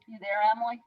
You there, Emily?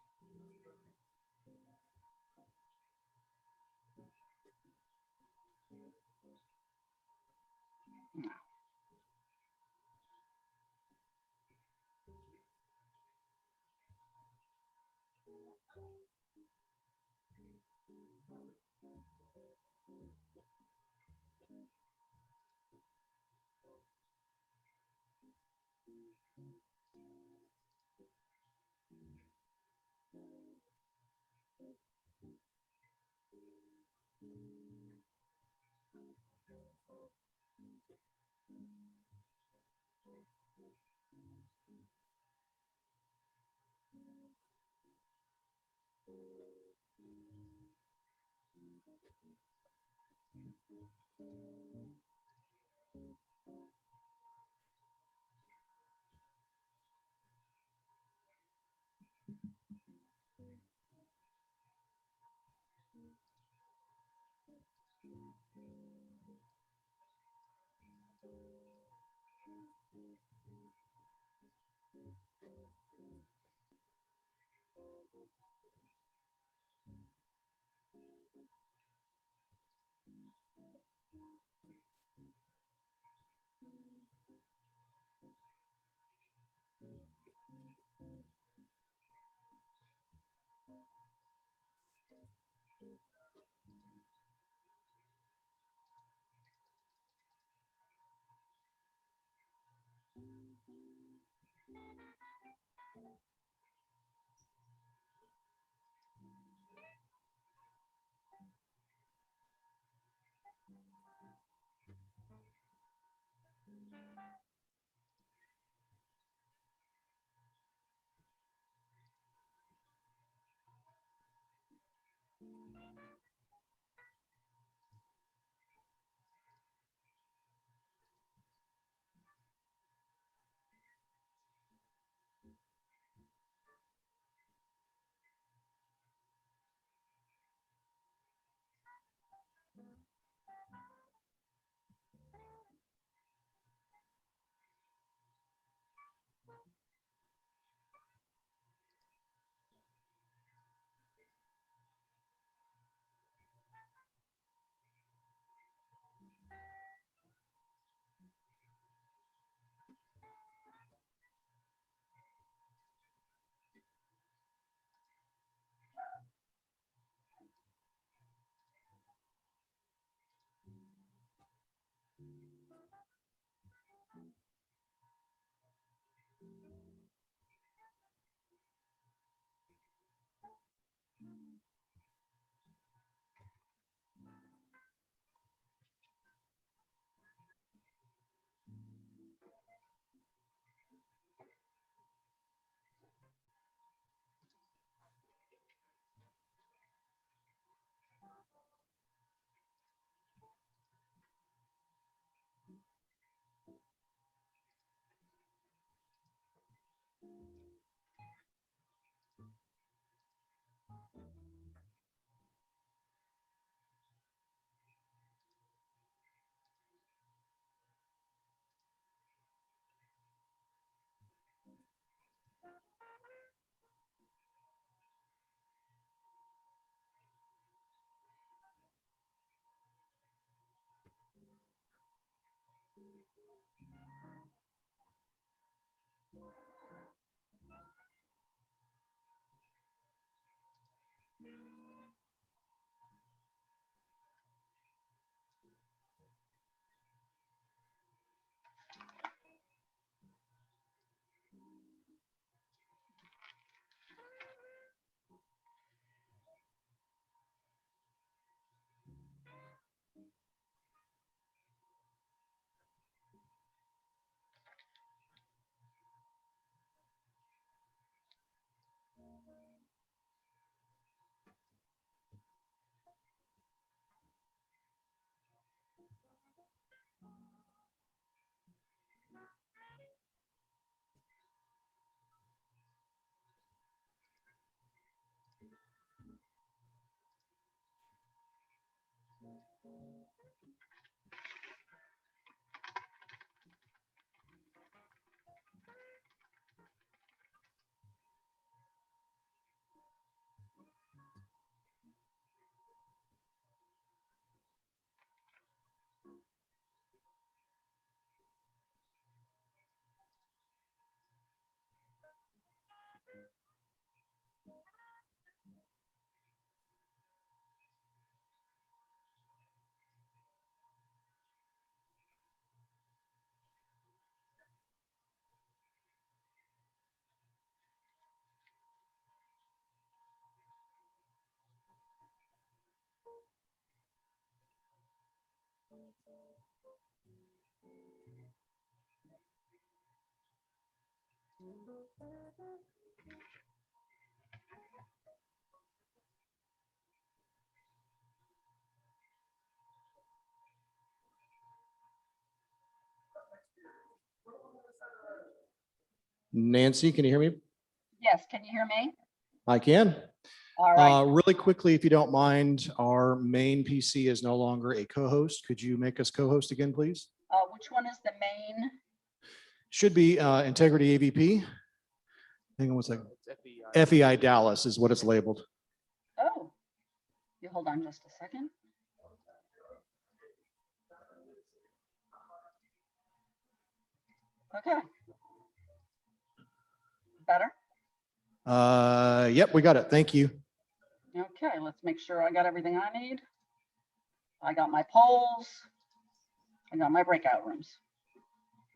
Nancy, can you hear me? Yes, can you hear me? I can. All right. Really quickly, if you don't mind, our main PC is no longer a co-host. Could you make us co-host again, please? Which one is the main? Should be Integrity AVP. Hang on one second. FEI Dallas is what it's labeled. Oh, you hold on just a second. Okay. Better? Yep, we got it. Thank you. Okay, let's make sure I got everything I need. I got my polls. I got my breakout rooms.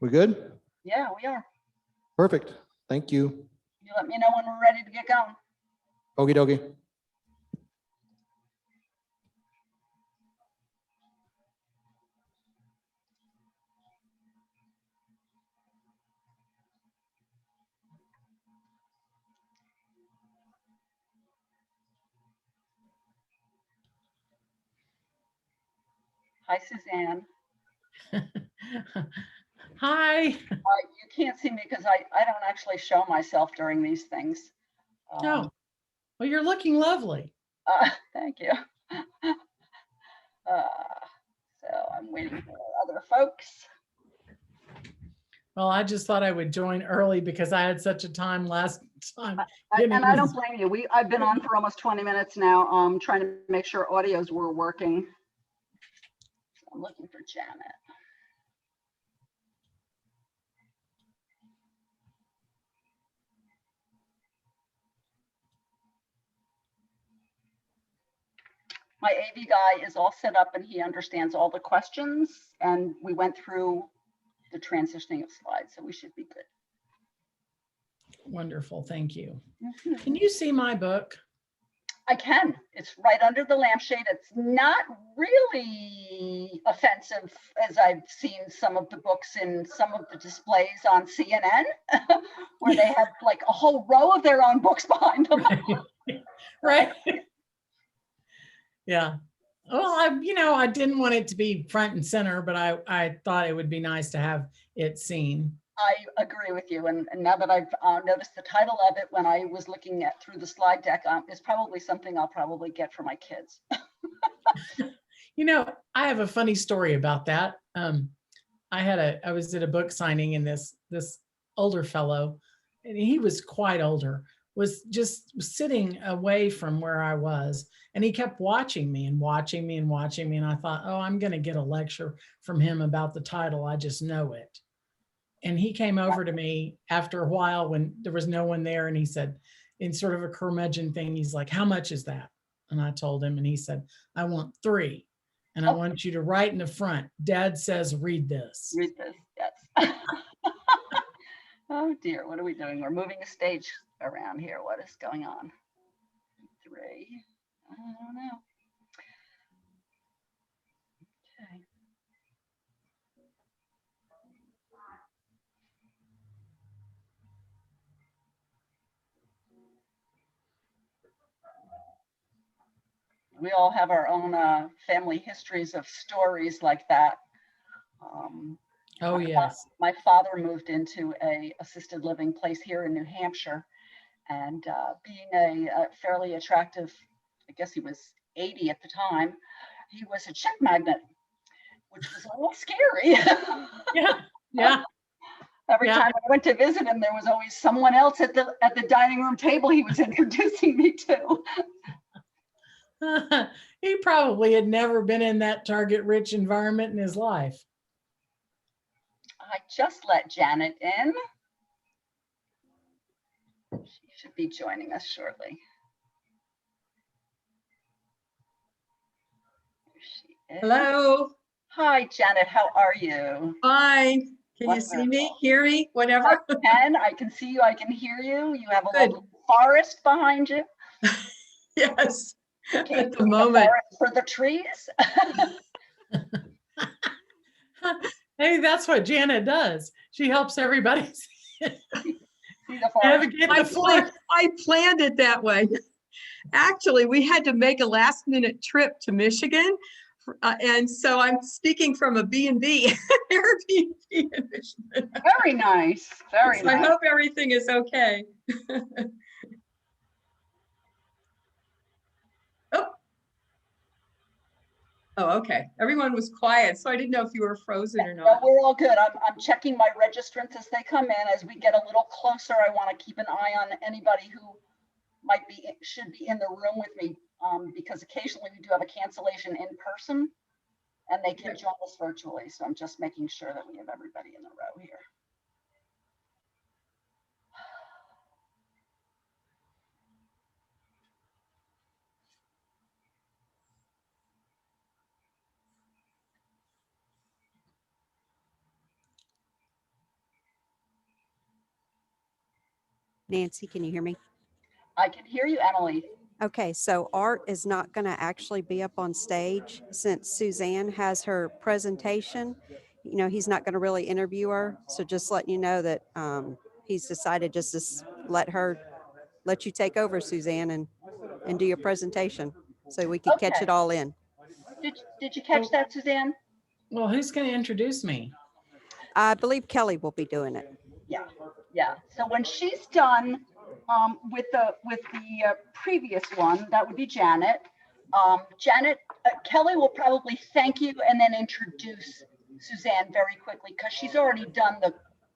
We good? Yeah, we are. Perfect. Thank you. You let me know when we're ready to get going. Okie dokie. Hi, Suzanne. Hi. You can't see me because I don't actually show myself during these things. Oh, well, you're looking lovely. Thank you. So I'm waiting for other folks. Well, I just thought I would join early because I had such a time last time. And I don't blame you. I've been on for almost 20 minutes now, trying to make sure audios were working. So I'm looking for Janet. My AV guy is all set up and he understands all the questions, and we went through the transitioning of slides, so we should be good. Wonderful. Thank you. Mhm. Can you see my book? I can. It's right under the lampshade. It's not really offensive, as I've seen some of the books in some of the displays on CNN, where they have like a whole row of their own books behind them. Right. Yeah. Well, I didn't want it to be front and center, but I thought it would be nice to have it seen. I agree with you. And now that I've noticed the title of it when I was looking at through the slide deck, is probably something I'll probably get for my kids. I have a funny story about that. I was at a book signing, and this older fellow, and he was quite older, was just sitting away from where I was, and he kept watching me and watching me and watching me. And I thought, oh, I'm going to get a lecture from him about the title. I just know it. And he came over to me after a while when there was no one there, and he said, in sort of a curmudgeon thing, he's like, how much is that? And I told him, and he said, I want 3. And I want you to write in the front, Dad says, read this. Read this, yes. Oh dear, what are we doing? We're moving the stage around here. What is going on? 3. I don't know. Okay. We all have our own family histories of stories like that. Oh, yes. My father moved into a assisted living place here in New Hampshire, and being a fairly attractive, I guess he was 80 at the time, he was a chick magnet, which was a little scary. Yeah, yeah. Every Yeah. time I went to visit him, there was always someone else at the dining room table he was introducing me to. He probably had never been in that target rich environment in his life. I just let Janet in. She should be joining us shortly. There she is. Hello, Hi, Janet. How are you? fine. Can you see me, Wonderful. hear me, whatever? I can see you. I can hear you. You have a Good. lovely forest behind you. Yes, Came at through the moment. forest for the trees. Hey, that's what Janet does. She helps everybody See the forest. navigate the forest. I planned it that way. Actually, we had to make a last minute trip to Michigan. And so I'm speaking from a B&B, Airbnb in Michigan. Very nice. Very So I nice. hope everything is okay. Oh, okay. Everyone was quiet, so I didn't know if you were frozen or No, not. we're all good. I'm checking my registrants as they come in. As we get a little closer, I want to keep an eye on anybody who should be in the room with me, because occasionally we do have a cancellation in person and they can join us virtually. So I'm just making sure that we have everybody in the row here. Nancy, can you hear me? I can hear you, Emily. Okay, so Art is not going to actually be up on stage since Suzanne has her presentation. You know, he's not going to really interview her. So just letting you know that he's decided just to let you take over, Suzanne, and do your presentation so we can catch Okay. it all in. Did you catch that, Suzanne? Well, who's going to introduce me? I believe Kelly will be doing it. Yeah. So when she's done with the previous one, that would be Janet. Kelly will probably thank you and then introduce Suzanne very quickly because she's already done the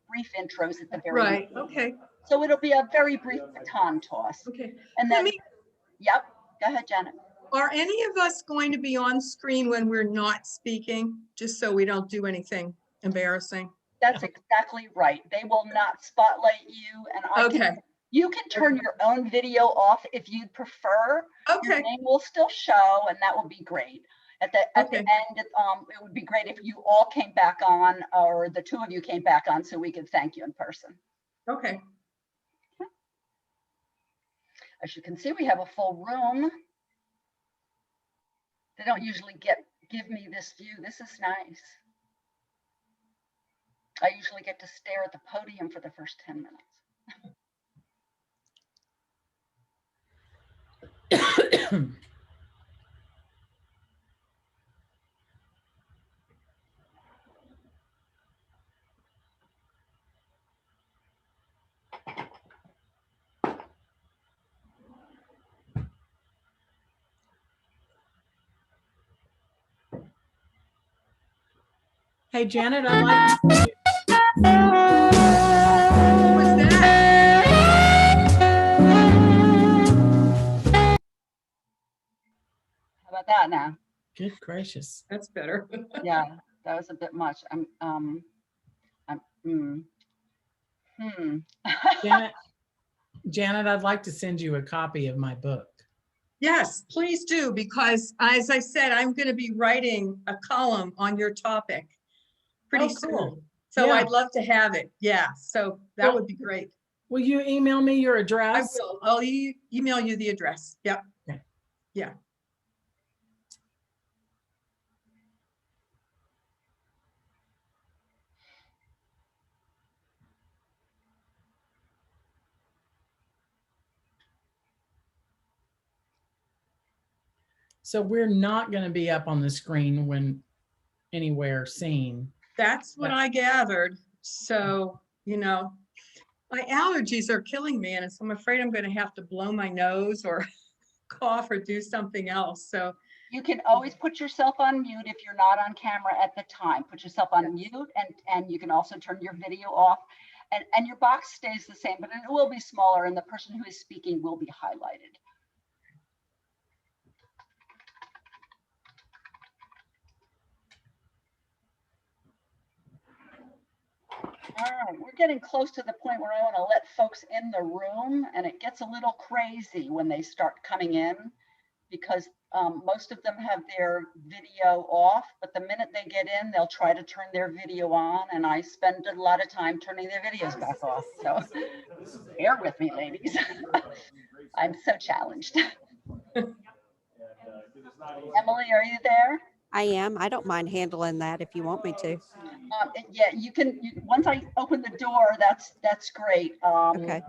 brief intros at the very Right, beginning. okay, So it'll be a very brief baton toss. okay. And Let then, me, yep, go ahead, Janet. are any of us going to be on screen when we're not speaking, just so we don't do anything embarrassing? That's exactly right. They will not spotlight you, and Okay, you can turn your own video off if you'd prefer. Your okay, name will still show, and that will be great. At the Okay. end, it would be great if you all came back on, or the two of you came back on, so we could thank you in person. okay. As you can see, we have a full room. They don't usually give me this view. This is nice. I usually get to stare at the podium for the first 10 minutes. Hey, Janet, I'd like to see What was that? How about that now? Good gracious. That's better. Yeah, that was a bit much. Janet, I'd like to send you a copy of my book. Yes, please do, because as I said, I'm going to be writing a column on your topic pretty Oh, cool. soon. So Yeah. I'd love to have it. Yeah, so that Well, would be great. Will you email me your I address? will. I'll email you the address. Yep. Okay. Yeah. So we're not going to be up on the screen when anywhere seen. That's what I gathered. So, you know, my allergies are killing me, and so I'm afraid I'm going to have to blow my nose or cough or do something else. So You can always put yourself on mute if you're not on camera at the time. Put yourself on mute, and you can also turn your video off. And your box stays the same, but it will be smaller and the person who is speaking will be highlighted. All right, we're getting close to the point where I want to let folks in the room, and it gets a little crazy when they start coming in because most of them have their video off, but the minute they get in, they'll try to turn their video on, and I spend a lot of time turning their videos back off. So bear with me, ladies. I'm so challenged. Emily, are you there? I am. I don't mind handling that if you want me to. Yeah, you can. Once I open the door, that's great. Okay.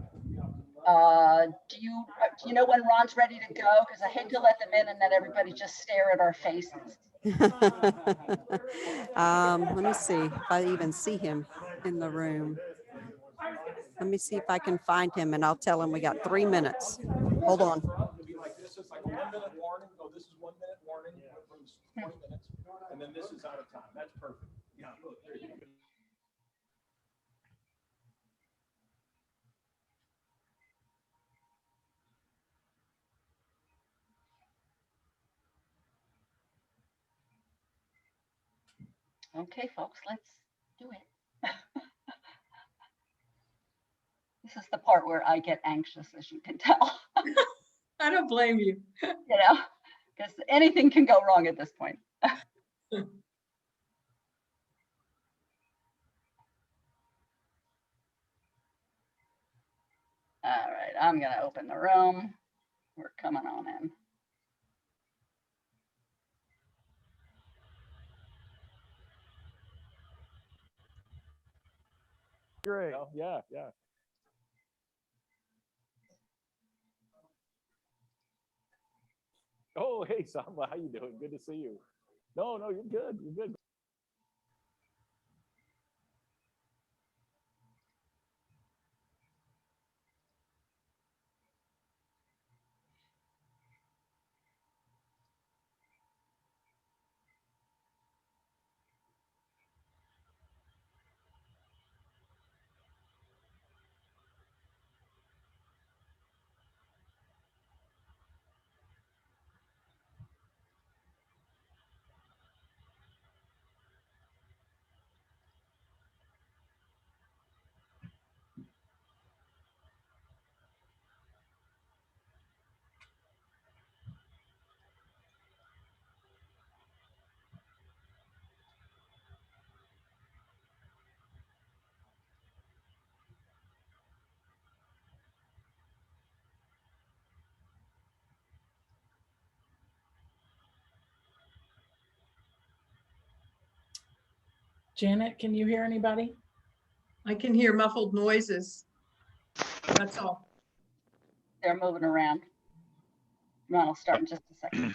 Do you know when Ron's ready to go? Because I hate to let them in and then everybody just stare at our faces. Let me see if I even see him in the room. Let me see if I can find him, and I'll tell him we got 3 minutes. Hold on. This is like a 1 minute warning. Oh, this is 1 minute warning from 20 minutes, and then this is out of time. That's perfect. Yeah, look, there you go. Okay, folks, let's do it. This is the part where I get anxious, as you can tell. I don't blame you. You know, because anything can go wrong at this point. All right, I'm gonna open the room. We're coming on in. Great. Yeah, yeah. Oh, hey, Samba, how you doing? Good to see you. No, you're good. You're good. Janet, can you hear anybody? I can hear muffled noises. That's all. They're moving around. Ron will start in just a second.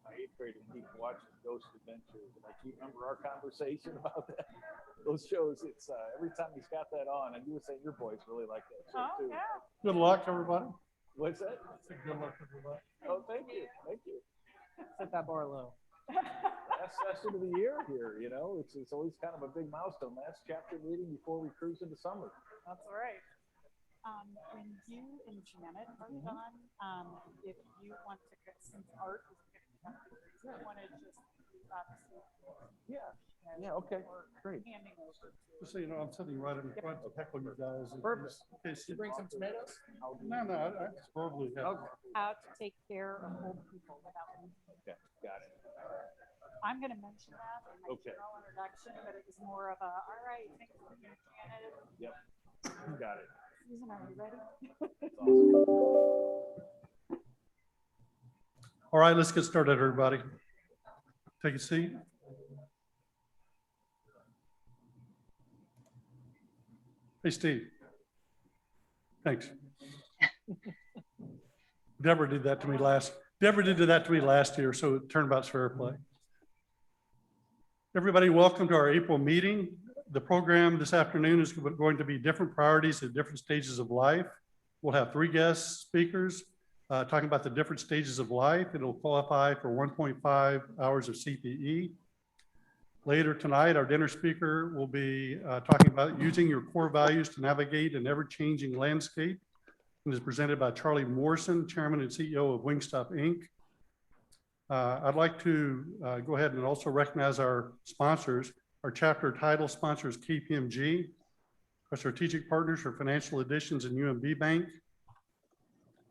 My 8th grader keep watching Ghost Adventures, and I keep remember our conversation about that. Those shows. It's every time he's got that on, and you were saying your boys really like that show too. Yeah. Good luck, everybody. What's that? Good luck, everybody. Oh, thank you. Set that bar low. Last session of the year here, you know, it's always kind of a big milestone. Last chapter meeting before we cruise into summer. That's right. When you and Janet are done, if you want to get, since art is going to come, you want to just Yeah, okay, great. handing over to. Just so you know, I'm sitting right in front to heckle you guys. Perfect. Okay, so You bring some tomatoes? No, I just verbally have. How to take care of old people without losing. Okay, got it. I'm going to mention that in my Okay. general introduction, but it was more of a, all right, thanks for being Janet. Yep, got it. Susan, are you ready? That's awesome. All right, let's get started, everybody. Take a seat. Hey, Steve. Thanks. Deborah did that to me last Deborah did that to me last year, so turnabout's fair play. Everybody, welcome to our April meeting. The program this afternoon is going to be different priorities at different stages of life. We'll have 3 guest speakers talking about the different stages of life. It'll qualify for 1.5 hours of CPE. Later tonight, our dinner speaker will be talking about using your core values to navigate an ever-changing landscape, and is presented by Charlie Morrison, Chairman and CEO of Wingstop Inc. I'd like to go ahead and also recognize our sponsors. Our chapter title sponsors KPMG, our strategic partners for Financial Additions and UMB Bank,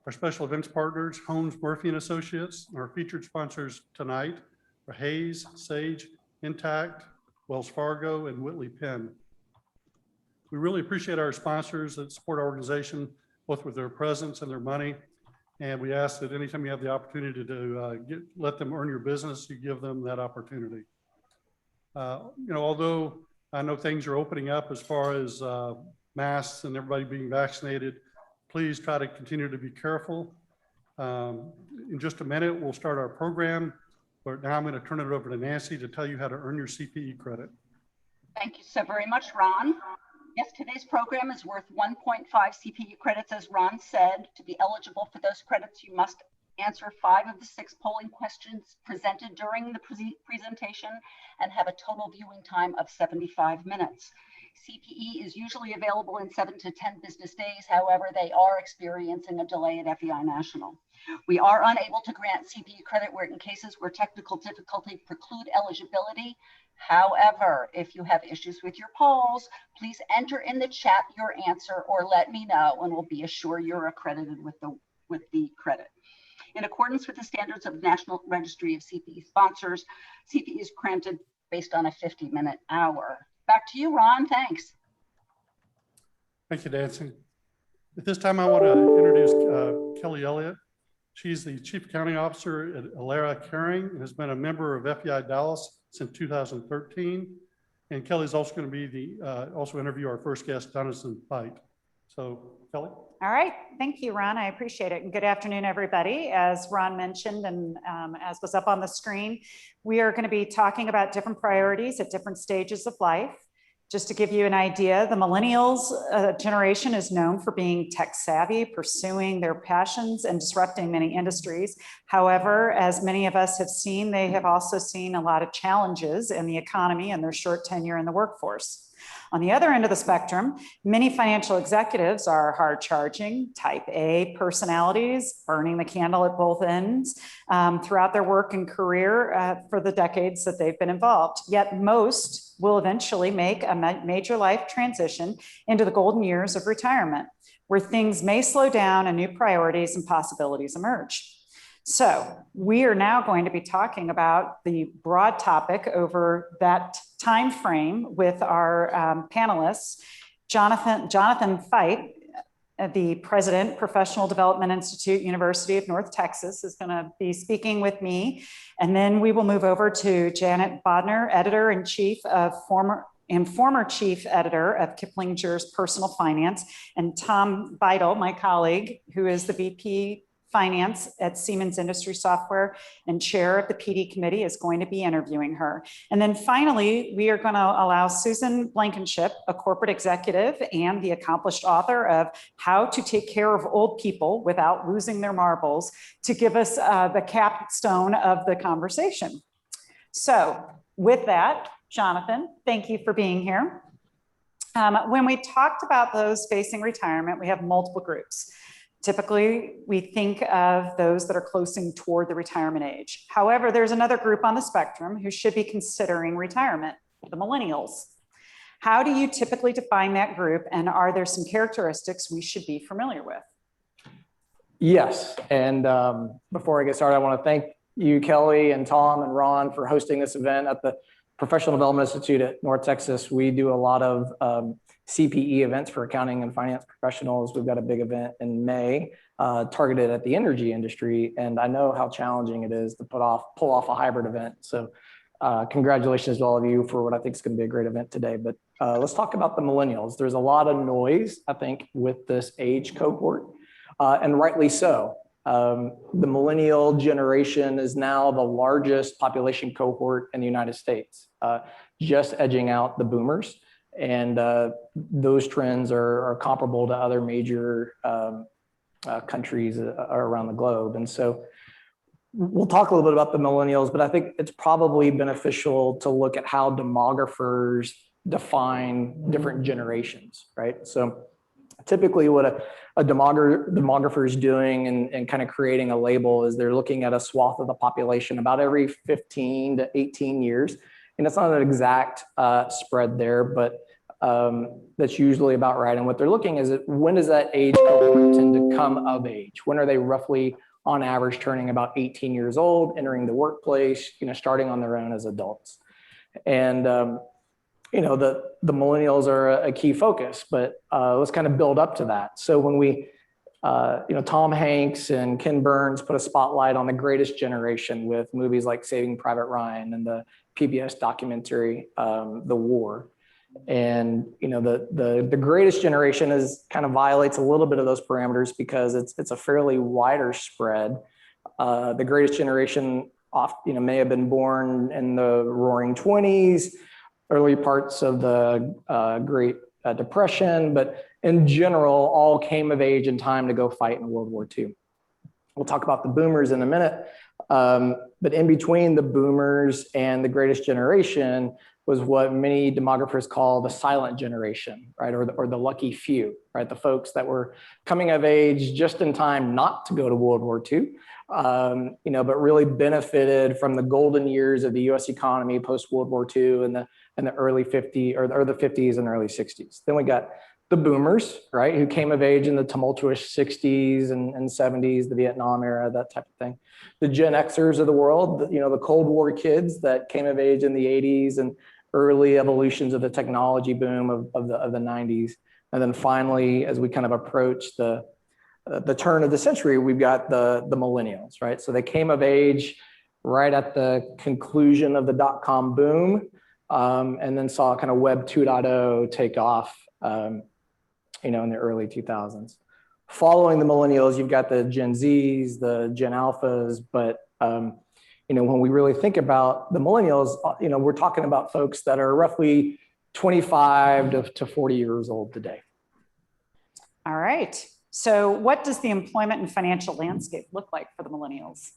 our special events partners, Holmes, Murphy and Associates, and our featured sponsors tonight are Hayes, Sage, Intact, Wells Fargo, and Whitley Penn. We really appreciate our sponsors that support our organization, both with their presence and their money. And we ask that anytime you have the opportunity to let them earn your business, you give them that opportunity. Although I know things are opening up as far as masks and everybody being vaccinated, please try to continue to be careful. In just a minute, we'll start our program, but now I'm going to turn it over to Nancy to tell you how to earn your CPE credit. Thank you so very much, Ron. Yes, today's program is worth 1.5 CPE credits, as Ron said. To be eligible for those credits, you must answer 5 of the 6 polling questions presented during the presentation and have a total viewing time of 75 minutes. CPE is usually available in 7 to 10 business days. However, they are experiencing a delay at FEI National. We are unable to grant CPE credit in cases where technical difficulty preclude eligibility. However, if you have issues with your polls, please enter in the chat your answer or let me know, and we'll be assured you're accredited with the credit. In accordance with the standards of the National Registry of CPE Sponsors, CPE is granted based on a 50-minute hour. Back to you, Ron. Thanks. Thank you, Nancy. At this time, I want to introduce Kelly Elliott. She's the Chief Accounting Officer at Alara Caring and has been a member of FEI Dallas since 2013. And Kelly's also going to be also interview our first guest, Jonathan Fight. So, Kelly. All right. Thank you, Ron. I appreciate it. And good afternoon, everybody. As Ron mentioned, and as was up on the screen, we are going to be talking about different priorities at different stages of life. Just to give you an idea, the millennials generation is known for being tech savvy, pursuing their passions and disrupting many industries. However, as many of us have seen, they have also seen a lot of challenges in the economy and their short tenure in the workforce. On the other end of the spectrum, many financial executives are hard charging, type A personalities, burning the candle at both ends throughout their work and career for the decades that they've been involved. Yet most will eventually make a major life transition into the golden years of retirement, where things may slow down and new priorities and possibilities emerge. So we are now going to be talking about the broad topic over that time frame with our panelists. Jonathan Fight, the president, Professional Development Institute, University of North Texas, is going to be speaking with me. And then we will move over to Janet Bodner, editor-in-chief of former chief editor of Kiplinger's Personal Finance, and Tom Beidel, my colleague, who is the VP Finance at Siemens Industry Software and chair of the PD committee, is going to be interviewing her. And then finally, we are going to allow Susan Blankenship, a corporate executive and the accomplished author of How to Take Care of Old People Without Losing Their Marbles, to give us the capstone of the conversation. So with that, Jonathan, thank you for being here. When we talked about those facing retirement, we have multiple groups. Typically, we think of those that are closing toward the retirement age. However, there's another group on the spectrum who should be considering retirement, the millennials. How do you typically define that group, and are there some characteristics we should be familiar with? Yes, and before I get started, I want to thank you, Kelly and Tom and Ron, for hosting this event at the Professional Development Institute at North Texas. We do a lot of CPE events for accounting and finance professionals. We've got a big event in May targeted at the energy industry, and I know how challenging it is to pull off a hybrid event. So congratulations to all of you for what I think is going to be a great event today. But let's talk about the millennials. There's a lot of noise, I think, with this age cohort, and rightly so. The millennial generation is now the largest population cohort in the United States, just edging out the boomers. And those trends are comparable to other major countries around the globe. And so we'll talk a little bit about the millennials, but I think it's probably beneficial to look at how demographers define different generations, right? So typically what a demographer is doing and kind of creating a label is they're looking at a swath of the population about every 15 to 18 years. And it's not an exact spread there, but that's usually about right. And what they're looking is when does that age cohort tend to come of age? When are they roughly on average turning about 18 years old, entering the workplace, starting on their own as adults? And the millennials are a key focus, but let's kind of build up to that. So when we, Tom Hanks and Ken Burns put a spotlight on the greatest generation with movies like Saving Private Ryan and the PBS documentary, The War. And, the greatest generation is kind of violates a little bit of those parameters because it's a fairly wider spread. The greatest generation may have been born in the roaring 20s, early parts of the Great Depression, but in general, all came of age in time to go fight in World War II. We'll talk about the boomers in a minute, but in between the boomers and the greatest generation was what many demographers call the silent generation, right? Or the lucky few, right? The folks that were coming of age just in time not to go to World War II, but really benefited from the golden years of the U.S. economy post World War II and the early 50s or the 50s and early 60s. Then we got the boomers, right, who came of age in the tumultuous 60s and 70s, the Vietnam era, that type of thing. The Gen Xers of the world, the Cold War kids that came of age in the 80s and early evolutions of the technology boom of the 90s. And then finally, as we kind of approach the turn of the century, we've got the millennials, right? So they came of age right at the conclusion of the dot-com boom, and then saw kind of Web 2.0 take off, in the early 2000s. Following the millennials, you've got the Gen Zs, the Gen Alphas, but when we really think about the millennials, we're talking about folks that are roughly 25 to 40 years old today. All right. So what does the employment and financial landscape look like for the millennials?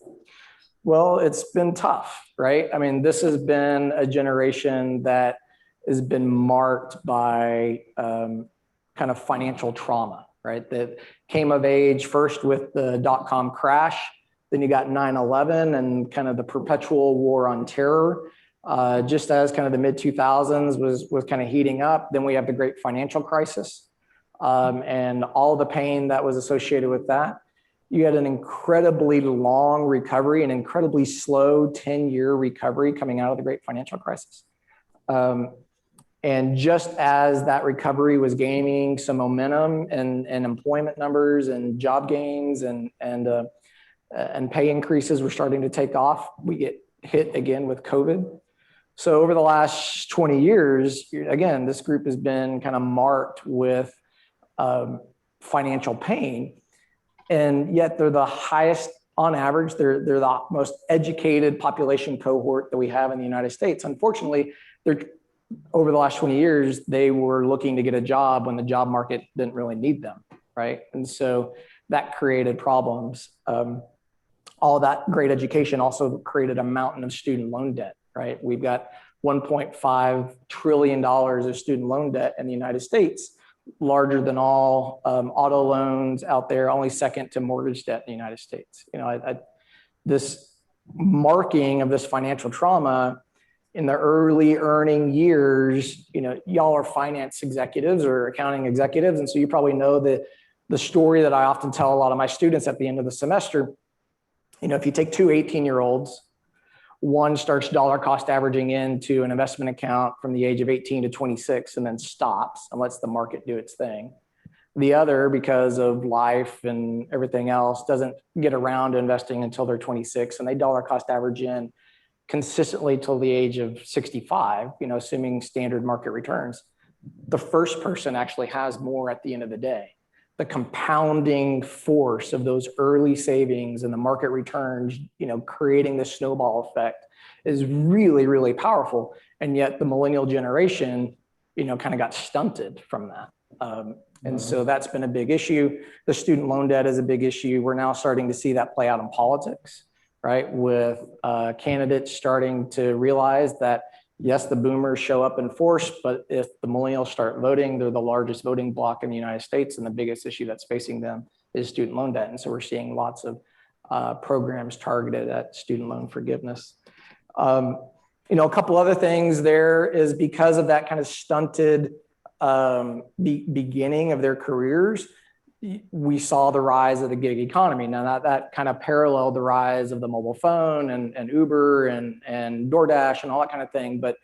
Well, it's been tough, right? I mean, this has been a generation that has been marked by kind of financial trauma, right? That came of age first with the dot-com crash. Then you got 9/11 and kind of the perpetual war on terror. Just as kind of the mid 2000s was kind of heating up. Then we have the great financial crisis and all the pain that was associated with that. You had an incredibly long recovery, an incredibly slow 10-year recovery coming out of the great financial crisis. And just as that recovery was gaining some momentum and employment numbers and job gains and pay increases were starting to take off, we get hit again with COVID. So over the last 20 years, again, this group has been kind of marked with financial pain, and yet they're the highest on average. They're the most educated population cohort that we have in the United States. Unfortunately, over the last 20 years, they were looking to get a job when the job market didn't really need them, right? And so that created problems. All that great education also created a mountain of student loan debt, right? We've got $1.5 trillion of student loan debt in the United States, larger than all auto loans out there, only second to mortgage debt in the United States. This marking of this financial trauma in the early earning years, y'all are finance executives or accounting executives. And so you probably know the story that I often tell a lot of my students at the end of the semester. If you take two 18-year-olds, one starts dollar cost averaging into an investment account from the age of 18 to 26 and then stops and lets the market do its thing. The other, because of life and everything else, doesn't get around to investing until they're 26 and they dollar cost average in consistently till the age of 65, assuming standard market returns. The first person actually has more at the end of the day. the compounding force of those early savings and the market returns, creating the snowball effect is really, really powerful. And yet the millennial generation, kind of got stunted from that. And so that's been a big issue. The student loan debt is a big issue. We're now starting to see that play out in politics, right? With candidates starting to realize that, yes, the boomers show up in force, but if the millennials start voting, they're the largest voting bloc in the United States, and the biggest issue that's facing them is student loan debt. And so we're seeing lots of programs targeted at student loan forgiveness. A couple other things there is because of that kind of stunted beginning of their careers, we saw the rise of the gig economy. Now that kind of paralleled the rise of the mobile phone and Uber and DoorDash and all that kind of thing. But,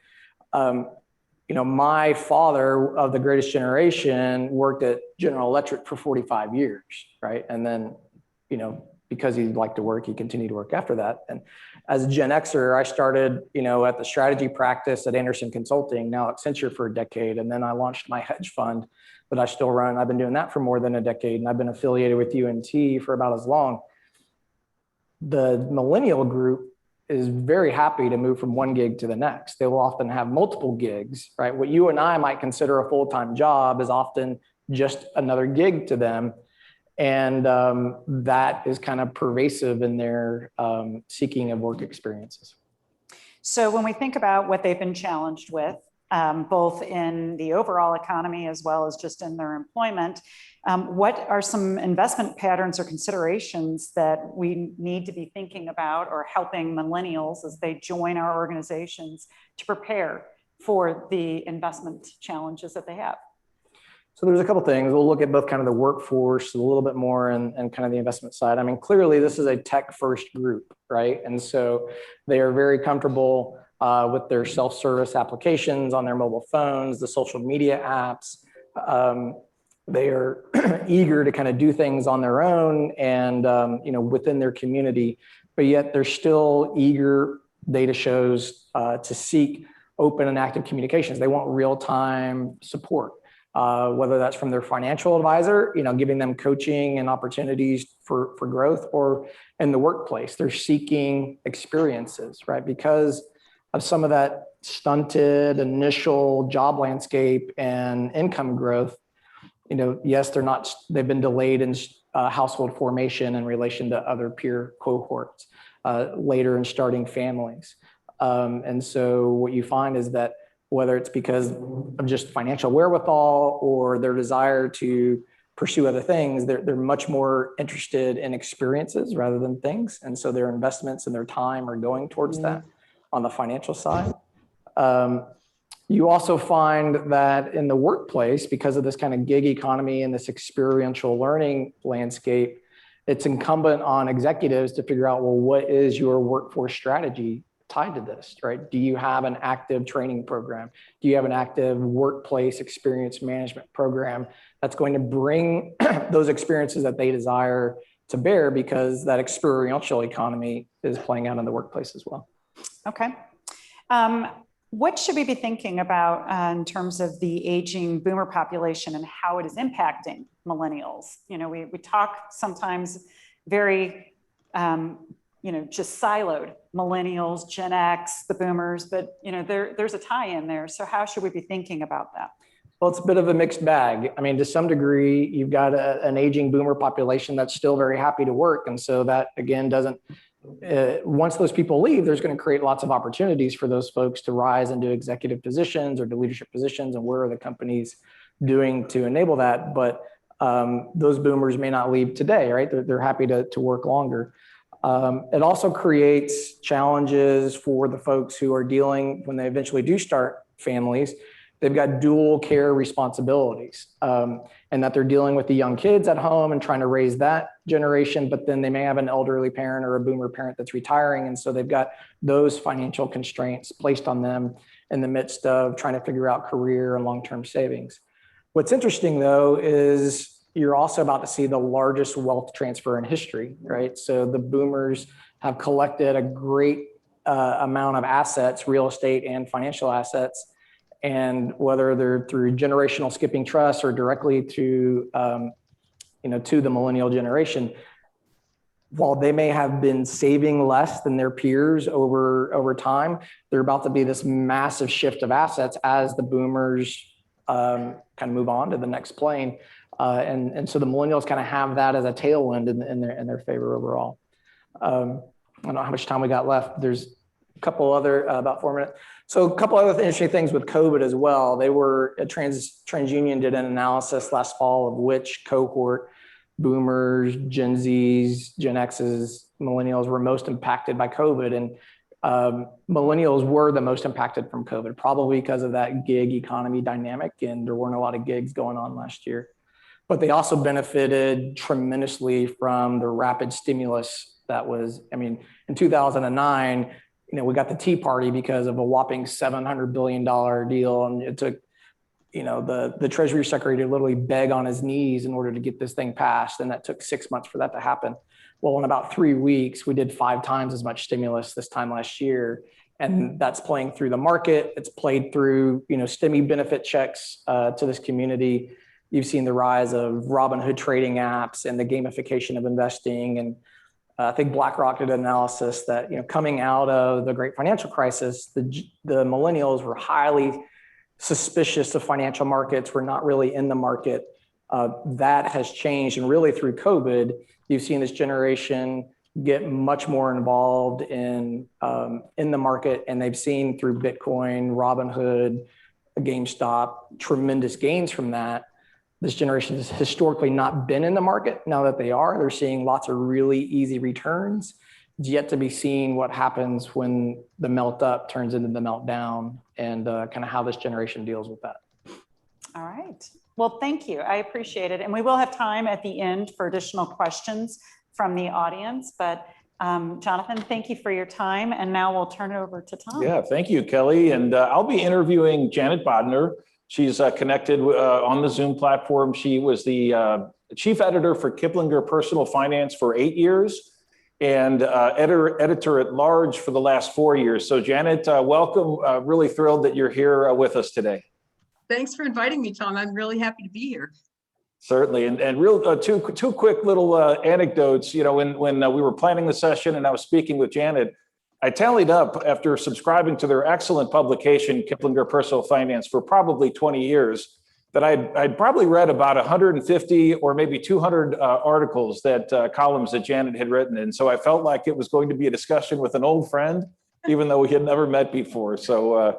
my father of the greatest generation worked at General Electric for 45 years, right? And then, because he liked to work, he continued to work after that. And as a Gen Xer, I started, at the strategy practice at Anderson Consulting, now Accenture for a decade. And then I launched my hedge fund that I still run. I've been doing that for more than a decade, and I've been affiliated with UNT for about as long. The millennial group is very happy to move from one gig to the next. They will often have multiple gigs, right? What you and I might consider a full-time job is often just another gig to them. And that is kind of pervasive in their seeking of work experiences. So when we think about what they've been challenged with, both in the overall economy as well as just in their employment, what are some investment patterns or considerations that we need to be thinking about or helping millennials as they join our organizations to prepare for the investment challenges that they have? So there's a couple things. We'll look at both kind of the workforce a little bit more and kind of the investment side. I mean, clearly this is a tech first group, right? And so they are very comfortable with their self-service applications on their mobile phones, the social media apps. They are eager to kind of do things on their own and, within their community, but yet they're still eager, data shows, to seek open and active communications. They want real-time support. Whether that's from their financial advisor, giving them coaching and opportunities for growth, or in the workplace, they're seeking experiences, right? Because of some of that stunted initial job landscape and income growth, yes, they've been delayed in household formation in relation to other peer cohorts, later in starting families. And so what you find is that whether it's because of just financial wherewithal or their desire to pursue other things, they're much more interested in experiences rather than things. And so their investments and their time are going towards that on the financial side. You also find that in the workplace, because of this kind of gig economy and this experiential learning landscape, it's incumbent on executives to figure out, well, what is your workforce strategy tied to this, right? Do you have an active training program? Do you have an active workplace experience management program that's going to bring those experiences that they desire to bear, because that experiential economy is playing out in the workplace as well? Okay. What should we be thinking about in terms of the aging boomer population and how it is impacting millennials? We talk sometimes very, just siloed, millennials, Gen X, the boomers, but there's a tie in there. So how should we be thinking about that? Well, it's a bit of a mixed bag. I mean, to some degree, you've got an aging boomer population that's still very happy to work. And so that, again, doesn't, once those people leave, there's going to create lots of opportunities for those folks to rise into executive positions or to leadership positions. And where are the companies doing to enable that? But those boomers may not leave today, right? They're happy to work longer. It also creates challenges for the folks who are dealing, when they eventually do start families, they've got dual care responsibilities, and that they're dealing with the young kids at home and trying to raise that generation, but then they may have an elderly parent or a boomer parent that's retiring. And so they've got those financial constraints placed on them in the midst of trying to figure out career and long-term savings. What's interesting though, is you're also about to see the largest wealth transfer in history, right? So the boomers have collected a great amount of assets, real estate and financial assets. And whether they're through generational skipping trusts or directly to to the millennial generation, while they may have been saving less than their peers over time, they're about to be this massive shift of assets as the boomers kind of move on to the next plane. And so the millennials kind of have that as a tailwind in their favor overall. I don't know how much time we got left. There's a couple other, about 4 minutes. So a couple other interesting things with COVID as well. TransUnion did an analysis last fall of which cohort, boomers, Gen Zs, Gen Xs, millennials, were most impacted by COVID. And millennials were the most impacted from COVID, probably because of that gig economy dynamic, and there weren't a lot of gigs going on last year. But they also benefited tremendously from the rapid stimulus that was, in 2009, we got the Tea Party because of a whopping $700 billion deal. And it took, the Treasury Secretary to literally beg on his knees in order to get this thing passed. And that took 6 months for that to happen. Well, in about 3 weeks, we did 5 times as much stimulus this time last year. And that's playing through the market. It's played through, STEMI benefit checks to this community. You've seen the rise of Robinhood trading apps and the gamification of investing. And I think BlackRock did an analysis that, coming out of the great financial crisis, the millennials were highly suspicious of financial markets, were not really in the market. That has changed. And really through COVID, you've seen this generation get much more involved in the market. And they've seen through Bitcoin, Robinhood, GameStop, tremendous gains from that. This generation has historically not been in the market. Now that they are, they're seeing lots of really easy returns. It's yet to be seen what happens when the melt up turns into the meltdown, and kind of how this generation deals with that. All right. Well, thank you. I appreciate it. And we will have time at the end for additional questions from the audience. But Jonathan, thank you for your time. And now we'll turn it over to Tom. Yeah, thank you, Kelly. And I'll be interviewing Janet Bodner. She's connected on the Zoom platform. She was the chief editor for Kiplinger Personal Finance for 8 years and editor at large for the last 4 years. So Janet, welcome. Really thrilled that you're here with us today. Thanks for inviting me, Tom. I'm really happy to be here. Certainly. And real two quick little anecdotes. When we were planning the session and I was speaking with Janet, I tallied up, after subscribing to their excellent publication, Kiplinger Personal Finance, for probably 20 years, that I'd probably read about 150 or maybe 200 articles, columns that Janet had written. And so I felt like it was going to be a discussion with an old friend, even though we had never met before. So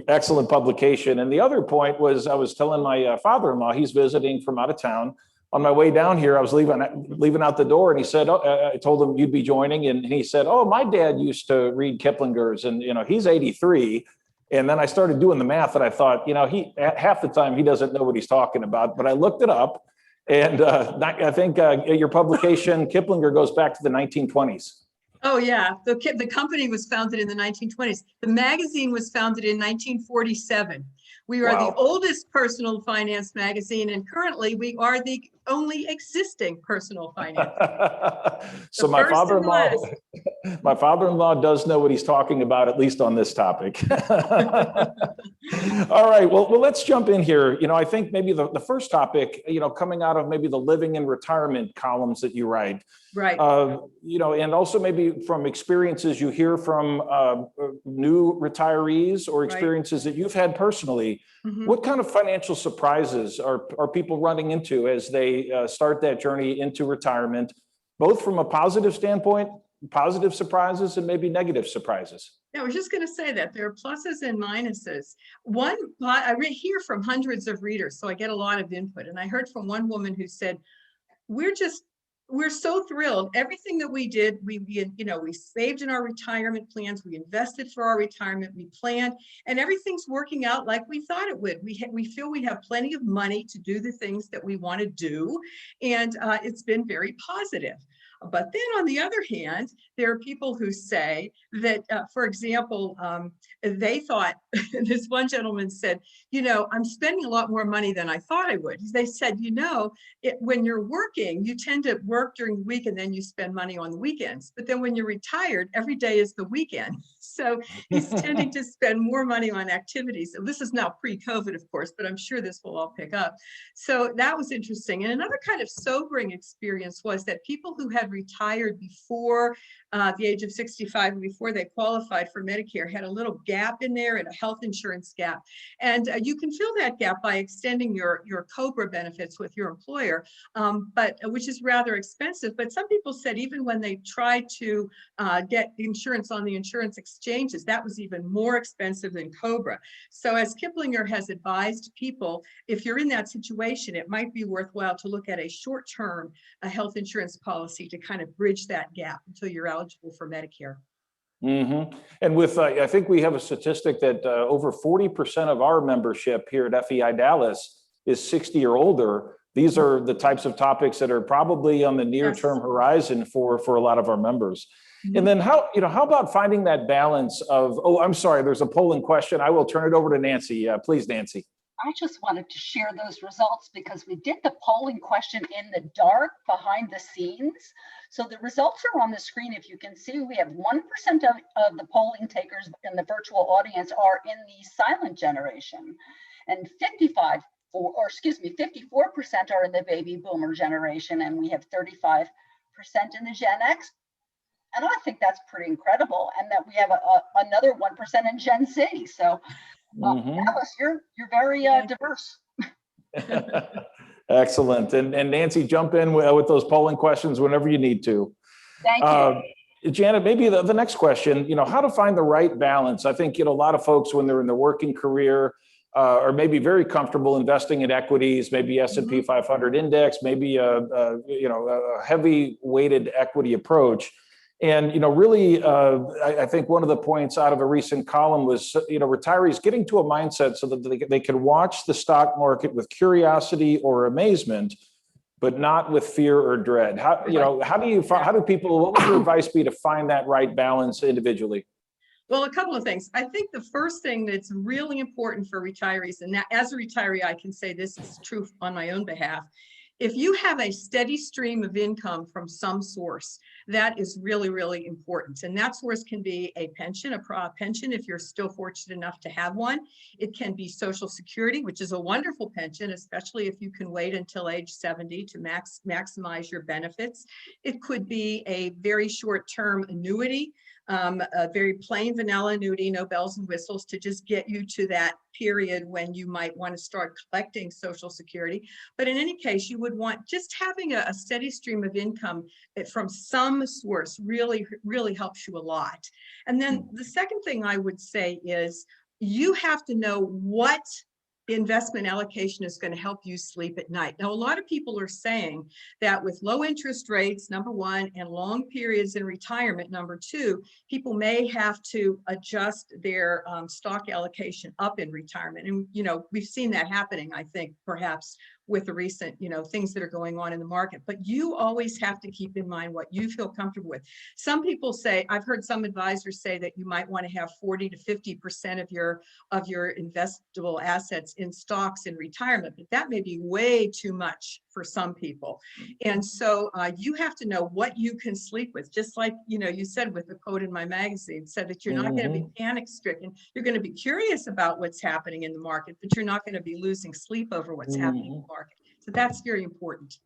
excellent publication. And the other point was, I was telling my father-in-law, he's visiting from out of town. On my way down here, I was leaving out the door, and he said, I told him you'd be joining. And he said, oh, my dad used to read Kiplinger's, and, he's 83. And then I started doing the math, and I thought, he half the time he doesn't know what he's talking about. But I looked it up, and I think your publication, Kiplinger, goes back to the 1920s. Oh, yeah. The company was founded in the 1920s. The magazine was founded in 1947. We are the oldest personal finance magazine, and currently we are the only existing personal finance. So my father-in-law does know what he's talking about, at least on this topic. All right, well, let's jump in here. I think maybe the first topic, coming out of maybe the living and retirement columns that you write, right? And also maybe from experiences you hear from new retirees or experiences that you've had personally. Mm-hmm. What kind of financial surprises are people running into as they start that journey into retirement, both from a positive standpoint, positive surprises, and maybe negative surprises? Yeah, I was just going to say that there are pluses and minuses. I hear from hundreds of readers, so I get a lot of input. And I heard from one woman who said, we're so thrilled. Everything that we did, we saved in our retirement plans, we invested for our retirement, we planned, and everything's working out like we thought it would. We feel we have plenty of money to do the things that we want to do, and it's been very positive. But then on the other hand, there are people who say that, for example, they thought, this one gentleman said, you know, I'm spending a lot more money than I thought I would. They said, you know, when you're working, you tend to work during the week and then you spend money on the weekends. But then when you're retired, every day is the weekend. So he's tending to spend more money on activities. So this is now pre-COVID, of course, but I'm sure this will all pick up. So that was interesting. And another kind of sobering experience was that people who had retired before the age of 65 and before they qualified for Medicare had a little gap in there, and a health insurance gap. And you can fill that gap by extending your COBRA benefits with your employer, but which is rather expensive. But some people said even when they tried to get insurance on the insurance exchanges, that was even more expensive than COBRA. So as Kiplinger has advised people, if you're in that situation, it might be worthwhile to look at a short-term health insurance policy to kind of bridge that gap until you're eligible for Medicare. Mm-hmm. And with, I think we have a statistic that over 40% of our membership here at FEI Dallas is 60 or older. These are the types of topics that are probably on the near-term horizon for a lot of our members. Mm-hmm. And then how about finding that balance of, oh, I'm sorry, there's a polling question. I will turn it over to Nancy. Please, Nancy. I just wanted to share those results because we did the polling question in the dark behind the scenes. So the results are on the screen. If you can see, we have 1% of the polling takers in the virtual audience are in the silent generation, and 54% are in the baby boomer generation, and we have 35% in the Gen X. And I think that's pretty incredible, and that we have another 1% in Gen Z. So Alice, you're very diverse. Excellent. And Nancy, jump in with those polling questions whenever you need to. Thank you. Janet, maybe the next question, how to find the right balance. I think, a lot of folks when they're in their working career are maybe very comfortable investing in equities, maybe S&P 500 index, maybe a heavy weighted equity approach. And, really, I think one of the points out of a recent column was, retirees getting to a mindset so that they can watch the stock market with curiosity or amazement, but not with fear or dread. What would your advice be to find that right balance individually? Well, a couple of things. I think the first thing that's really important for retirees, and that as a retiree, I can say this is true on my own behalf. If you have a steady stream of income from some source, that is really, really important. And that source can be a pension, a pension if you're still fortunate enough to have one. It can be Social Security, which is a wonderful pension, especially if you can wait until age 70 to maximize your benefits. It could be a very short-term annuity, a very plain vanilla annuity, no bells and whistles, to just get you to that period when you might want to start collecting Social Security. But in any case, you would want just having a steady stream of income from some source really, really helps you a lot. And then the second thing I would say is you have to know what investment allocation is going to help you sleep at night. Now, a lot of people are saying that with low interest rates, number one, and long periods in retirement, number two, people may have to adjust their stock allocation up in retirement. And, we've seen that happening, I think, perhaps with the recent, things that are going on in the market. But you always have to keep in mind what you feel comfortable with. Some people say, I've heard some advisors say that you might want to have 40 to 50% of your investable assets in stocks in retirement, but that may be way too much for some people. And so you have to know what you can sleep with, just like, you said with the quote in my magazine, said that you're not going to be panic stricken. You're going to be curious about what's happening in the market, but you're not going to be losing sleep over what's happening in the market. So that's very important.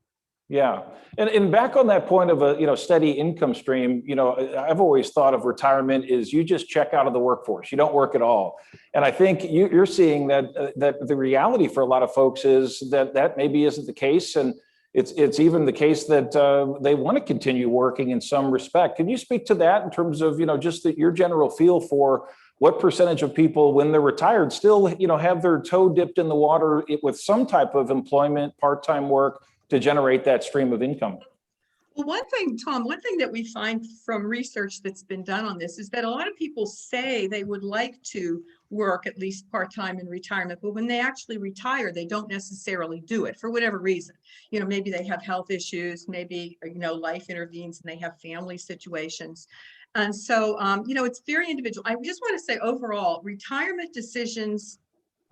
Yeah. And back on that point of a, steady income stream, I've always thought of retirement is you just check out of the workforce. You don't work at all. And I think you're seeing that the reality for a lot of folks is that maybe isn't the case. And it's even the case that they want to continue working in some respect. Can you speak to that in terms of, just your general feel for what percentage of people, when they're retired, still, have their toe dipped in the water with some type of employment, part-time work to generate that stream of income? Well, one thing, Tom, one thing that we find from research that's been done on this is that a lot of people say they would like to work at least part-time in retirement, but when they actually retire, they don't necessarily do it for whatever reason. You know, maybe they have health issues, maybe, you know, life intervenes and they have family situations. And so, you know, it's very individual. I just want to say overall, retirement decisions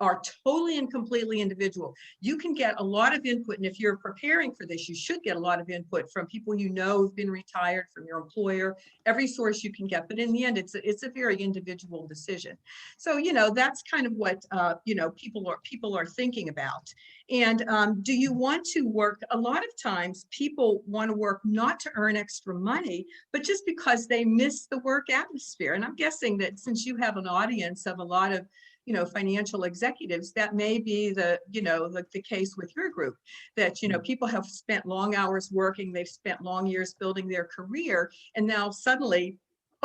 are totally and completely individual. You can get a lot of input, and if you're preparing for this, you should get a lot of input from people you know who've been retired, from your employer, every source you can get. But in the end, it's a very individual decision. So, you know, that's kind of what you know, people are thinking about. And do you want to work? A lot of times, people want to work not to earn extra money, but just because they miss the work atmosphere. And I'm guessing that since you have an audience of a lot of, you know, financial executives, that may be the, you know, the case with your group, that, you know, people have spent long hours working, they've spent long years building their career, and now suddenly,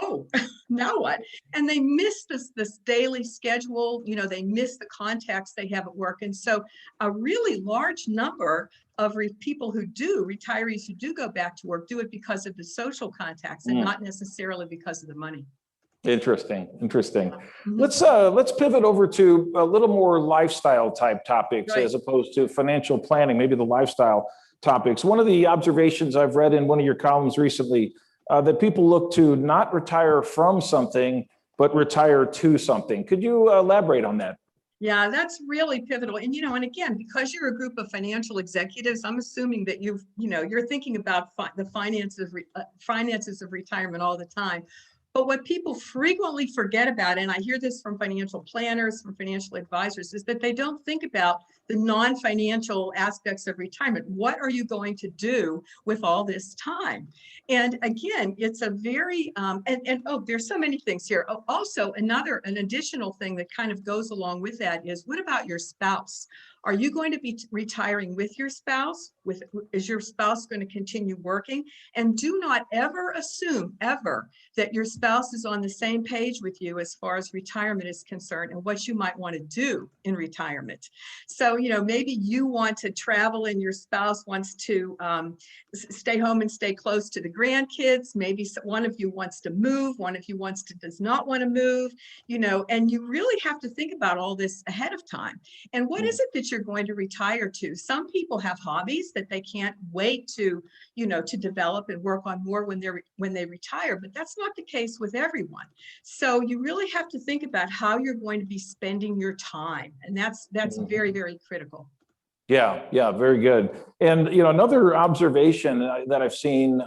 oh, now what? And they miss this daily schedule, you know, they miss the contacts they have at work. And so a really large number of people who do, retirees who do go back to work, do it because of the social contacts and not necessarily because of the money. Interesting. Mhm. Let's pivot over to a little more lifestyle type topics Right. as opposed to financial planning, maybe the lifestyle topics. One of the observations I've read in one of your columns recently, that people look to not retire from something, but retire to something. Could you elaborate on that? Yeah, that's really pivotal. And, you know, and again, because you're a group of financial executives, I'm assuming that you've, you know, you're thinking about the finances of retirement all the time. But what people frequently forget about, and I hear this from financial planners, from financial advisors, is that they don't think about the non-financial aspects of retirement. What are you going to do with all this time? And again, it's a very, oh, there's so many things here. Oh, also, an additional thing that kind of goes along with that is, what about your spouse? Are you going to be retiring with your spouse? Is your spouse going to continue working? And do not ever assume, ever, that your spouse is on the same page with you as far as retirement is concerned and what you might want to do in retirement. So, you know, maybe you want to travel and your spouse wants to stay home and stay close to the grandkids. Maybe one of you wants to move, one of you does not want to move, you know, and you really have to think about all this ahead of time. And what is it that you're going to retire to? Some people have hobbies that they can't wait to, you know, to develop and work on more when they retire, but that's not the case with everyone. So you really have to think about how you're going to be spending your time. And that's very, very critical. Yeah, very good. And, you know, another observation that I've seen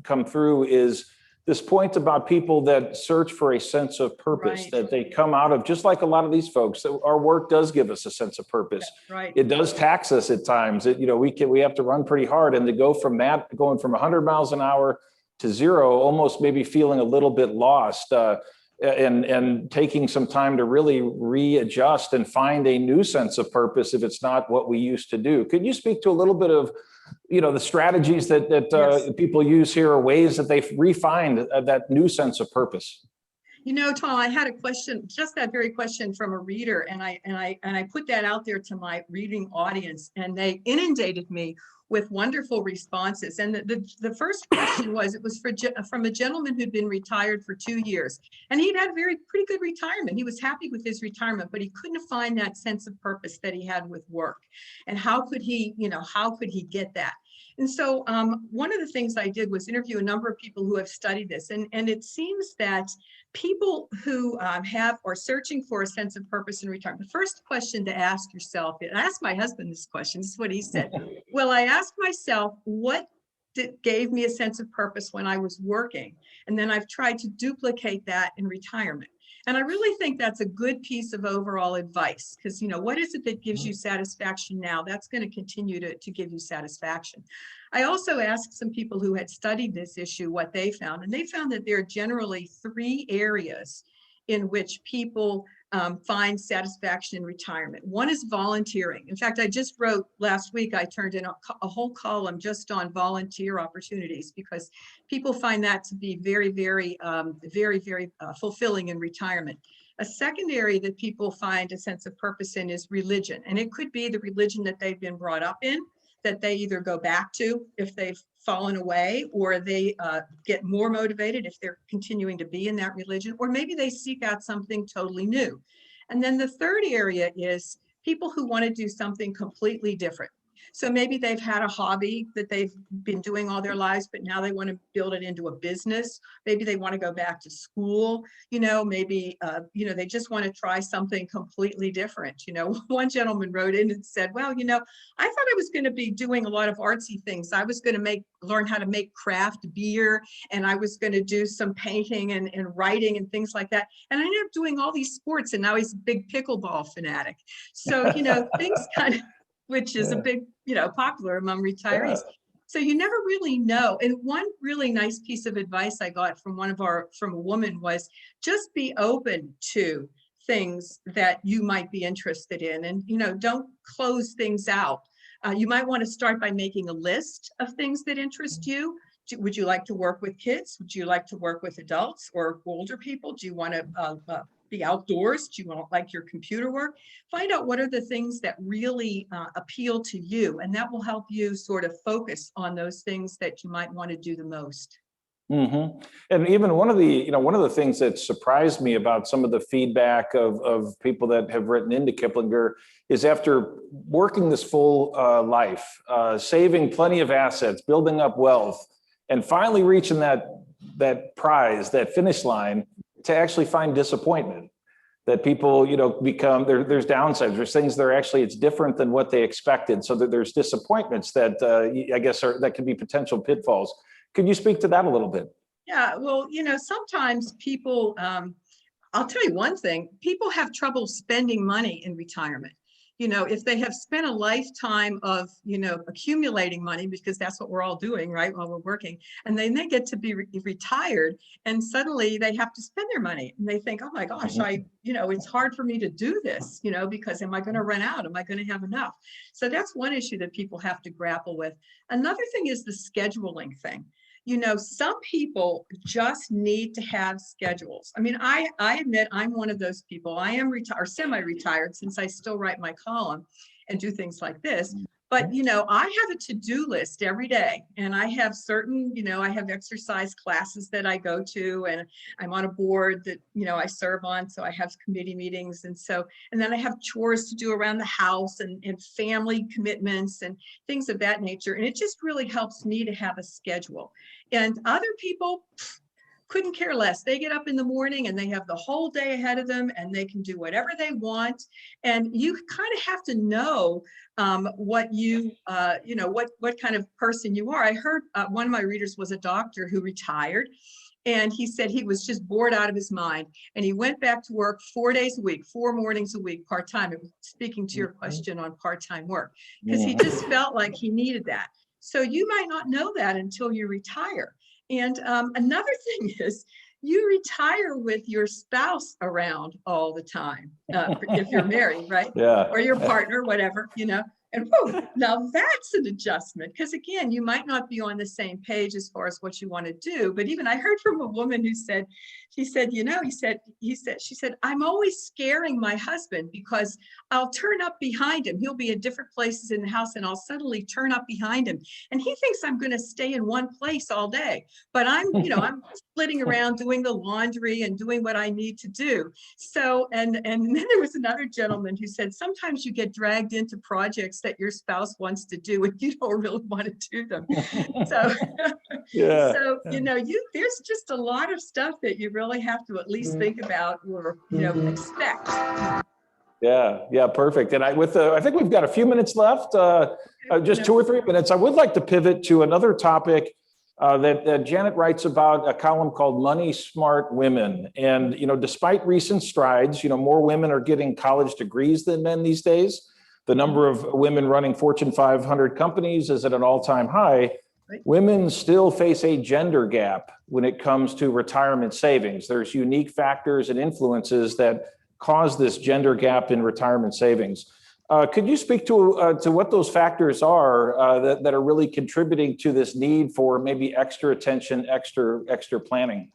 come through is this point about people that search for a sense of purpose, Right. that they come out of, just like a lot of these folks, that our work does give us a sense of purpose. Right. It does tax us at times. You know, we have to run pretty hard, and to go from that, going from 100 miles an hour to zero, almost maybe feeling a little bit lost, and taking some time to really readjust and find a new sense of purpose if it's not what we used to do. Could you speak to a little bit of, you know, the strategies that Yes. people use here, or ways that they've refined that new sense of purpose? You know, Tom, I had a question, just that very question from a reader, and I put that out there to my reading audience, and they inundated me with wonderful responses. And the first question was, it was from a gentleman who'd been retired for 2 years, and he'd had a pretty good retirement. He was happy with his retirement, but he couldn't find that sense of purpose that he had with work. And how could he get that? And so one of the things I did was interview a number of people who have studied this. And it seems that people who are searching for a sense of purpose in retirement, the first question to ask yourself, and I asked my husband this question, this is what he said. Well, I asked myself, what gave me a sense of purpose when I was working? And then I've tried to duplicate that in retirement. And I really think that's a good piece of overall advice, because, you know, what is it that gives you satisfaction now? That's going to continue to give you satisfaction. I also asked some people who had studied this issue what they found, and they found that there are generally 3 areas in which people find satisfaction in retirement. One is volunteering. In fact, I just wrote last week, I turned in a whole column just on volunteer opportunities, because people find that to be very, very, very fulfilling in retirement. A second area that people find a sense of purpose in is religion. And it could be the religion that they've been brought up in, that they either go back to if they've fallen away, or they get more motivated if they're continuing to be in that religion, or maybe they seek out something totally new. And then the third area is people who want to do something completely different. So maybe they've had a hobby that they've been doing all their lives, but now they want to build it into a business. Maybe they want to go back to school, maybe, they just want to try something completely different. One gentleman wrote in and said, well, I thought I was going to be doing a lot of artsy things. I was going to learn how to make craft beer, and I was going to do some painting and writing and things like that. And I ended up doing all these sports, and now he's a big pickleball fanatic. So, things kind of, which is a big, popular among retirees. So you never really know. And one really nice piece of advice I got from from a woman was just be open to things that you might be interested in, and, don't close things out. You might want to start by making a list of things that interest you. Would you like to work with kids? Would you like to work with adults or older people? Do you want to be outdoors? Do you like your computer work? Find out what are the things that really appeal to you, and that will help you sort of focus on those things that you might want to do the most. Mm-hmm. And even one of the things that surprised me about some of the feedback of people that have written into Kiplinger is after working this full life, saving plenty of assets, building up wealth, and finally reaching that prize, that finish line, to actually find disappointment. That people, become, there's downsides, there's things that are actually, it's different than what they expected. So that there's disappointments that I guess that can be potential pitfalls. Could you speak to that a little bit? Yeah, well, sometimes people, I'll tell you one thing, people have trouble spending money in retirement. If they have spent a lifetime of, accumulating money, because that's what we're all doing, right, while we're working, and then they get to be retired, and suddenly they have to spend their money, and they think, oh my gosh, it's hard for me to do this, because am I going to run out? Am I going to have enough? So that's one issue that people have to grapple with. Another thing is the scheduling thing. Some people just need to have schedules. I mean, I admit I'm one of those people. I am retired, semi-retired, since I still write my column and do things like this. But, I have a to-do list every day, and I have certain, I have exercise classes that I go to, and I'm on a board that, I serve on. So I have committee meetings. And then I have chores to do around the house and family commitments and things of that nature. And it just really helps me to have a schedule. And other people couldn't care less. They get up in the morning and they have the whole day ahead of them, and they can do whatever they want. And you kind of have to know what what kind of person you are. I heard one of my readers was a doctor who retired, and he said he was just bored out of his mind, and he went back to work 4 days a week, 4 mornings a week, part-time. Speaking to your question on part-time work, because he just felt like he needed that. So you might not know that until you retire. And another thing is, you retire with your spouse around all the time, if you're married, right? Yeah. Or your partner, whatever, And whoa, now that's an adjustment, because again, you might not be on the same page as far as what you want to do. But even I heard from a woman who said, she said, I'm always scaring my husband, because I'll turn up behind him. He'll be in different places in the house, and I'll suddenly turn up behind him. And he thinks I'm going to stay in one place all day, but I'm splitting around doing the laundry and doing what I need to do. So, and then there was another gentleman who said, sometimes you get dragged into projects that your spouse wants to do, and you don't really want to do them. So, there's just a lot of stuff that you really have to at least think about or, expect. Yeah, perfect. And I think we've got a few minutes left, just 2 or 3 minutes. I would like to pivot to another topic that Janet writes about, a column called Money Smart Women. And, despite recent strides, more women are getting college degrees than men these days. The number of women running Fortune 500 companies is at an all-time high. Women still face a gender gap when it comes to retirement savings. There's unique factors and influences that cause this gender gap in retirement savings. Could you speak to what those factors are that are really contributing to this need for maybe extra attention, extra planning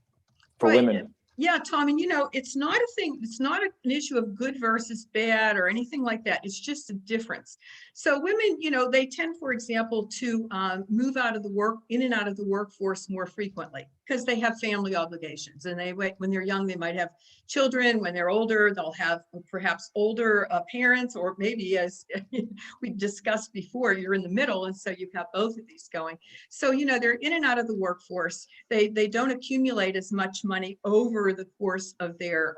for women? Yeah, Tom, and it's not a thing, it's not an issue of good versus bad or anything like that. It's just a difference. So women, they tend, for example, to move in and out of the workforce more frequently because they have family obligations, and when they're young, they might have children. When they're older, they'll have perhaps older parents, or maybe, as we discussed before, you're in the middle, and so you have both of these going. So, they're in and out of the workforce. They don't accumulate as much money over the course of their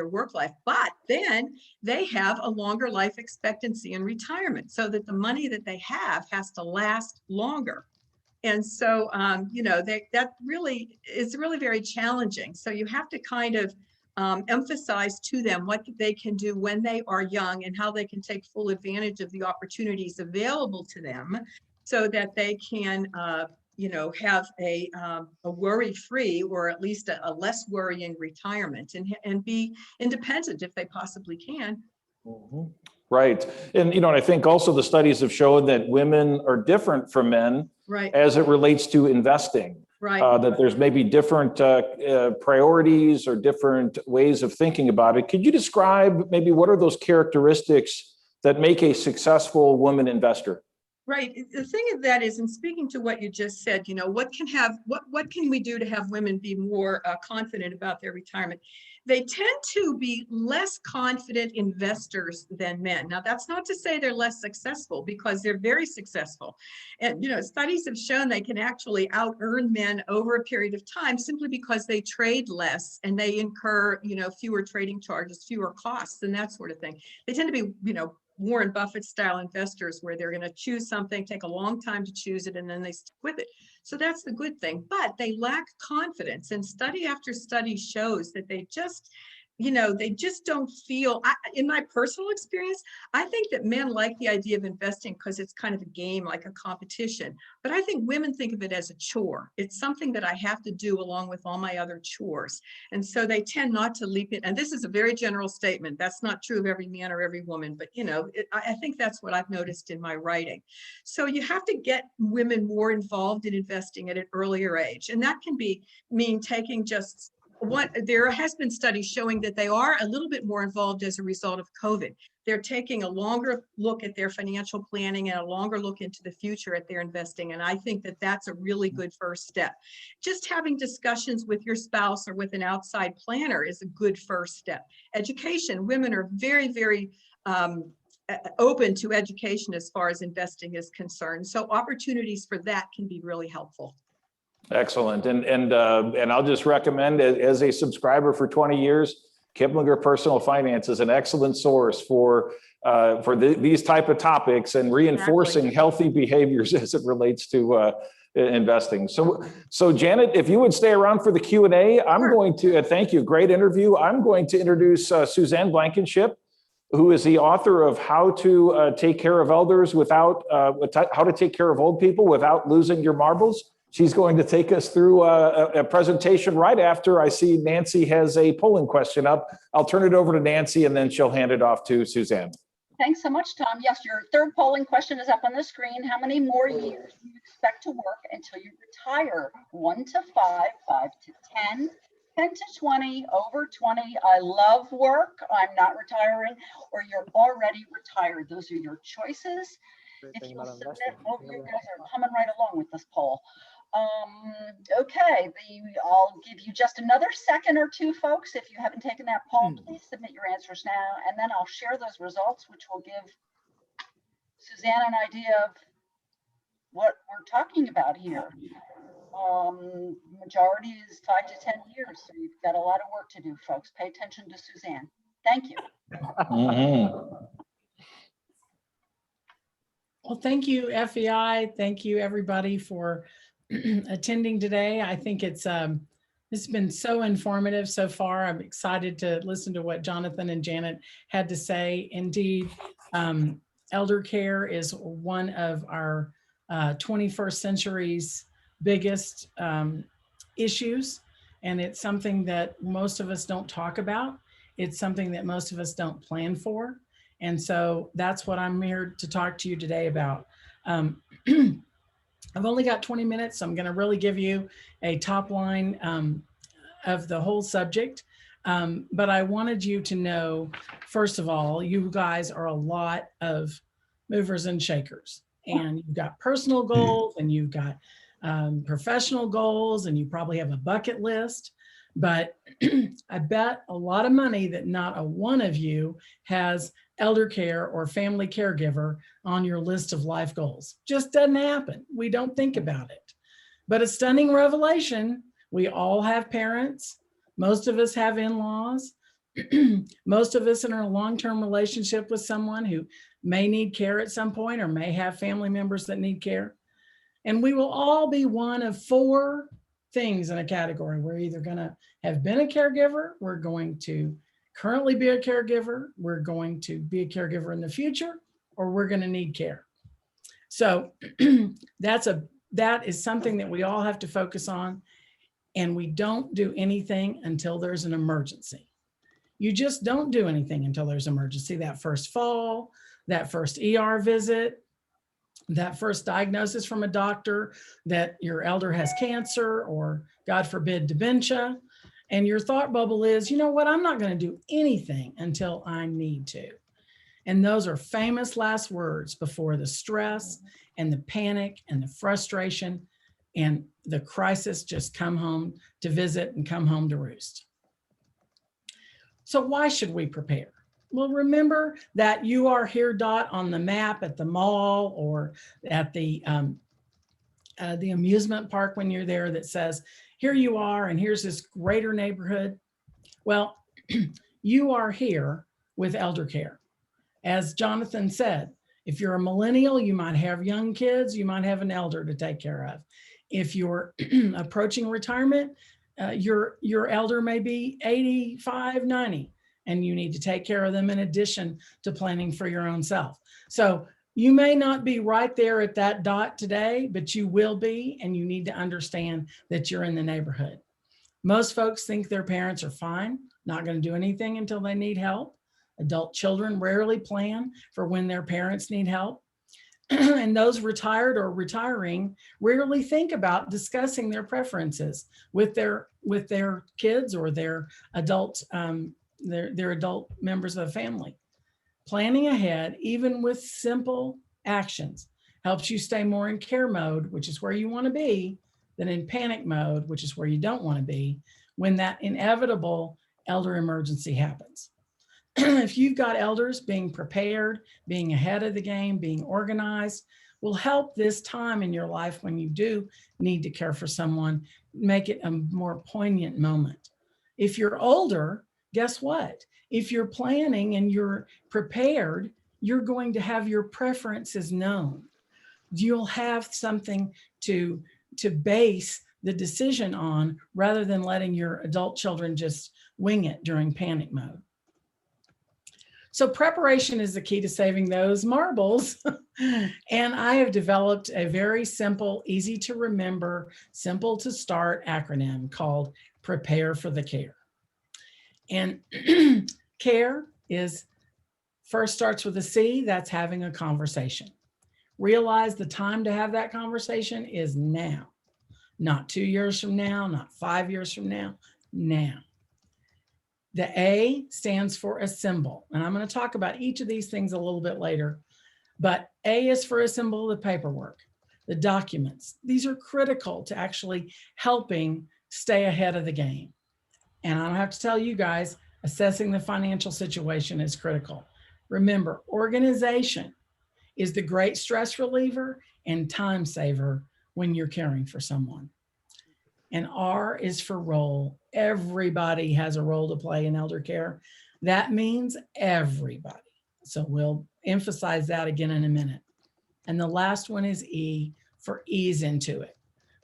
work life, but then they have a longer life expectancy in retirement, so that the money that they have has to last longer. And so, that really is really very challenging. So you have to kind of emphasize to them what they can do when they are young and how they can take full advantage of the opportunities available to them, so that they can have a worry-free, or at least a less worrying retirement, and be independent if they possibly can. Mhm. Right. And, I think also the studies have shown that women are different from men, Right. as it relates to investing. Right. That there's maybe different priorities or different ways of thinking about it. Could you describe maybe what are those characteristics that make a successful woman investor? Right. The thing of that is, in speaking to what you just said, what can we do to have women be more confident about their retirement? They tend to be less confident investors than men. Now, that's not to say they're less successful, because they're very successful. And, studies have shown they can actually out-earn men over a period of time, simply because they trade less and they incur, fewer trading charges, fewer costs, and that sort of thing. They tend to be, Warren Buffett style investors, where they're going to choose something, take a long time to choose it, and then they stick with it. So that's the good thing, but they lack confidence. And study after study shows that they just don't feel, in my personal experience, I think that men like the idea of investing because it's kind of a game, like a competition. But I think women think of it as a chore. It's something that I have to do along with all my other chores. And so they tend not to leap in. And this is a very general statement. That's not true of every man or every woman, but I think that's what I've noticed in my writing. So you have to get women more involved in investing at an earlier age. And that can mean taking just there has been studies showing that they are a little bit more involved as a result of COVID. They're taking a longer look at their financial planning and a longer look into the future at their investing. And I think that that's a really good first step. Just having discussions with your spouse or with an outside planner is a good first step. Education, women are very, very open to education as far as investing is concerned. So opportunities for that can be really helpful. Excellent. And I'll just recommend, as a subscriber for 20 years, Kiplinger Personal Finance is an excellent source for these type of topics and reinforcing healthy behaviors as it relates to investing. So Janet, if you would stay around for the Q&A, I'm going to thank you. Great interview. I'm going to introduce Suzanne Blankenship, who is the author of How to Take Care of Elders Without How to Take Care of Old People Without Losing Your Marbles. She's going to take us through a presentation right after I see Nancy has a polling question up. I'll turn it over to Nancy, and then she'll hand it off to Suzanne. Thanks so much, Tom. Yes, your third polling question is up on the screen. How many more years do you expect to work until you retire? 1 to 5, 5 to 10, 10 to 20, over 20. I love work, I'm not retiring, or you're already retired. Those are your choices. If you submit, you guys are coming right along with this poll. Okay, I'll give you just another second or two, folks. If you haven't taken that poll, please submit your answers now, and then I'll share those results, which will give Suzanne an idea of what we're talking about here. Majority is 5 to 10 years, so you've got a lot of work to do, folks. Pay attention to Suzanne. Thank you. Well, thank you, FEI. Thank you, everybody, for attending today. I think it's been so informative so far. I'm excited to listen to what Jonathan and Janet had to say. Indeed, elder care is one of our 21st century's biggest issues, and it's something that most of us don't talk about. It's something that most of us don't plan for. And so that's what I'm here to talk to you today about. I've only got 20 minutes, so I'm going to really give you a top line of the whole subject, but I wanted you to know, first of all, you guys are a lot of movers and shakers, and you've got personal goals and you've got professional goals, and you probably have a bucket list. But I bet a lot of money that not a one of you has elder care or family caregiver on your list of life goals. Just doesn't happen. We don't think about it. But a stunning revelation, we all have parents. Most of us have in-laws. Most of us in a long-term relationship with someone who may need care at some point or may have family members that need care. And we will all be one of 4 things in a category. We're either going to have been a caregiver, we're going to currently be a caregiver, we're going to be a caregiver in the future, or we're going to need care. So that is something that we all have to focus on. And we don't do anything until there's an emergency. You just don't do anything until there's an emergency. That first fall, that first ER visit, that first diagnosis from a doctor that your elder has cancer or, God forbid, dementia. And your thought bubble is, you know what, I'm not going to do anything until I need to. And those are famous last words before the stress and the panic and the frustration and the crisis just come home to visit and come home to roost. So why should we prepare? Well, remember that you are here dot on the map at the mall or at the amusement park when you're there that says, here you are, and here's this greater neighborhood. Well, you are here with elder care. As Jonathan said, if you're a millennial, you might have young kids, you might have an elder to take care of. If you're approaching retirement, your elder may be 85, 90, and you need to take care of them in addition to planning for your own self. So you may not be right there at that dot today, but you will be, and you need to understand that you're in the neighborhood. Most folks think their parents are fine, not going to do anything until they need help. Adult children rarely plan for when their parents need help. And those retired or retiring rarely think about discussing their preferences with their kids or their adult their adult members of the family. Planning ahead, even with simple actions, helps you stay more in care mode, which is where you want to be, than in panic mode, which is where you don't want to be, when that inevitable elder emergency happens. If you've got elders, being prepared, being ahead of the game, being organized, will help this time in your life when you do need to care for someone, make it a more poignant moment. If you're older, guess what? If you're planning and you're prepared, you're going to have your preferences known. You'll have something to base the decision on rather than letting your adult children just wing it during panic mode. So preparation is the key to saving those marbles. And I have developed a very simple, easy to remember, simple to start acronym called Prepare for the Care. And care is first starts with a C, that's having a conversation. Realize the time to have that conversation is now, not 2 years from now, not 5 years from now, now. The A stands for assemble. And I'm going to talk about each of these things a little bit later. But A is for assemble the paperwork, the documents. These are critical to actually helping stay ahead of the game. And I don't have to tell you guys, assessing the financial situation is critical. Remember, organization is the great stress reliever and time saver when you're caring for someone. And R is for role. Everybody has a role to play in elder care. That means everybody. So we'll emphasize that again in a minute. And the last one is E for ease into it.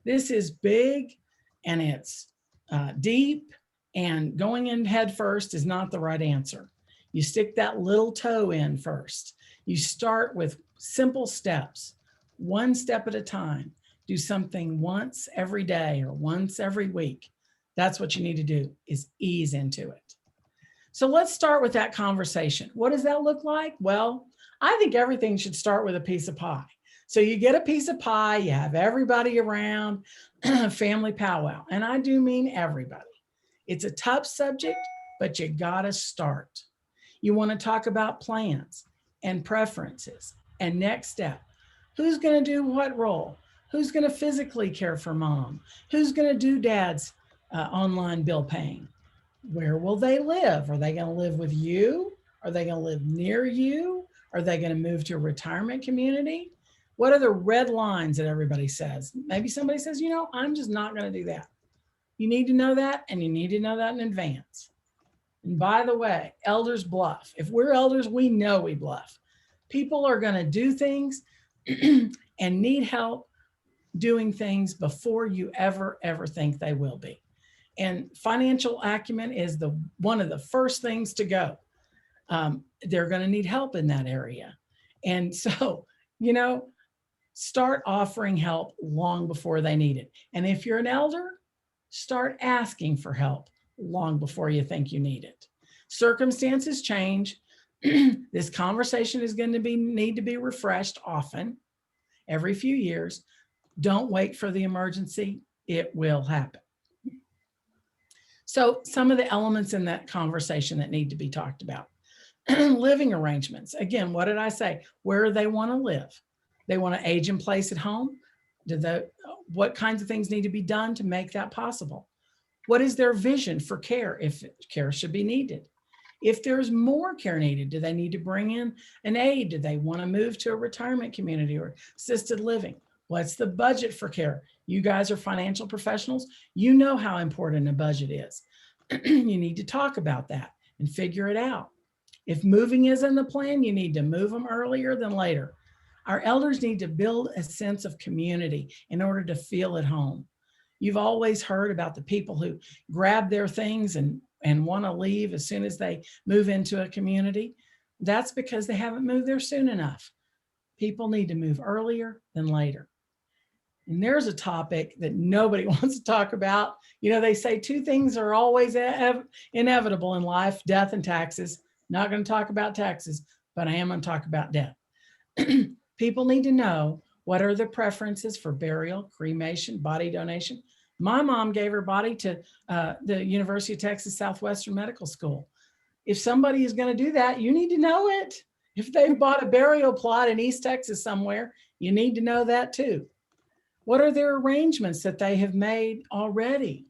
This is big and it's deep, and going in head first is not the right answer. You stick that little toe in first. You start with simple steps, one step at a time. Do something once every day or once every week. That's what you need to do, is ease into it. So let's start with that conversation. What does that look like? Well, I think everything should start with a piece of pie. So you get a piece of pie, you have everybody around, family powwow. And I do mean everybody. It's a tough subject, but you gotta start. You want to talk about plans and preferences and next step. Who's going to do what role? Who's going to physically care for mom? Who's going to do dad's online bill paying? Where will they live? Are they going to live with you? Are they going to live near you? Are they going to move to a retirement community? What are the red lines that everybody says? Maybe somebody says, you know, I'm just not going to do that. You need to know that, and you need to know that in advance. And by the way, elders bluff. If we're elders, we know we bluff. People are going to do things and need help doing things before you ever think they will be. And financial acumen is one of the first things to go. They're going to need help in that area. And so, you know, start offering help long before they need it. And if you're an elder, start asking for help long before you think you need it. Circumstances change. This conversation is going to need to be refreshed often, every few years. Don't wait for the emergency. It will happen. So some of the elements in that conversation that need to be talked about. Living arrangements. Again, what did I say? Where do they want to live? They want to age in place at home? What kinds of things need to be done to make that possible? What is their vision for care if care should be needed? If there's more care needed, do they need to bring in an aide? Do they want to move to a retirement community or assisted living? What's the budget for care? You guys are financial professionals. You know how important a budget is. You need to talk about that and figure it out. If moving is in the plan, you need to move them earlier than later. Our elders need to build a sense of community in order to feel at home. You've always heard about the people who grab their things and want to leave as soon as they move into a community. That's because they haven't moved there soon enough. People need to move earlier than later. And there's a topic that nobody wants to talk about. You know, they say two things are always inevitable in life, death and taxes. Not going to talk about taxes, but I am going to talk about death. People need to know what are the preferences for burial, cremation, body donation. My mom gave her body to the University of Texas Southwestern Medical School. If somebody is going to do that, you need to know it. If they've bought a burial plot in East Texas somewhere, you need to know that too. What are their arrangements that they have made already?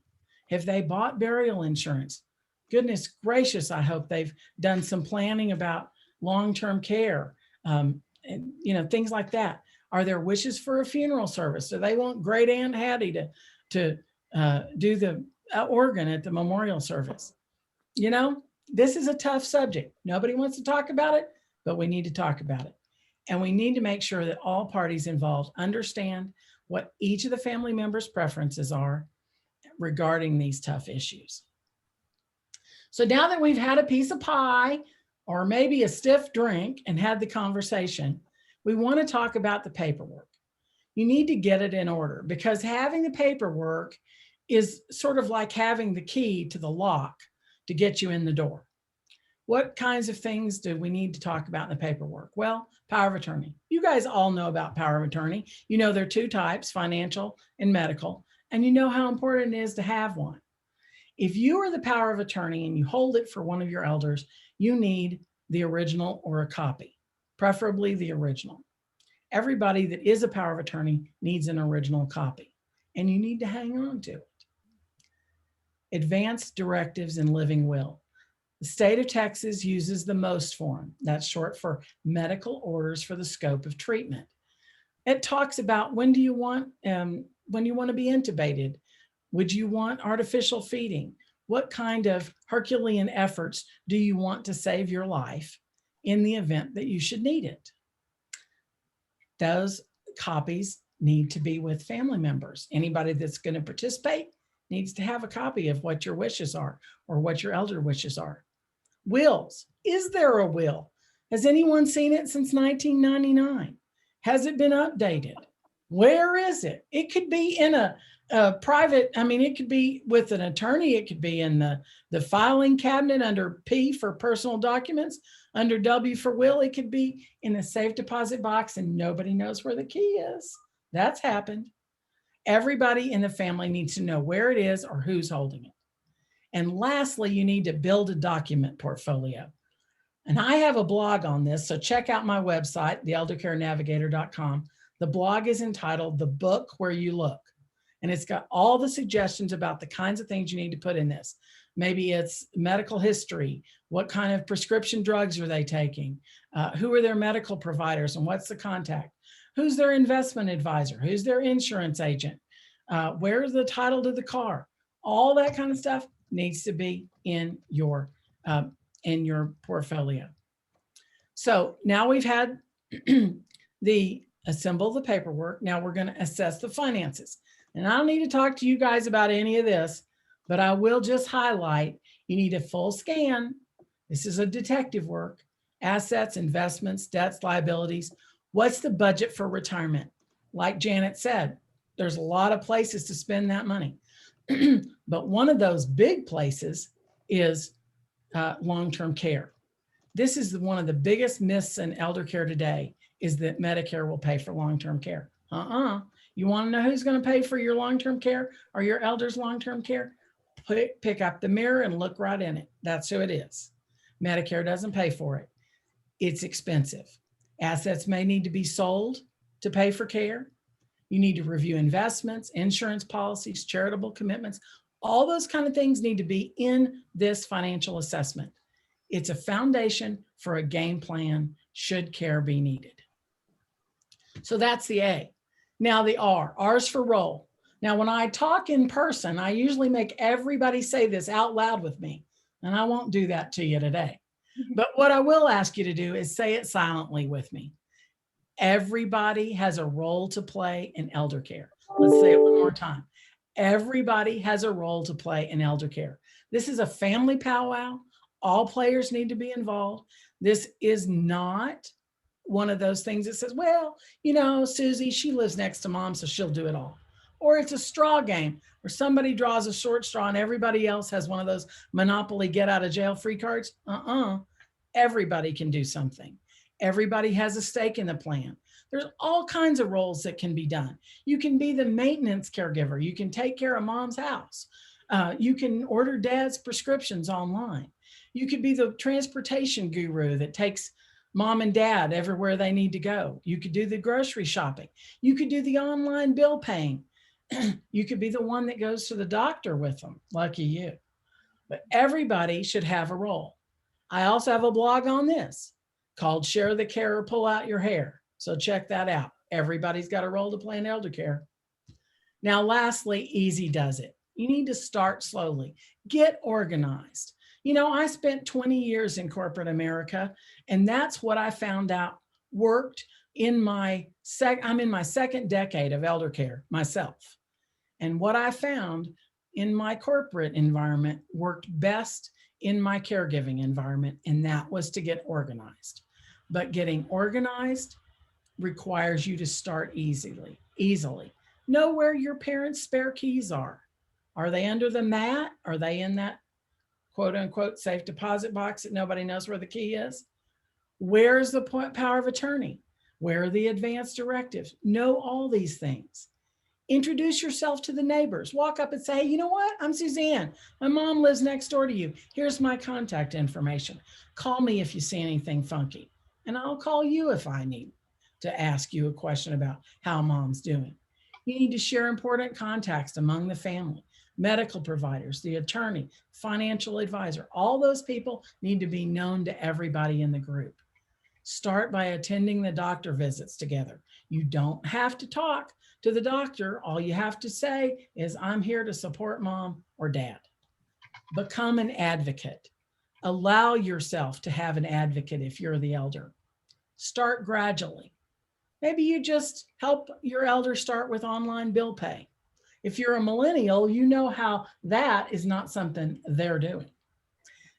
Have they bought burial insurance? Goodness gracious, I hope they've done some planning about long-term care, and, you know, things like that. Are there wishes for a funeral service? Do they want Great Aunt Hattie to do the organ at the memorial service? You know, this is a tough subject. Nobody wants to talk about it, but we need to talk about it. And we need to make sure that all parties involved understand what each of the family members' preferences are regarding these tough issues. So now that we've had a piece of pie or maybe a stiff drink and had the conversation, we want to talk about the paperwork. You need to get it in order, because having the paperwork is sort of like having the key to the lock to get you in the door. What kinds of things do we need to talk about in the paperwork? Well, power of attorney. You guys all know about power of attorney. You know there are two types, financial and medical, and you know how important it is to have one. If you are the power of attorney and you hold it for one of your elders, you need the original or a copy, preferably the original. Everybody that is a power of attorney needs an original copy, and you need to hang on to it. Advanced directives in living will. The state of Texas uses the MOST form. That's short for medical orders for the scope of treatment. It talks about when you want to be intubated. Would you want artificial feeding? What kind of Herculean efforts do you want to save your life in the event that you should need it? Those copies need to be with family members. Anybody that's going to participate needs to have a copy of what your wishes are or what your elder wishes are. Wills. Is there a will? Has anyone seen it since 1999? Has it been updated? Where is it? It could be in a private, it could be with an attorney. It could be in the filing cabinet under P for personal documents, under W for will. It could be in a safe deposit box and nobody knows where the key is. That's happened. Everybody in the family needs to know where it is or who's holding it. And lastly, you need to build a document portfolio. And I have a blog on this, so check out my website, theeldercarenavigator.com. The blog is entitled The Book Where You Look. And it's got all the suggestions about the kinds of things you need to put in this. Maybe it's medical history. What kind of prescription drugs are they taking? Who are their medical providers and what's the contact? Who's their investment advisor? Who's their insurance agent? Where's the title to the car? All that kind of stuff needs to be in your portfolio. So now we've had assemble the paperwork. Now we're going to assess the finances. And I don't need to talk to you guys about any of this, but I will just highlight, you need a full scan. This is a detective work. Assets, investments, debts, liabilities. What's the budget for retirement? Like Janet said, there's a lot of places to spend that money. But one of those big places is long-term care. This is one of the biggest myths in elder care today, is that Medicare will pay for long-term care. You want to know who's going to pay for your long-term care or your elders' long-term care? Pick up the mirror and look right in it. That's who it is. Medicare doesn't pay for it. It's expensive. Assets may need to be sold to pay for care. You need to review investments, insurance policies, charitable commitments. All those kind of things need to be in this financial assessment. It's a foundation for a game plan should care be needed. So that's the A. Now the R. R's for roll. Now, when I talk in person, I usually make everybody say this out loud with me, and I won't do that to you today. But what I will ask you to do is say it silently with me. Everybody has a role to play in elder care. Let's say it one more time. Everybody has a role to play in elder care. This is a family powwow. All players need to be involved. This is not one of those things that says, well, you know, Susie, she lives next to mom, so she'll do it all. Or it's a straw game where somebody draws a short straw and everybody else has one of those Monopoly get out of jail free cards. Everybody can do something. Everybody has a stake in the plan. There's all kinds of roles that can be done. You can be the maintenance caregiver. You can take care of mom's house. You can order dad's prescriptions online. You could be the transportation guru that takes mom and dad everywhere they need to go. You could do the grocery shopping. You could do the online bill paying. You could be the one that goes to the doctor with them. Lucky you. But everybody should have a role. I also have a blog on this called Share the Care or Pull Out Your Hair. So check that out. Everybody's got a role to play in elder care. Now, lastly, easy does it. You need to start slowly. Get organized. You know, I spent 20 years in corporate America, and that's what I found out worked in I'm in my second decade of elder care myself. And what I found in my corporate environment worked best in my caregiving environment, and that was to get organized. But getting organized requires you to start easily. Know where your parents' spare keys are. Are they under the mat? Are they in that quote unquote safe deposit box that nobody knows where the key is? Where's the power of attorney? Where are the advance directives? Know all these things. Introduce yourself to the neighbors. Walk up and say, hey, you know what? I'm Suzanne. My mom lives next door to you. Here's my contact information. Call me if you see anything funky. And I'll call you if I need to ask you a question about how mom's doing. You need to share important contacts among the family, medical providers, the attorney, financial advisor. All those people need to be known to everybody in the group. Start by attending the doctor visits together. You don't have to talk to the doctor. All you have to say is, I'm here to support mom or dad. Become an advocate. Allow yourself to have an advocate if you're the elder. Start gradually. Maybe you just help your elder start with online bill pay. If you're a millennial, you know how that is not something they're doing.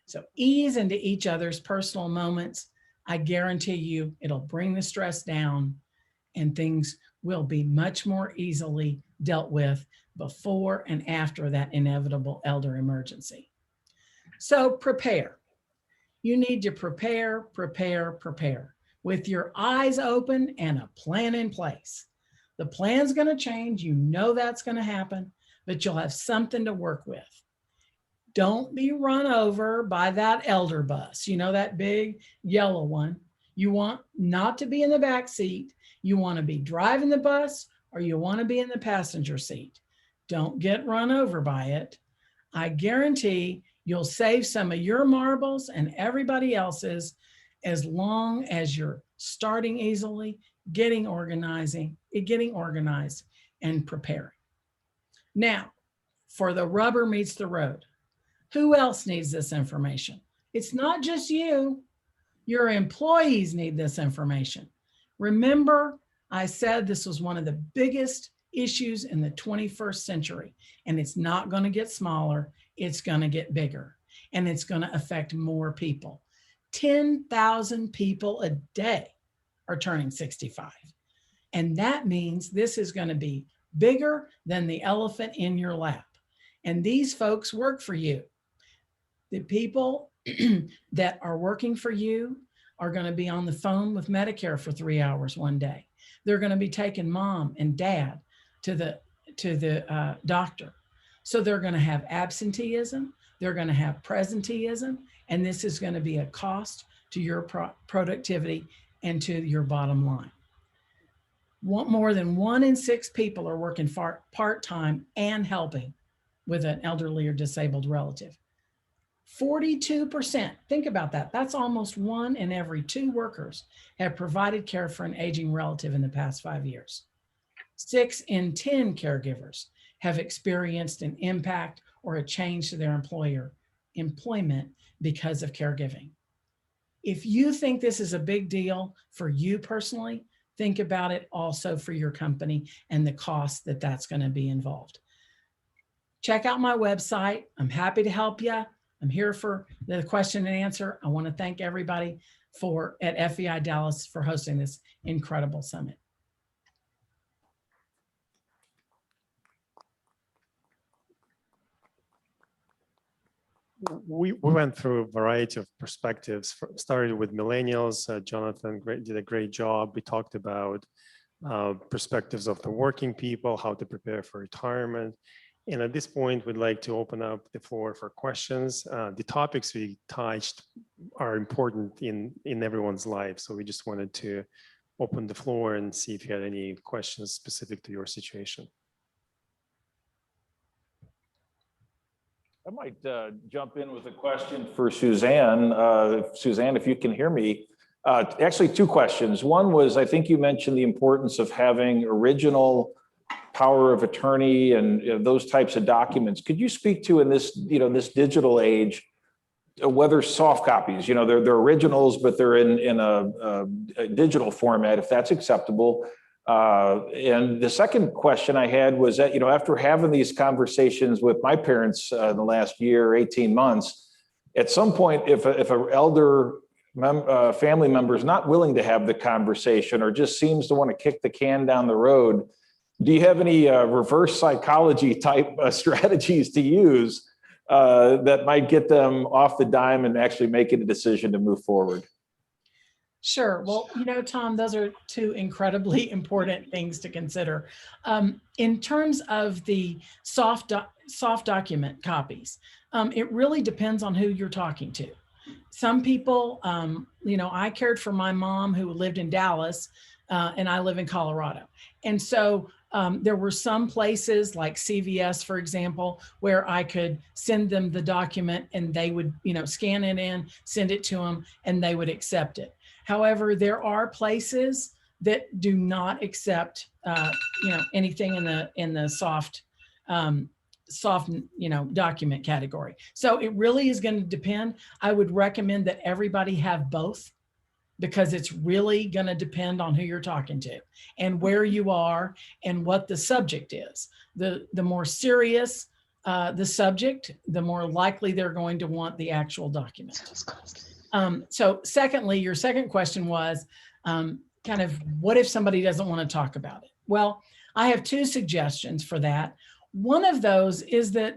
So ease into each other's personal moments. I guarantee you it'll bring the stress down and things will be much more easily dealt with before and after that inevitable elder emergency. So prepare. You need to prepare with your eyes open and a plan in place. The plan's going to change. You know that's going to happen, but you'll have something to work with. Don't be run over by that elder bus. You know, that big yellow one. You want not to be in the back seat. You want to be driving the bus, or you want to be in the passenger seat. Don't get run over by it. I guarantee you'll save some of your marbles and everybody else's, as long as you're starting easily, getting organized and preparing. Now, for the rubber meets the road. Who else needs this information? It's not just you. Your employees need this information. Remember, I said this was one of the biggest issues in the 21st century, and it's not going to get smaller. It's going to get bigger, and it's going to affect more people. 10,000 people a day are turning 65. And that means this is going to be bigger than the elephant in your lap. And these folks work for you. The people that are working for you are going to be on the phone with Medicare for 3 hours one day. They're going to be taking mom and dad to the doctor. So they're going to have absenteeism. They're going to have presenteeism. And this is going to be a cost to your productivity and to your bottom line. More than 1 in 6 people are working part-time and helping with an elderly or disabled relative. 42%, think about that. That's almost 1 in every 2 workers have provided care for an aging relative in the past 5 years. 6 in 10 caregivers have experienced an impact or a change to their employment because of caregiving. If you think this is a big deal for you personally, think about it also for your company and the cost that that's going to be involved. Check out my website. I'm happy to help you. I'm here for the question and answer. I want to thank everybody at FEI Dallas for hosting this incredible summit. We went through a variety of perspectives. Started with millennials. Jonathan did a great job. We talked about perspectives of the working people, how to prepare for retirement. And at this point, we'd like to open up the floor for questions. The topics we touched are important in everyone's life. So we just wanted to open the floor and see if you had any questions specific to your situation. I might jump in with a question for Suzanne. Suzanne, if you can hear me. Actually, 2 questions. One was, I think you mentioned the importance of having original power of attorney and those types of documents. Could you speak to in this, this digital age, whether soft copies, they're originals, but they're in a digital format, if that's acceptable. And the second question I had was that, after having these conversations with my parents in the last year, 18 months, at some point, if an elder family member is not willing to have the conversation or just seems to want to kick the can down the road, do you have any reverse psychology type strategies to use that might get them off the dime and actually making a decision to move forward? Sure. Well, Tom, those are 2 incredibly important things to consider. In terms of the soft document copies, it really depends on who you're talking to. Some people, I cared for my mom who lived in Dallas, and I live in Colorado. And so there were some places like CVS, for example, where I could send them the document and they would, scan it in, send it to them, and they would accept it. However, there are places that do not accept, anything in the soft, document category. So it really is going to depend. I would recommend that everybody have both, because it's really going to depend on who you're talking to and where you are and what the subject is. The more serious the subject, the more likely they're going to want the actual document. So secondly, your second question was kind of what if somebody doesn't want to talk about it? Well, I have 2 suggestions for that. One of those is that,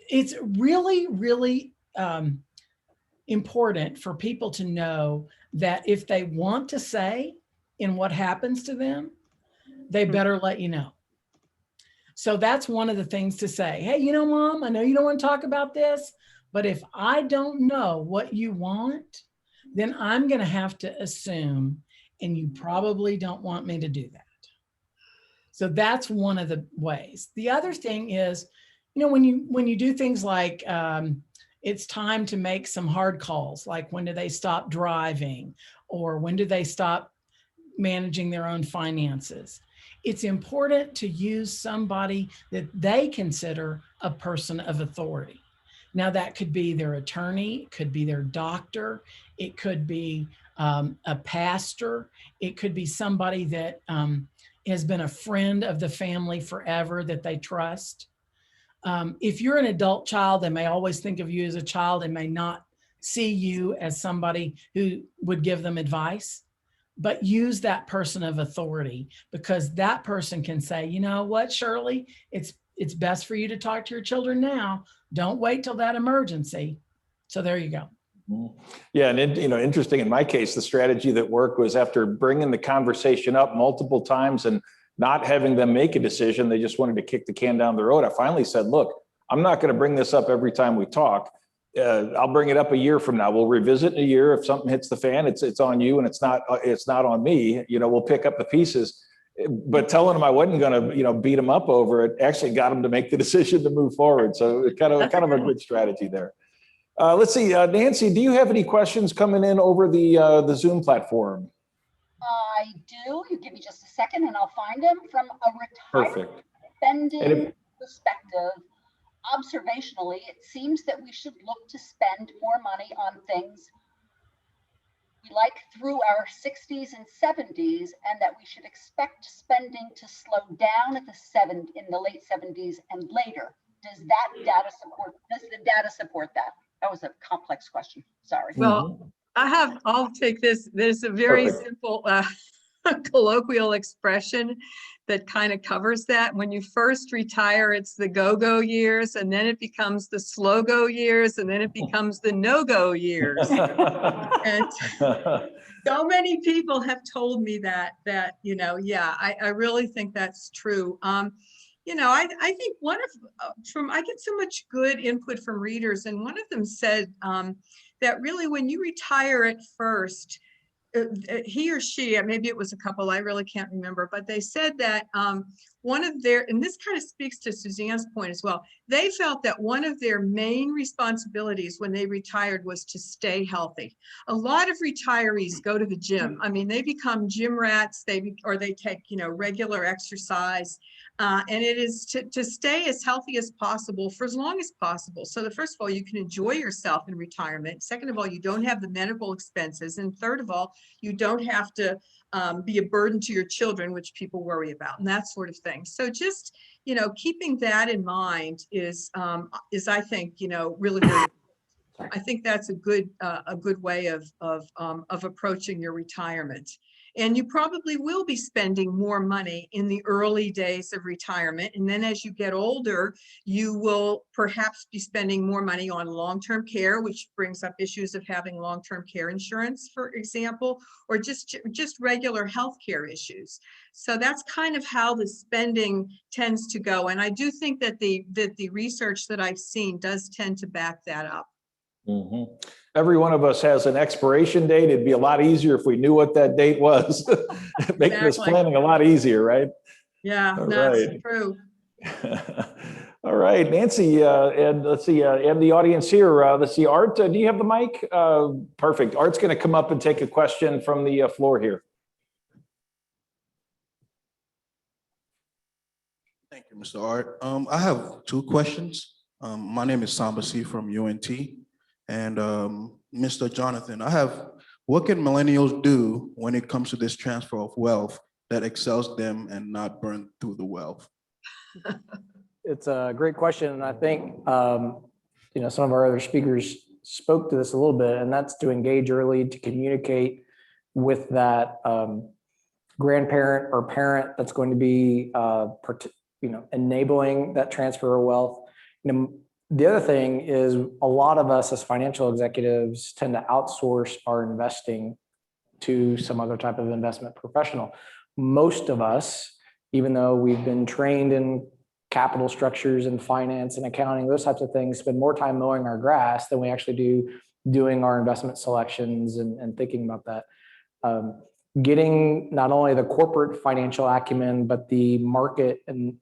it's really, really important for people to know that if they want to say in what happens to them, they better let you know. So that's one of the things to say. Hey, you know, Mom, I know you don't want to talk about this, but if I don't know what you want, then I'm going to have to assume, and you probably don't want me to do that. So that's one of the ways. The other thing is, you know, when you do things like it's time to make some hard calls, like when do they stop driving, or when do they stop managing their own finances? It's important to use somebody that they consider a person of authority. Now that could be their attorney, it could be their doctor, it could be a pastor, it could be somebody that has been a friend of the family forever that they trust. If you're an adult child, they may always think of you as a child and may not see you as somebody who would give them advice, but use that person of authority, because that person can say, you know what, Shirley, it's best for you to talk to your children now. Don't wait till that emergency. So there you go. Yeah, and you know, interesting in my case, the strategy that worked was after bringing the conversation up multiple times and not having them make a decision, they just wanted to kick the can down the road. I finally said, look, I'm not going to bring this up every time we talk. I'll bring it up a year from now. We'll revisit in a year. If something hits the fan, it's on you, and it's not on me. You know, we'll pick up the pieces. But telling them I wasn't going to, you know, beat them up over it actually got them to make the decision to move forward. So it kind of a good strategy there. Let's see, Nancy, do you have any questions coming in over the Zoom platform? I do. You give me just a second and I'll find them. From a retirement spending perspective, observationally, it seems that we should look to spend more money on things we like through our 60s and 70s, and that we should expect spending to slow down in the late 70s and later. Does the data support that? That was a complex question. Sorry. Well, I'll take this. There's a very simple colloquial expression that kind of covers that. When you first retire, it's the go-go years, and then it becomes the slow-go years, and then it becomes the no-go years. And so many people have told me that, you know, yeah, I really think that's true. You know, I think I get so much good input from readers, and one of them said that really when you retire at first, he or she, maybe it was a couple, I really can't remember, but they said that one of their, and this kind of speaks to Suzanne's point as well, they felt that one of their main responsibilities when they retired was to stay healthy. A lot of retirees go to the gym. I mean, they become gym rats, or they take, you know, regular exercise. And it is to stay as healthy as possible for as long as possible. So first of all, you can enjoy yourself in retirement. Second of all, you don't have the medical expenses. And third of all, you don't have to be a burden to your children, which people worry about, and that sort of thing. So just, you know, keeping that in mind is I think, you know, really, really, I think that's a good way of approaching your retirement. And you probably will be spending more money in the early days of retirement. And then as you get older, you will perhaps be spending more money on long-term care, which brings up issues of having long-term care insurance, for example, or just regular health care issues. So that's kind of how the spending tends to go. And I do think that the research that I've seen does tend to back that up. Mm-hmm. Every one of us has an expiration date. It'd be a lot easier if we knew what that date was. Making this planning a lot easier, right? Yeah, all that's right. True. All right, Nancy, and let's see, and the audience here, let's see, Art, do you have the mic? Perfect. Art's going to come up and take a question from the floor here. Thank you, Mr. Art. I have two questions. My name is Samba C from UNT. And Mr. Jonathan, what can millennials do when it comes to this transfer of wealth that excels them and not burn through the wealth? It's a great question. And I think, you know, some of our other speakers spoke to this a little bit, and that's to engage early, to communicate with that grandparent or parent that's going to be, you know, enabling that transfer of wealth. You know, the other thing is a lot of us as financial executives tend to outsource our investing to some other type of investment professional. Most of us, even though we've been trained in capital structures and finance and accounting, those types of things, spend more time mowing our grass than we actually do doing our investment selections and thinking about that. Getting not only the corporate financial acumen, but the market and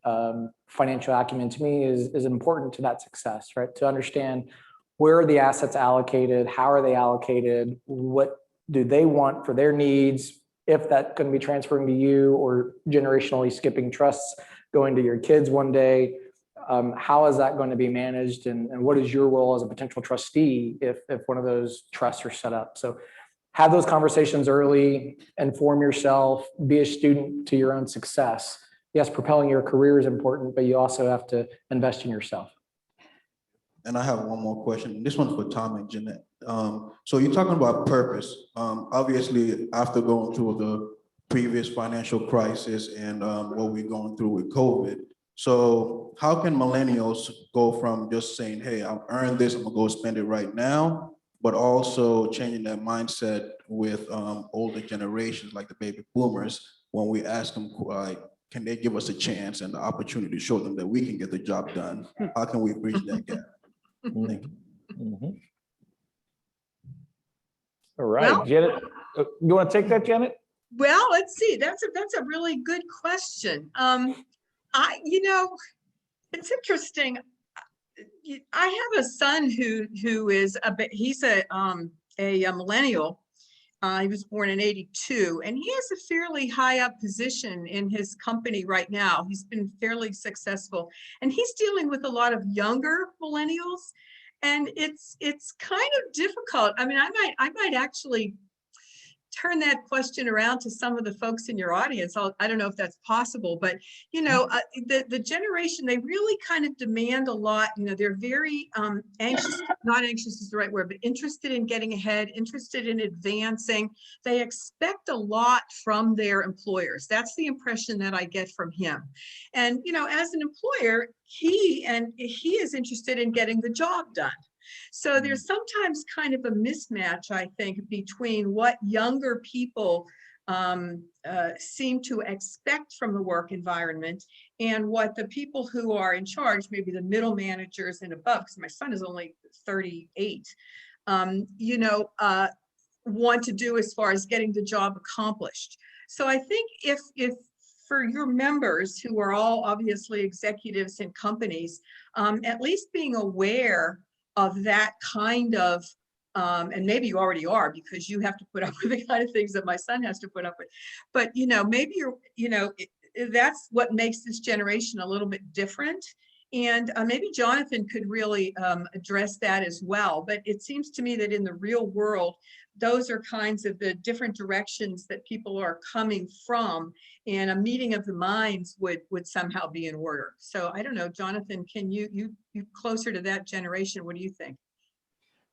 financial acumen to me is important to that success, right? To understand where are the assets allocated, how are they allocated, what do they want for their needs, if that's going to be transferring to you or generationally skipping trusts going to your kids one day. How is that going to be managed, and what is your role as a potential trustee if one of those trusts are set up? So have those conversations early, inform yourself, be a student to your own success. Yes, propelling your career is important, but you also have to invest in yourself. And I have one more question. This one's for Tom and Jeanette. So you're talking about purpose. Obviously, after going through the previous financial crisis and what we're going through with COVID, so how can millennials go from just saying, hey, I've earned this, I'm gonna go spend it right now, but also changing that mindset with older generations like the baby boomers, when we ask them, can they give us a chance and the opportunity to show them that we can get the job done? How can we bridge that gap? Thank you. Mhm. All right, Well- Janet, you want to take that, Janet? Well, let's see. That's a really good question. It's interesting. I have a son who is he's a millennial. He was born in '82, and he has a fairly high up position in his company right now. He's been fairly successful, and he's dealing with a lot of younger millennials, and it's kind of difficult. I mean, I might actually turn that question around to some of the folks in your audience. I don't know if that's possible, but the generation, they really kind of demand a lot. They're very anxious, not anxious is the right word, but interested in getting ahead, interested in advancing. They expect a lot from their employers. That's the impression that I get from him. And, as an employer, he is interested in getting the job done. So there's sometimes kind of a mismatch, I think, between what younger people seem to expect from the work environment and what the people who are in charge, maybe the middle managers and above, because my son is only 38, want to do as far as getting the job accomplished. So I think if for your members who are all obviously executives in companies, at least being aware of that kind of, and maybe you already are because you have to put up with the kind of things that my son has to put up with. But, maybe that's what makes this generation a little bit different. And maybe Jonathan could really address that as well. But it seems to me that in the real world, those are kinds of the different directions that people are coming from, and a meeting of the minds would somehow be in order. So I don't know, Jonathan, can you closer to that generation? What do you think?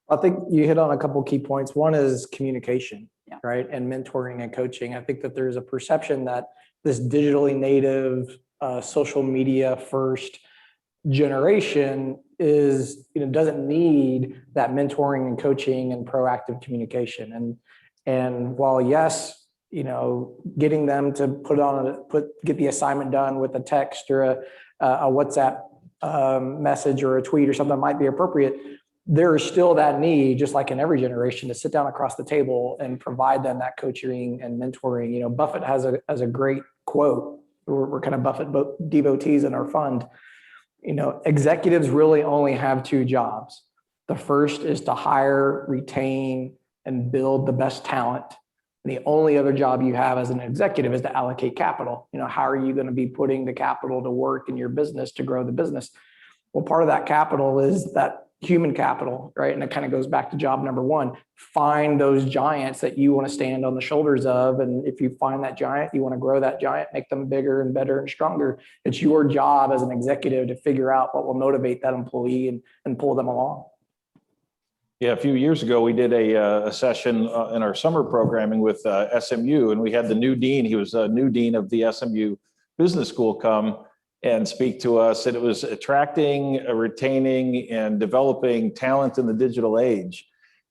I think you hit on a couple of key points. One is communication, right? And mentoring and coaching. I think that there's a perception that this digitally native, social media first generation doesn't need that mentoring and coaching and proactive communication. And while yes, getting them to get the assignment done with a text or a WhatsApp message or a tweet or something might be appropriate, there is still that need, just like in every generation, to sit down across the table and provide them that coaching and mentoring. Buffett has a great quote. We're kind of Buffett devotees in our fund. Executives really only have two jobs. The first is to hire, retain, and build the best talent. And the only other job you have as an executive is to allocate capital. How are you going to be putting the capital to work in your business to grow the business? Well, part of that capital is that human capital, right? And it kind of goes back to job number one. Find those giants that you want to stand on the shoulders of. And if you find that giant, you want to grow that giant, make them bigger and better and stronger. It's your job as an executive to figure out what will motivate that employee and pull them along. Yeah, a few years ago, we did a session in our summer programming with SMU, and we had the new dean. He was a new dean of the SMU Business School come and speak to us. And it was attracting, retaining, and developing talent in the digital age.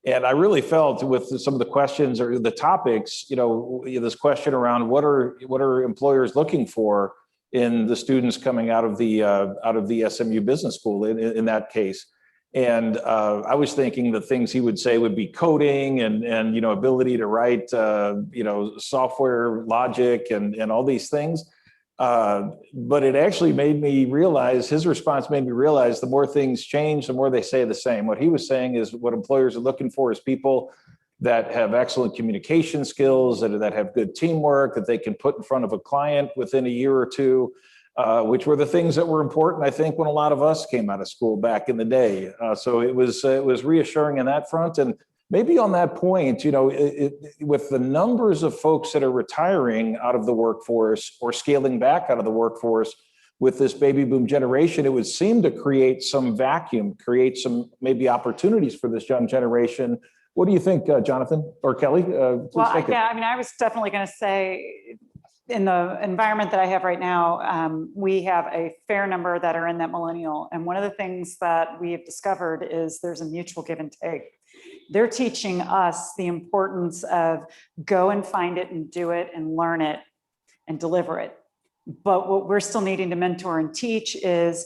And I really felt with some of the questions or the topics, this question around what are employers looking for in the students coming out of the SMU Business School in that case. And I was thinking the things he would say would be coding and you know, ability to write you know, software logic and all these things. But it actually made me realize, his response made me realize the more things change, the more they say the same. What he was saying is what employers are looking for is people that have excellent communication skills, that have good teamwork, that they can put in front of a client within a year or two. Which were the things that were important, I think, when a lot of us came out of school back in the day. So it was reassuring in that front. And maybe on that point, you know, with the numbers of folks that are retiring out of the workforce or scaling back out of the workforce with this baby boom generation, it would seem to create some vacuum, create some maybe opportunities for this young generation. What do you think, Jonathan or Kelly? Well, yeah, I mean, I was definitely going to say, in the environment that I have right now, we have a fair number that are in that millennial. And one of the things that we have discovered is there's a mutual give and take. They're teaching us the importance of go and find it and do it and learn it and deliver it. But what we're still needing to mentor and teach is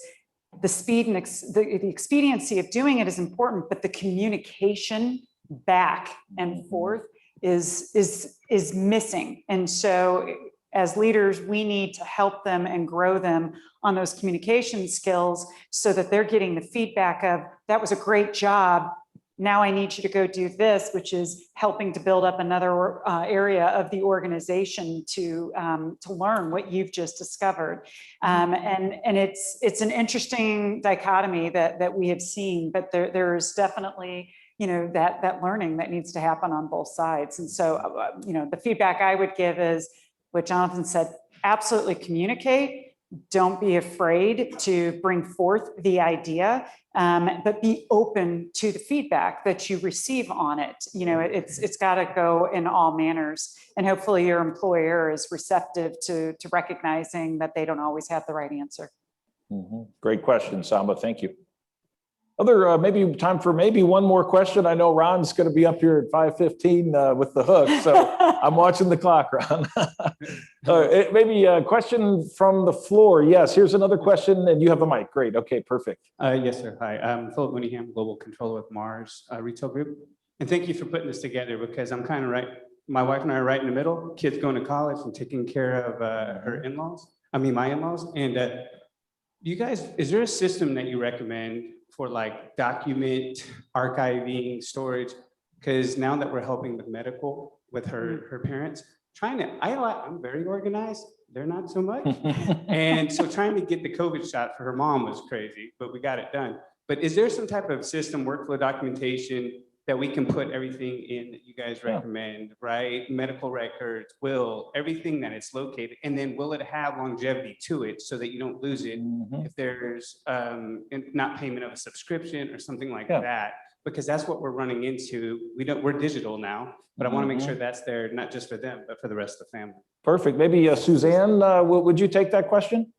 the speed and the expediency of doing it is important, but the communication back and forth is missing. And so as leaders, we need to help them and grow them on those communication skills so that they're getting the feedback of, that was a great job. Now I need you to go do this, which is helping to build up another area of the organization to learn what you've just discovered. And it's an interesting dichotomy that we have seen, but there's definitely, you know, that learning that needs to happen on both sides. And so, you know, the feedback I would give is what Jonathan said, absolutely communicate. Don't be afraid to bring forth the idea, but be open to the feedback that you receive on it. You know, it's got to go in all manners, and hopefully your employer is receptive to recognizing that they don't always have the right answer. Mm-hmm. Great question, Samba. Thank you. Other, maybe time for maybe one more question. I know Ron's going to be up here at 5:15 with the hook, so I'm watching the clock, Ron. Maybe a question from the floor. Yes, here's another question, and you have a mic. Great. Okay, perfect. Yes, sir. Hi, I'm Philip Mooneyham, Global Controller with Mars Retail Group. And thank you for putting this together, because I'm kind of right. My wife and I are right in the middle, kids going to college and taking care of her in-laws. I mean, my in-laws. And you guys, is there a system that you recommend for like document archiving, storage? Because now that we're helping with medical with her parents, I'm very organized. They're not so much. And so trying to get the COVID shot for her mom was crazy, but we got it done. But is there some type of system, workflow documentation that we can put everything in that you guys recommend, right? Medical records, will, everything that it's located, and then will it have longevity to it so that you don't lose it if there's not payment of a subscription or something like that? Because that's what we're running into. We're digital now, but I want to make sure that's there, not just for them, but for the rest of the family. Perfect. Maybe Suzanne, would you take that question?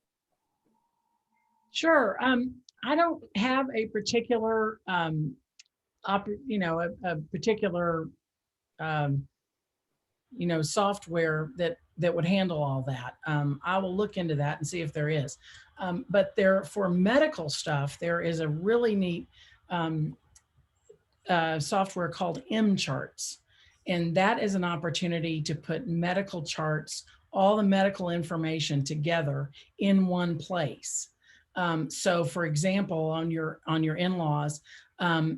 Sure. I don't have a particular a particular software that would handle all that. I will look into that and see if there is. But for medical stuff, there is a really neat software called MCharts, and that is an opportunity to put medical charts, all the medical information together in one place. So, for example, on your in-laws,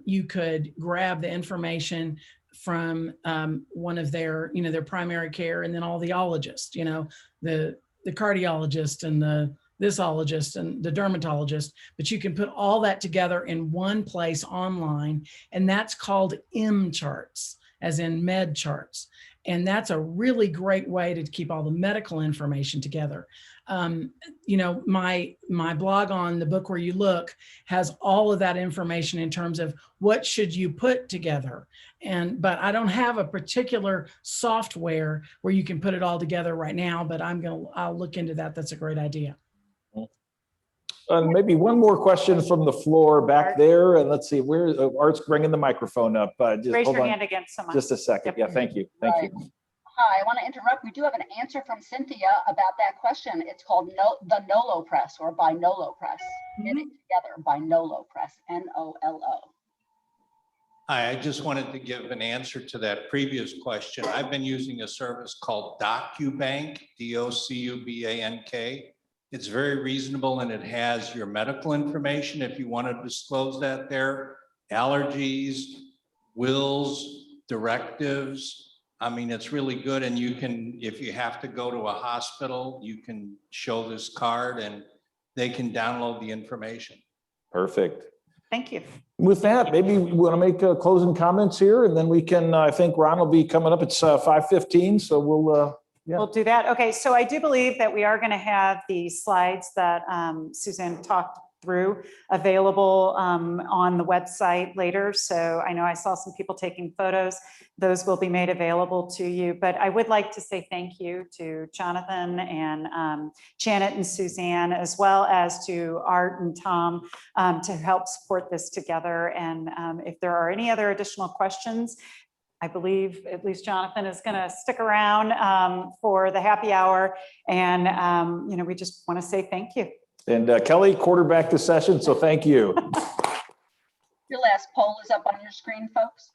you could grab the information from one of their primary care, and then all the ologists, the cardiologist and the thisologist and the dermatologist, but you can put all that together in one place online, and that's called MCharts, as in med charts. And that's a really great way to keep all the medical information together. My blog on the book where you look has all of that information in terms of what should you put together. But I don't have a particular software where you can put it all together right now, but I'll look into that. That's a great idea. Maybe one more question from the floor back there, and let's see where Art's bringing the microphone up. Just raise hold your on hand again, someone. just a second. Yeah, thank you. Thank you. Hi, I want to interrupt. We do have an answer from Cynthia about that question. It's called the Nolo Press or by Nolo Press. Get it together by Nolo Press, Nolo. Hi, I just wanted to give an answer to that previous question. I've been using a service called DocuBank, DocuBank. It's very reasonable and it has your medical information if you want to disclose that there, allergies, wills, directives. I mean, it's really good. And you can, if you have to go to a hospital, you can show this card and they can download the information. Perfect. Thank you. With that, maybe we want to make closing comments here, and then we can, I think Ron will be coming up. It's 5:15, so we'll, yeah. We'll do that. Okay, so I do believe that we are going to have the slides that Suzanne talked through available on the website later. So I know I saw some people taking photos. Those will be made available to you. But I would like to say thank you to Jonathan and Janet and Suzanne, as well as to Art and Tom to help support this together. And if there are any other additional questions, I believe at least Jonathan is going to stick around for the happy hour. And, you know, we just want to say thank you. And Kelly quarterbacked the session, so thank you. Your last poll is up on your screen, folks.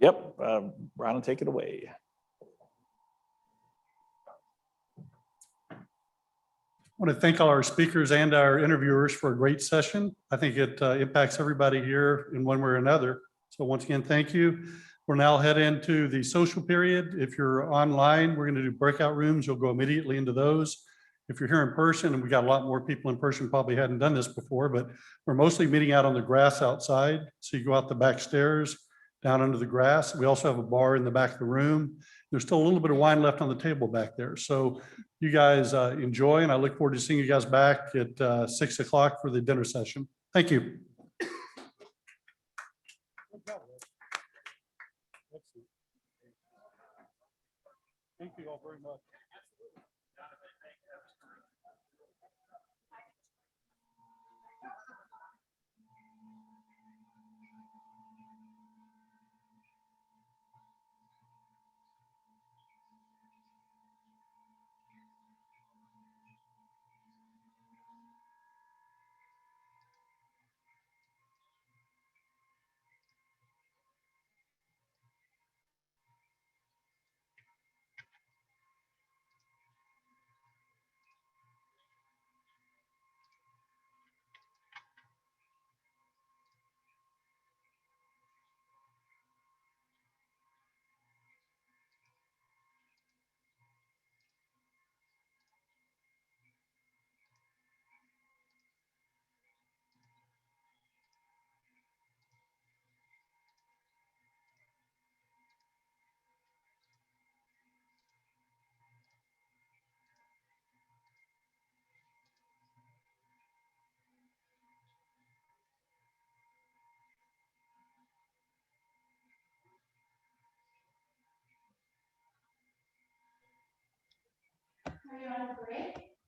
Yep, Ron, take it away. I want to thank all our speakers and our interviewers for a great session. I think it impacts everybody here in one way or another. So once again, thank you. We'll now head into the social period. If you're online, we're going to do breakout rooms. You'll go immediately into those. If you're here in person, and we got a lot more people in person, probably hadn't done this before, but we're mostly meeting out on the grass outside. So you go out the back stairs, down under the grass. We also have a bar in the back of the room. There's still a little bit of wine left on the table back there. So you guys enjoy, and I look forward to seeing you guys back at 6 o'clock for the dinner session. Thank you. Thank you all very much.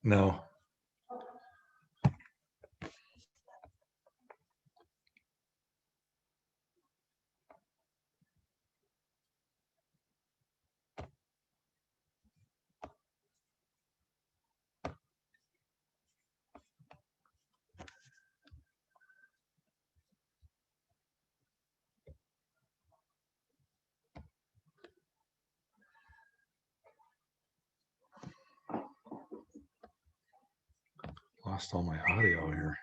No. Lost all my audio here.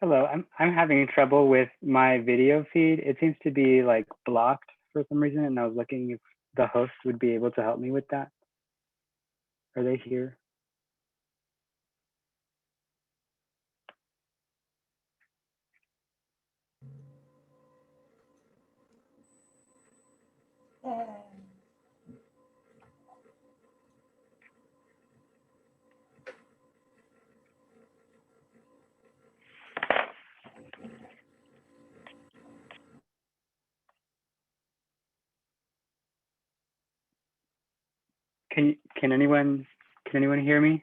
Hello, I'm having trouble with my video feed. It seems to be like blocked for some reason, and I was looking if the host would be able to help me with that. Are they here? Can anyone hear me?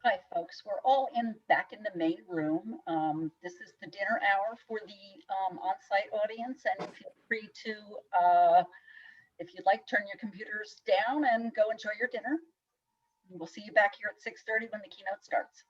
Hi, folks. We're all back in the main room. This is the dinner hour for the on-site audience, and feel free to, if you'd like, turn your computers down and go enjoy your dinner. We'll see you back here at 6:30 when the keynote starts.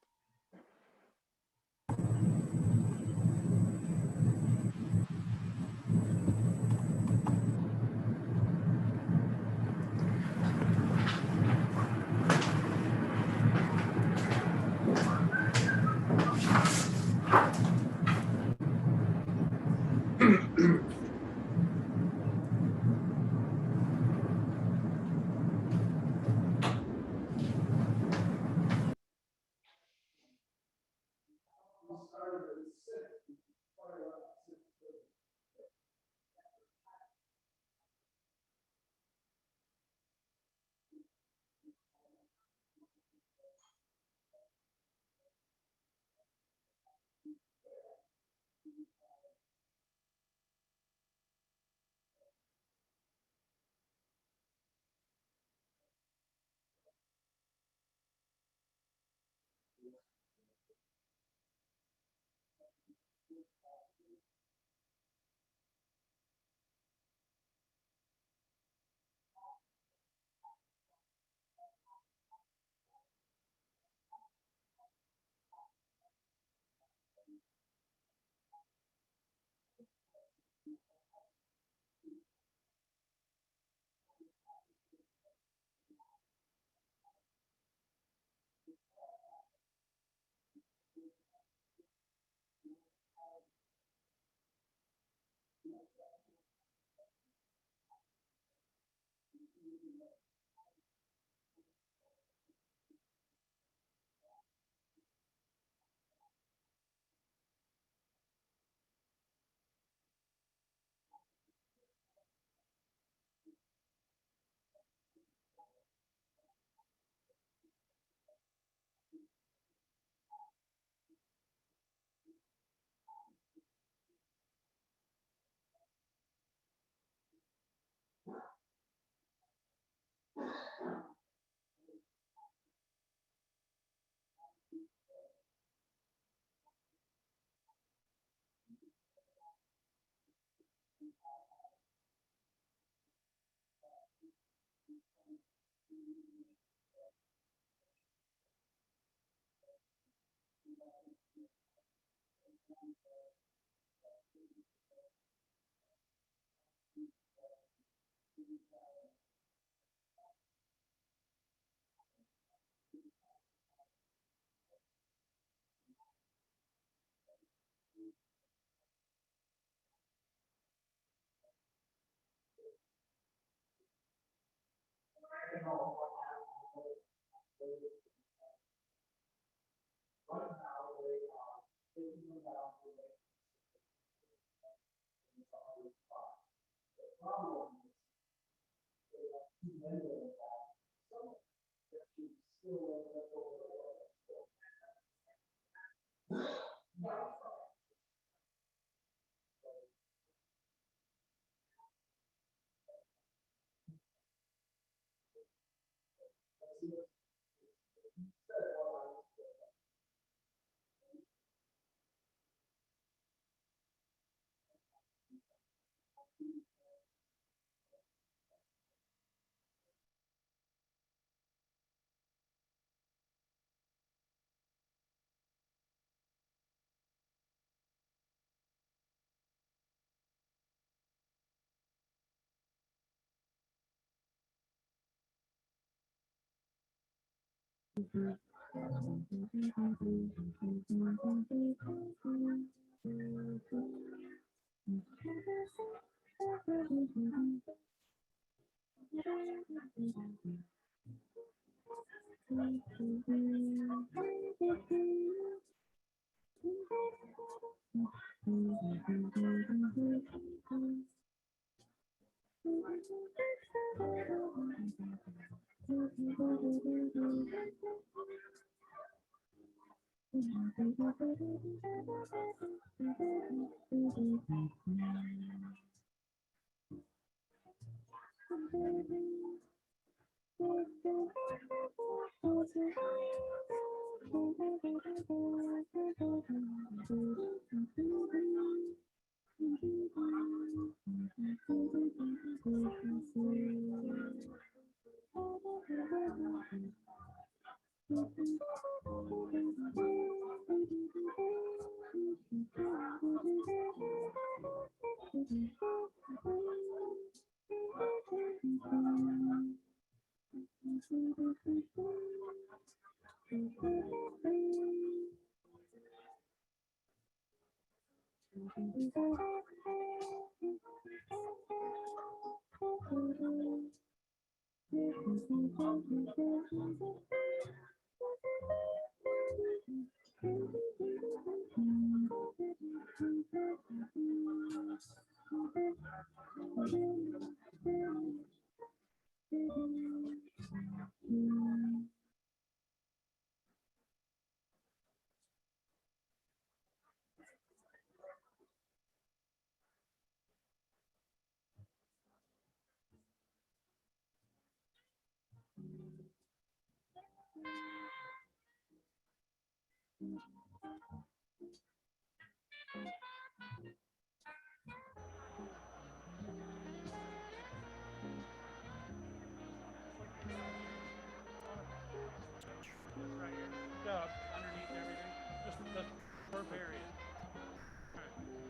Underneath everything, just the perfect area.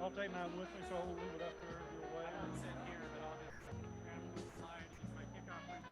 I'll take mine with me, so I'll leave it up there and do away. I would sit here, but I'll just slide my kickoff.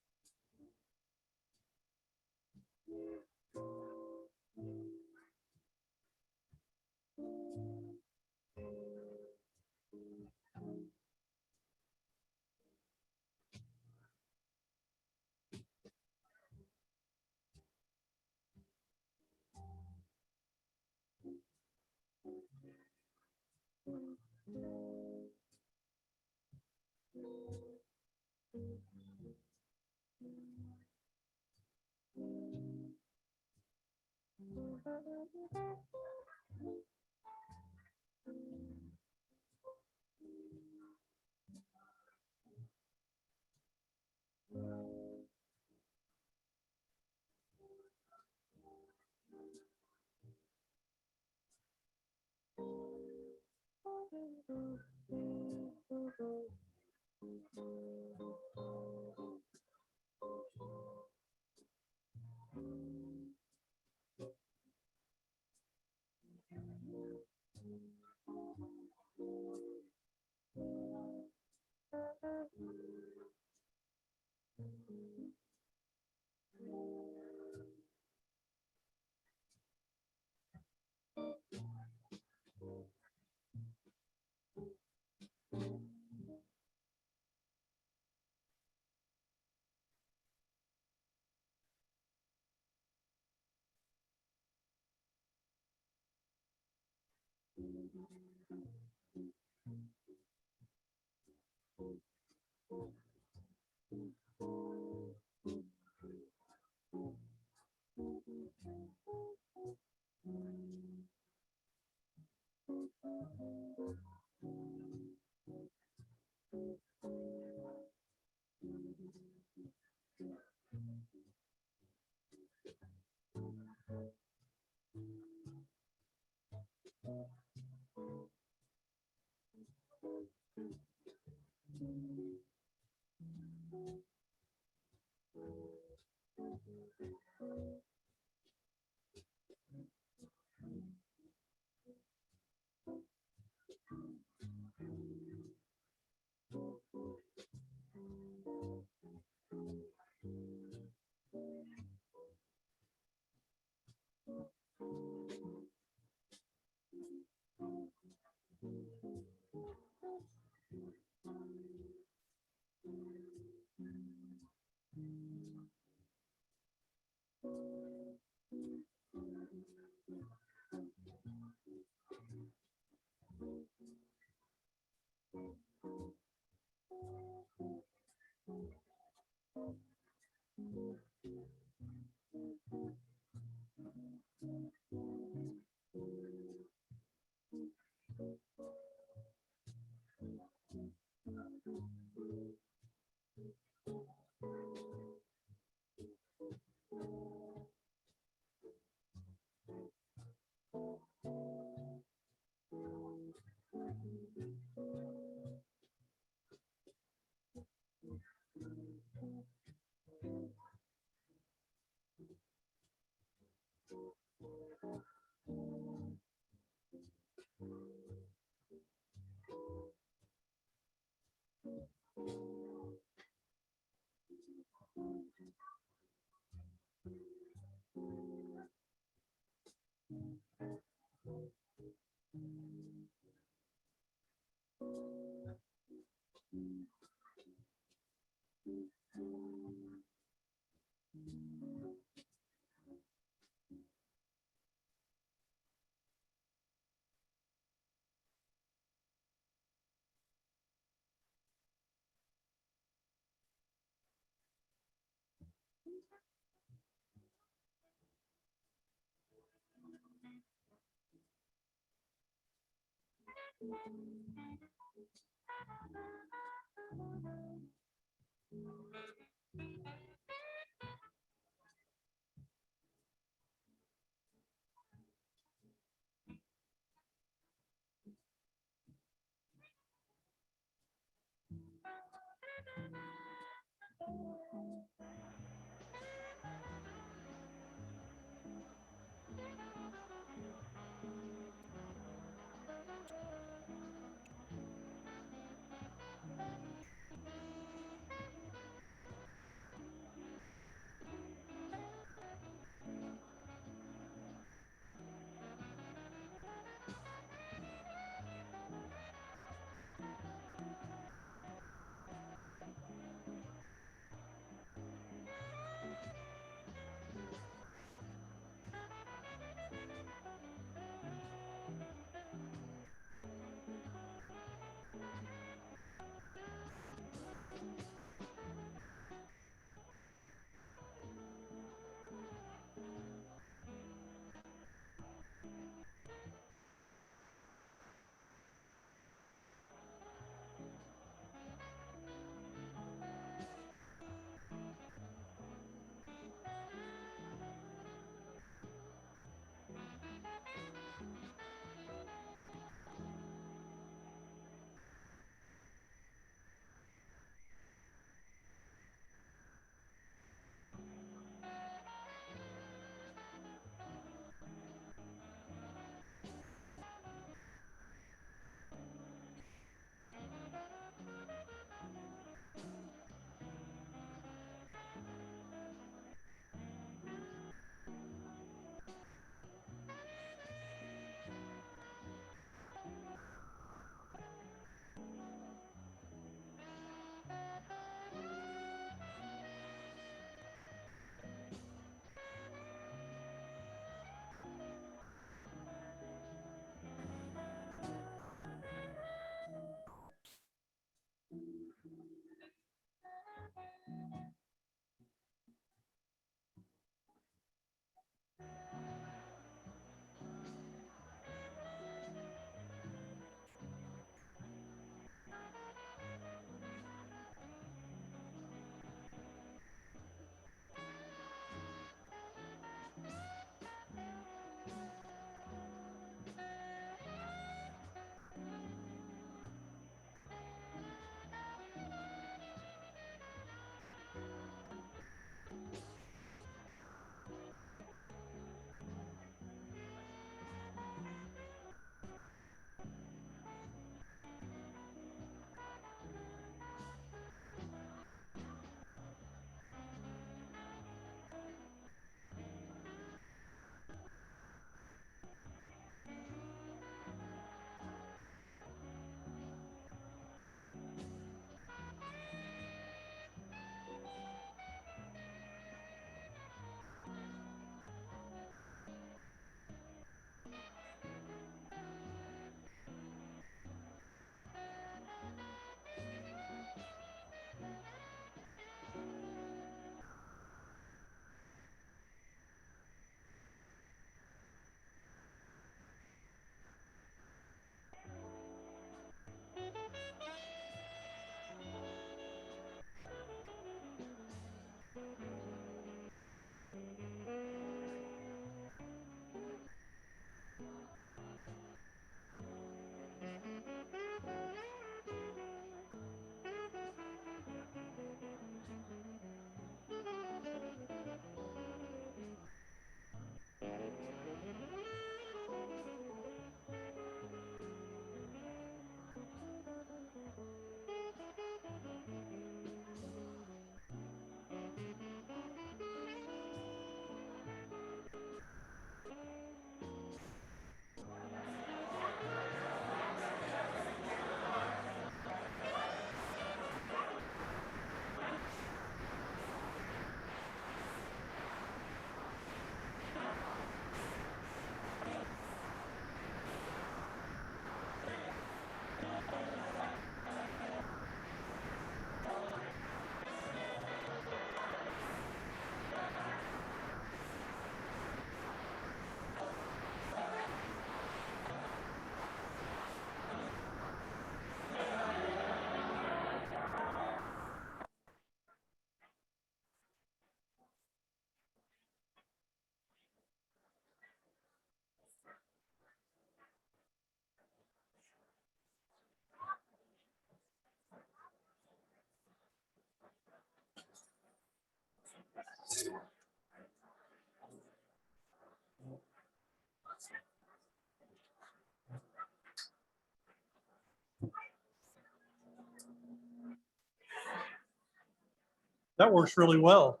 That works really well.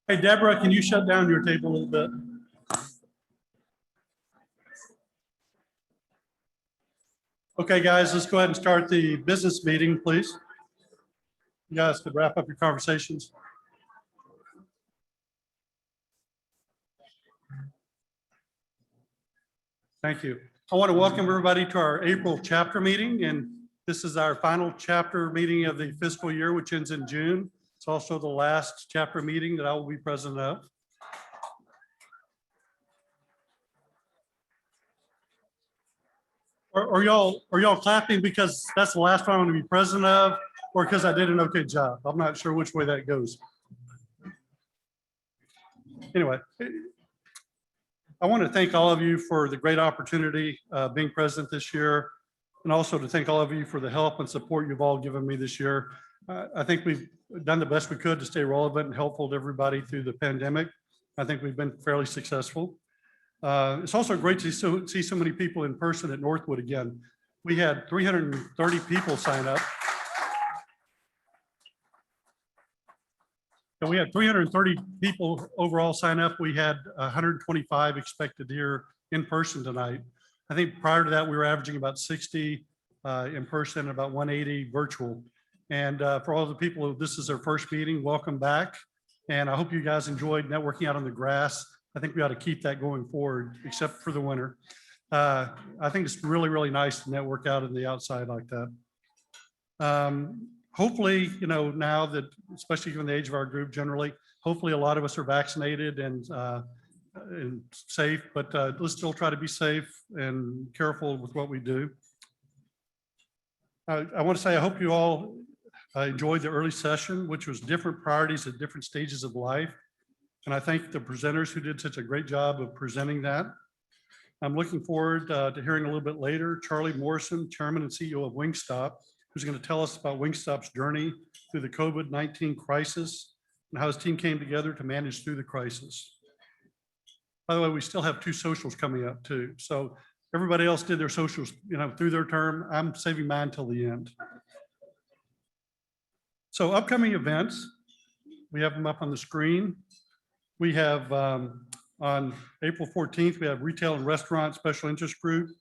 Hey, Deborah, can you shut down your table a little bit? Okay, guys, let's go ahead and start the business meeting, please. You guys could wrap up your conversations. Thank you. I want to welcome everybody to our April chapter meeting, and this is our final chapter meeting of the fiscal year, which ends in June. It's also the last chapter meeting that I will be president of. Are y'all clapping because that's the last one I'm going to be president of, or because I did an okay job? I'm not sure which way that goes. Anyway, I want to thank all of you for the great opportunity being president this year, and also to thank all of you for the help and support you've all given me this year. I think we've done the best we could to stay relevant and helpful to everybody through the pandemic. I think we've been fairly successful. It's also great to see so many people in person at Northwood again. We had 330 people sign up. And we had 330 people overall sign up. We had 125 expected here in person tonight. I think prior to that, we were averaging about 60 in person and about 180 virtual. And for all the people, this is their first meeting, welcome back. And I hope you guys enjoyed networking out on the grass. I think we ought to keep that going forward, except for the winter. I think it's really, really nice to network out in the outside like that. Hopefully, you know, now that, especially given the age of our group generally, hopefully a lot of us are vaccinated and safe, but let's still try to be safe and careful with what we do. I want to say I hope you all enjoyed the early session, which was different priorities at different stages of life. And I thank the presenters who did such a great job of presenting that. I'm looking forward to hearing a little bit later, Charlie Morrison, Chairman and CEO of Wingstop, who's going to tell us about Wingstop's journey through the COVID-19 crisis and how his team came together to manage through the crisis. By the way, we still have 2 socials coming up too. So everybody else did their socials, you know, through their term. I'm saving mine till the end. So upcoming events, we have them up on the screen. We have on April 14th, we have Retail and Restaurant Special Interest Group.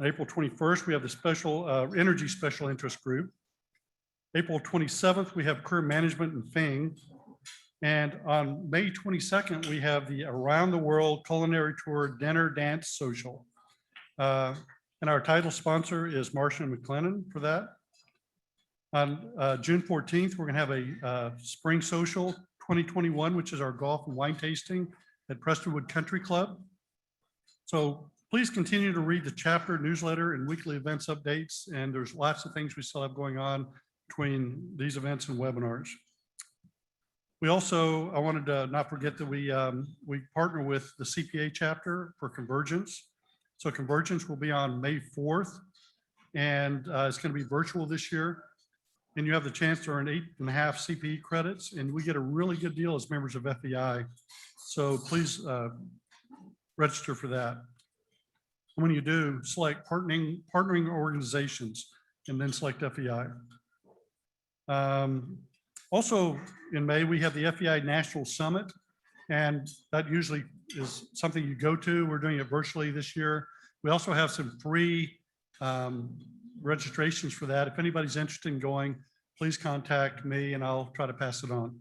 On April 21st, we have the Special Energy Special Interest Group. April 27th, we have Career Management and FEI. And on May 22nd, we have the Around the World Culinary Tour Dinner Dance Social. And our title sponsor is Marsh & McLennan for that. On June 14th, we're going to have a Spring Social 2021, which is our golf and wine tasting at Prestonwood Country Club. So please continue to read the chapter newsletter and weekly events updates. And there's lots of things we still have going on between these events and webinars. We also, I wanted to not forget that we partner with the CPA chapter for Convergence. So Convergence will be on May 4th, and it's going to be virtual this year. And you have the chance to earn 8.5 CPE credits, and we get a really good deal as members of FEI. So please register for that. When you do, select partnering organizations and then select FEI. Also in May, we have the FEI National Summit, and that usually is something you go to. We're doing it virtually this year. We also have some free registrations for that. If anybody's interested in going, please contact me and I'll try to pass it on.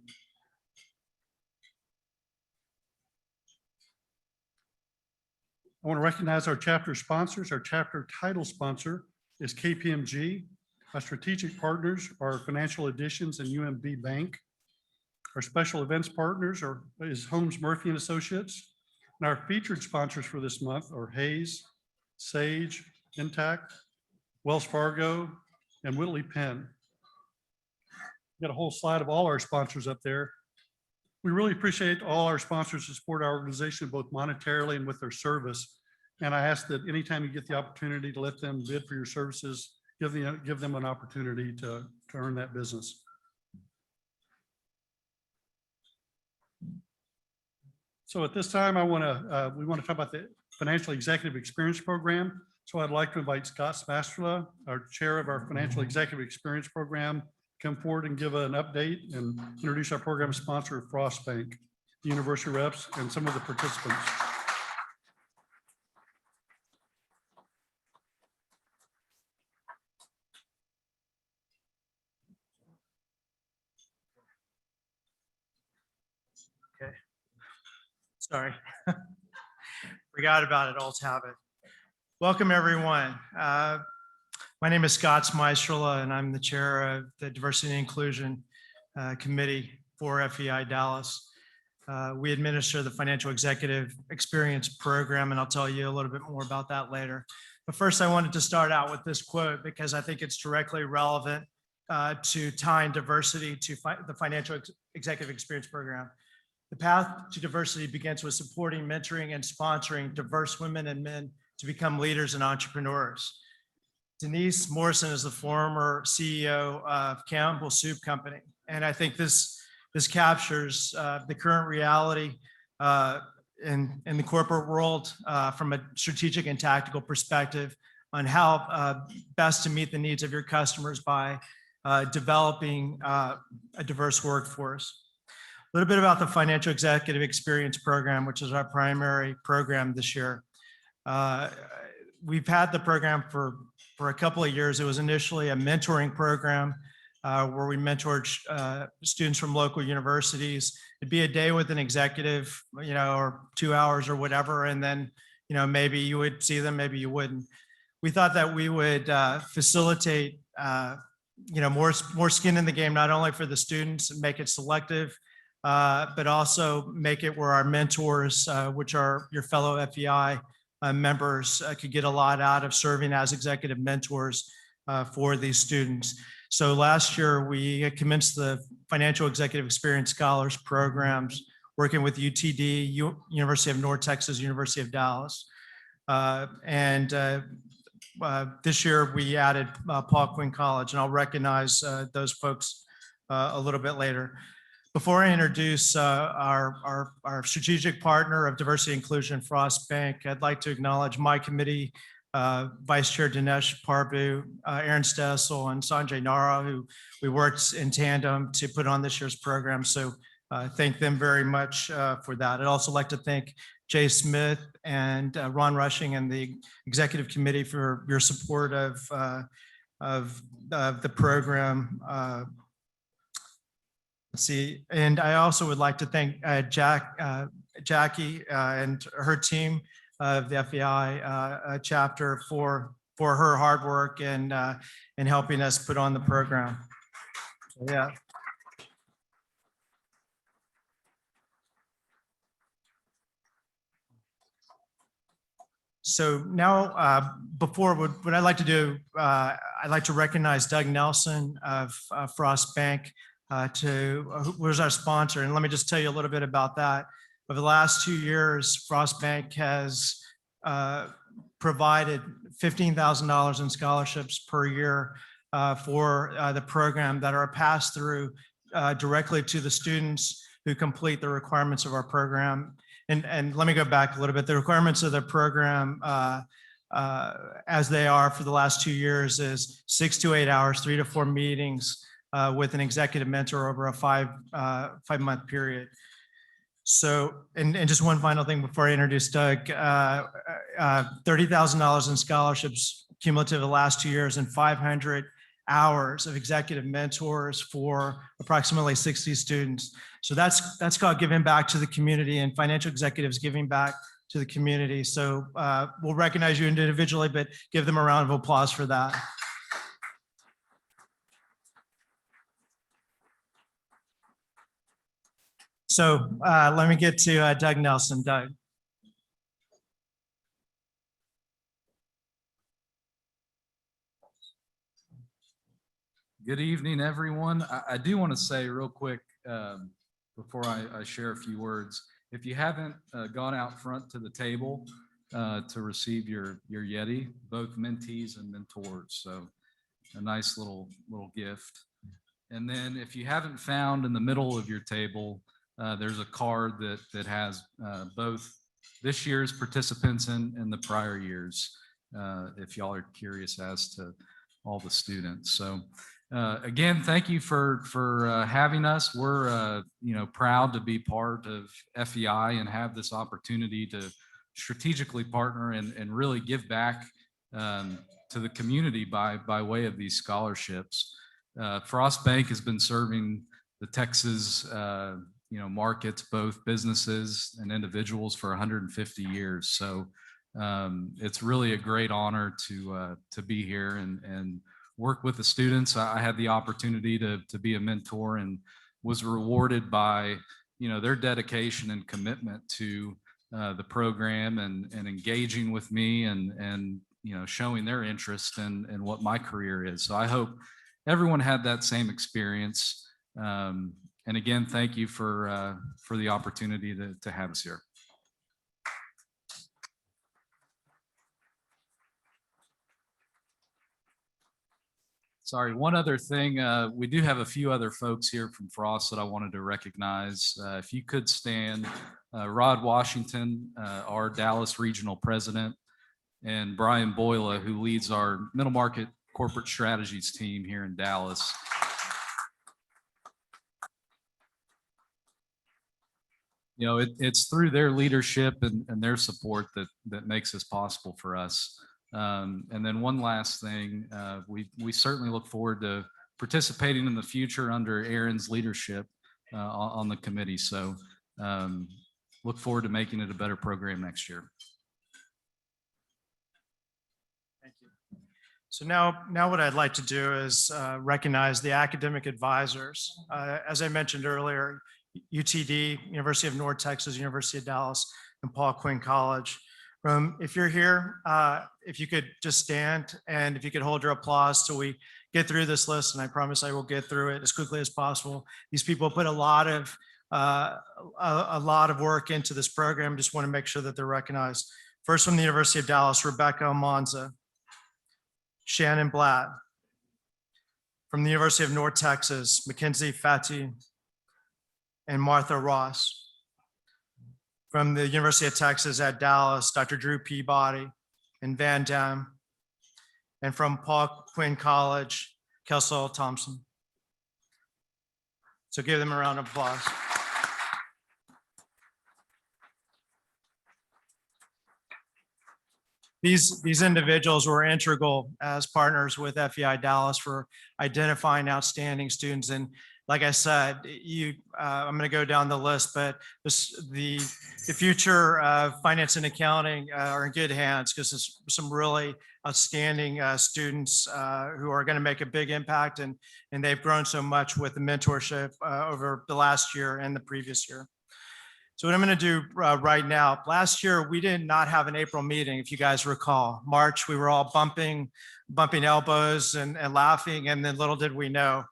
I want to recognize our chapter sponsors. Our chapter title sponsor is KPMG. Our strategic partners are Financial Additions and UMB Bank. Our special events partners is Holmes Murphy and Associates. And our featured sponsors for this month are Hayes, Sage, Intact, Wells Fargo, and Whitley Penn. Got a whole slide of all our sponsors up there. We really appreciate all our sponsors who support our organization, both monetarily and with their service. And I ask that anytime you get the opportunity to let them bid for your services, give them an opportunity to earn that business. So at this time, we want to talk about the Financial Executive Experience Program. So I'd like to invite Scott Smastrola, our chair of our Financial Executive Experience Program, come forward and give an update and introduce our program sponsor, Frost Bank, the university reps, and some of the participants. Okay. Sorry. Forgot about it. Old habit. Welcome, everyone. My name is Scott Smastrola, and I'm the chair of the Diversity and Inclusion Committee for FEI Dallas. We administer the Financial Executive Experience Program, and I'll tell you a little bit more about that later. But first, I wanted to start out with this quote because I think it's directly relevant to tying diversity to the Financial Executive Experience Program. The path to diversity begins with supporting, mentoring, and sponsoring diverse women and men to become leaders and entrepreneurs. Denise Morrison is the former CEO of Campbell Soup Company. And I think this captures the current reality in the corporate world from a strategic and tactical perspective on how best to meet the needs of your customers by developing a diverse workforce. A little bit about the Financial Executive Experience Program, which is our primary program this year. We've had the program for a couple of years. It was initially a mentoring program where we mentored students from local universities. It'd be a day with an executive, or 2 hours or whatever, and then, maybe you would see them, maybe you wouldn't. We thought that we would facilitate, more skin in the game, not only for the students and make it selective, but also make it where our mentors, which are your fellow FEI members, could get a lot out of serving as executive mentors for these students. So last year, we commenced the Financial Executive Experience Scholars Programs, working with UTD, University of North Texas, University of Dallas. This year, we added Paul Quinn College, and I'll recognize those folks a little bit later. Before I introduce our strategic partner of diversity inclusion, Frost Bank, I'd like to acknowledge my committee, Vice Chair Dinesh Parbu, Aaron Stessel, and Sanjay Nara, who we worked in tandem to put on this year's program. So thank them very much for that. I'd also like to thank Jay Smith and Ron Rushing and the executive committee for your support of the program. Let's see, and I also would like to thank Jackie and her team of the FEI chapter for her hard work and helping us put on the program. So, yeah. So now, before what I'd like to do, I'd like to recognize Doug Nelson of Frost Bank, who's our sponsor. And let me just tell you a little bit about that. Over the last 2 years, Frost Bank has provided $15,000 in scholarships per year for the program that are passed through directly to the students who complete the requirements of our program. And let me go back a little bit. The requirements of the program as they are for the last 2 years is 6 to 8 hours, 3 to 4 meetings with an executive mentor over a five-month period. So, and just one final thing before I introduce Doug, $30,000 in scholarships cumulative the last 2 years and 500 hours of executive mentors for approximately 60 students. So that's called giving back to the community, and financial executives giving back to the community. So we'll recognize you individually, but give them a round of applause for that. So let me get to Doug Nelson. Doug. Good evening, everyone. I do want to say real quick before I share a few words, if you haven't gone out front to the table to receive your Yeti, both mentees and mentors, so a nice little gift. And then if you haven't found in the middle of your table there's a card that has both this year's participants and the prior years, if y'all are curious as to all the students. So again, thank you for having us. We're proud to be part of FEI and have this opportunity to strategically partner and really give back to the community by way of these scholarships. Frost Bank has been serving the Texas markets, both businesses and individuals, for 150 years. So it's really a great honor to be here and work with the students. I had the opportunity to be a mentor and was rewarded by their dedication and commitment to the program and engaging with me and showing their interest in what my career is. So I hope everyone had that same experience. And again, thank you for the opportunity to have us here. Sorry, one other thing. We do have a few other folks here from Frost that I wanted to recognize. If you could stand, Rod Washington, our Dallas Regional President, and Brian Boyla, who leads our middle market corporate strategies team here in Dallas. It's through their leadership and their support that makes this possible for us. And then one last thing, we certainly look forward to participating in the future under Aaron's leadership on the committee. So look forward to making it a better program next year. Thank you. So now what I'd like to do is recognize the academic advisors. As I mentioned earlier, UTD, University of North Texas, University of Dallas, and Paul Quinn College. If you're here, if you could just stand and if you could hold your applause till we get through this list, and I promise I will get through it as quickly as possible. These people put a lot of work into this program. Just want to make sure that they're recognized. First, from the University of Dallas, Rebecca Almanza, Shannon Blatt. From the University of North Texas, Mackenzie Fati and Martha Ross. From the University of Texas at Dallas, Dr. Drew Peabody and Van Dam. And from Paul Quinn College, Kelsey Thompson. So give them a round of applause. These individuals were integral as partners with FEI Dallas for identifying outstanding students. And like I said, I'm going to go down the list, but the future of finance and accounting are in good hands because there's some really outstanding students who are going to make a big impact, and they've grown so much with the mentorship over the last year and the previous year. So what I'm going to do right now, last year we did not have an April meeting, if you guys recall. March, we were all bumping elbows and laughing, and then little did we know.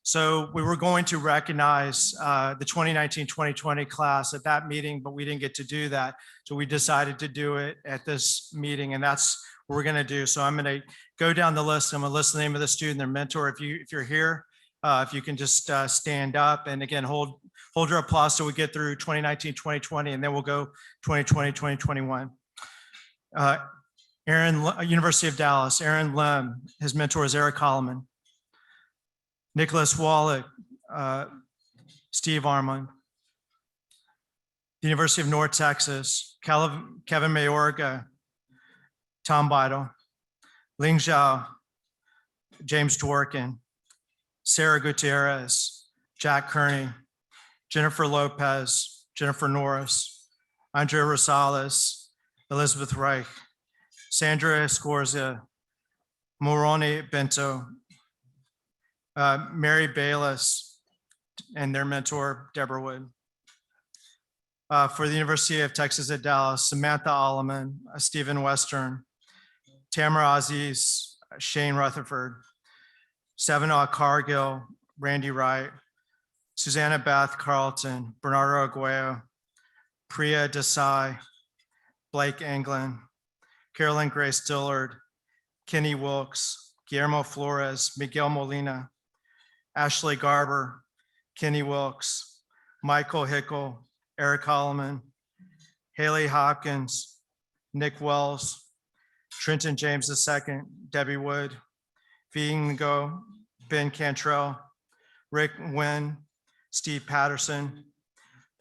So we were going to recognize the 2019-2020 class at that meeting, but we didn't get to do that. So we decided to do it at this meeting, and that's what we're going to do. So I'm going to go down the list. I'm going to list the name of the student, their mentor. If you're here, if you can just stand up, and again, hold your applause till we get through 2019-2020, and then we'll go 2020-2021. University of Dallas, Aaron Lim, his mentor is Eric Holloman. Nicholas Wallach, Steve Armand. The University of North Texas, Kevin Mayorga, Tom Beidel. Ling Zhao, James Dworkin. Sarah Gutierrez, Jack Kearney, Jennifer Lopez, Jennifer Norris, Andrea Rosales, Elizabeth Reich, Sandra Escorza, Moroni Bento, Mary Bayless, and their mentor, Deborah Wood. For the University of Texas at Dallas, Samantha Alleman, Stephen Western, Tamara Aziz, Shane Rutherford, Savanaugh Cargill, Randy Wright, Susanna Beth Carlton, Bernardo Aguayo, Priya Desai, Blake Anglin, Carolyn Grace Dillard, Kenny Wilkes, Guillermo Flores, Miguel Molina, Ashley Garber, Kenny Wilkes, Michael Hickel, Eric Holloman, Haley Hopkins, Nick Wells, Trenton James II, Debbie Wood, Vingo, Ben Cantrell, Rick Nguyen, Steve Patterson,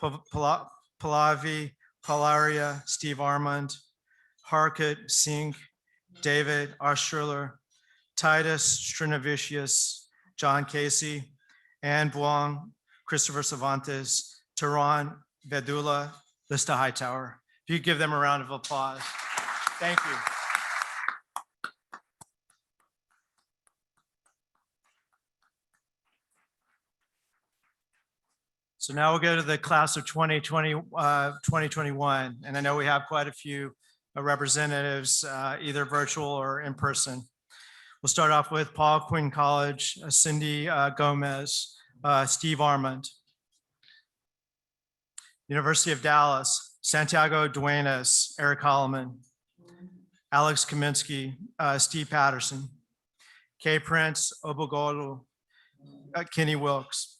Pallavi Palaria, Steve Armand, Harkut Singh, David Oshurler, Titus Strinavicius, John Casey, Ann Buong, Christopher Cervantes, Tehran Vedula, Lista Hightower. If you give them a round of applause. Thank you. So now we'll go to the class of 2021. And I know we have quite a few representatives, either virtual or in person. We'll start off with Paul Quinn College, Cindy Gomez, Steve Armand. University of Dallas, Santiago Duenas, Eric Holloman, Alex Kaminsky, Steve Patterson, Kay Prince, Obogolu, Kenny Wilkes.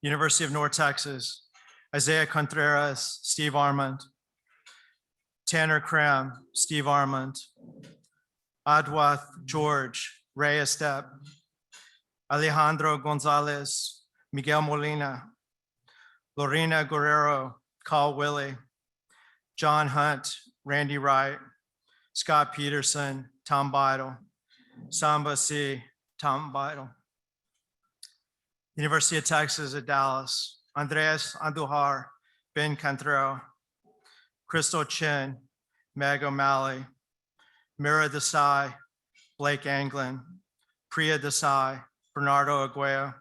University of North Texas, Isaiah Contreras, Steve Armand, Tanner Cram, Steve Armand, Adwath George, Ray Estep, Alejandro Gonzalez, Miguel Molina, Lorena Guerrero, Carl Willie, John Hunt, Randy Wright, Scott Peterson, Tom Beidle, Samba C, Tom Beidle. University of Texas at Dallas, Andres Andujar, Ben Cantrell, Crystal Chin, Meg O'Malley, Mira Desai, Blake Anglin, Priya Desai, Bernardo Aguayo,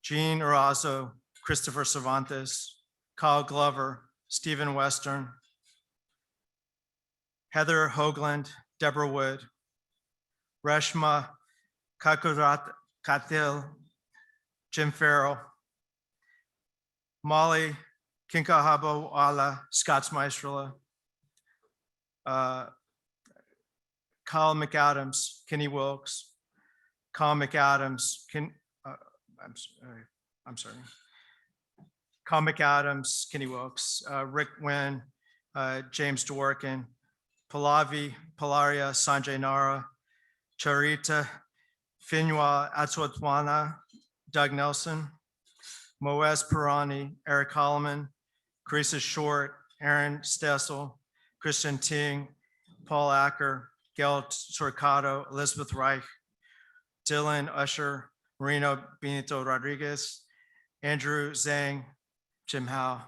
Jean Arazo, Christopher Cervantes, Kyle Glover, Stephen Western, Heather Hoagland, Deborah Wood, Reshma Katil, Jim Farrell, Molly Kinkahabo Ala, Scott Smeistrela, Kyle McAdams, Kenny Wilkes, Kyle McAdams, I'm sorry. Kyle McAdams, Kenny Wilkes, Rick Nguyen, James Dworkin, Pallavi Palaria, Sanjay Nara, Charita Finwa Atswatwana, Doug Nelson, Moez Pirani, Eric Holloman, Carissa Short, Aaron Stessel, Christian Ting, Paul Acker, Gail Torcato, Elizabeth Reich, Dylan Usher, Marino Benito Rodriguez, Andrew Zhang, Jim Howe.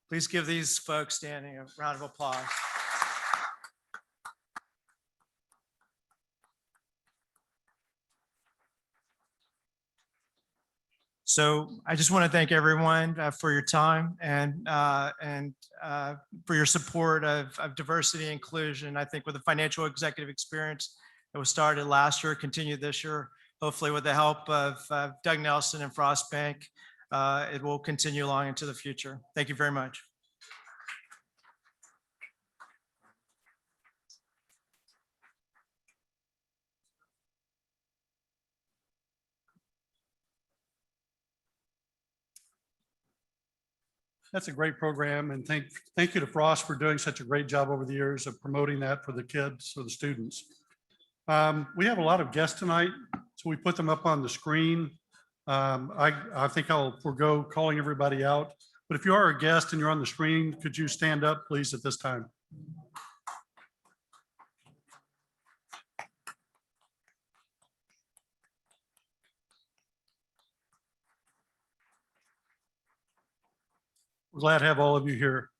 Please give these folks standing a round of applause. So I just want to thank everyone for your time and for your support of diversity and inclusion. I think with the financial executive experience that was started last year, continued this year, hopefully with the help of Doug Nelson and Frost Bank, it will continue long into the future. Thank you very much. That's a great program, and thank you to Frost for doing such a great job over the years of promoting that for the kids or the students. We have a lot of guests tonight, so we put them up on the screen. I think I'll forego calling everybody out, but if you are a guest and you're on the screen, could you stand up, please, at this time? We're glad to have all of you here.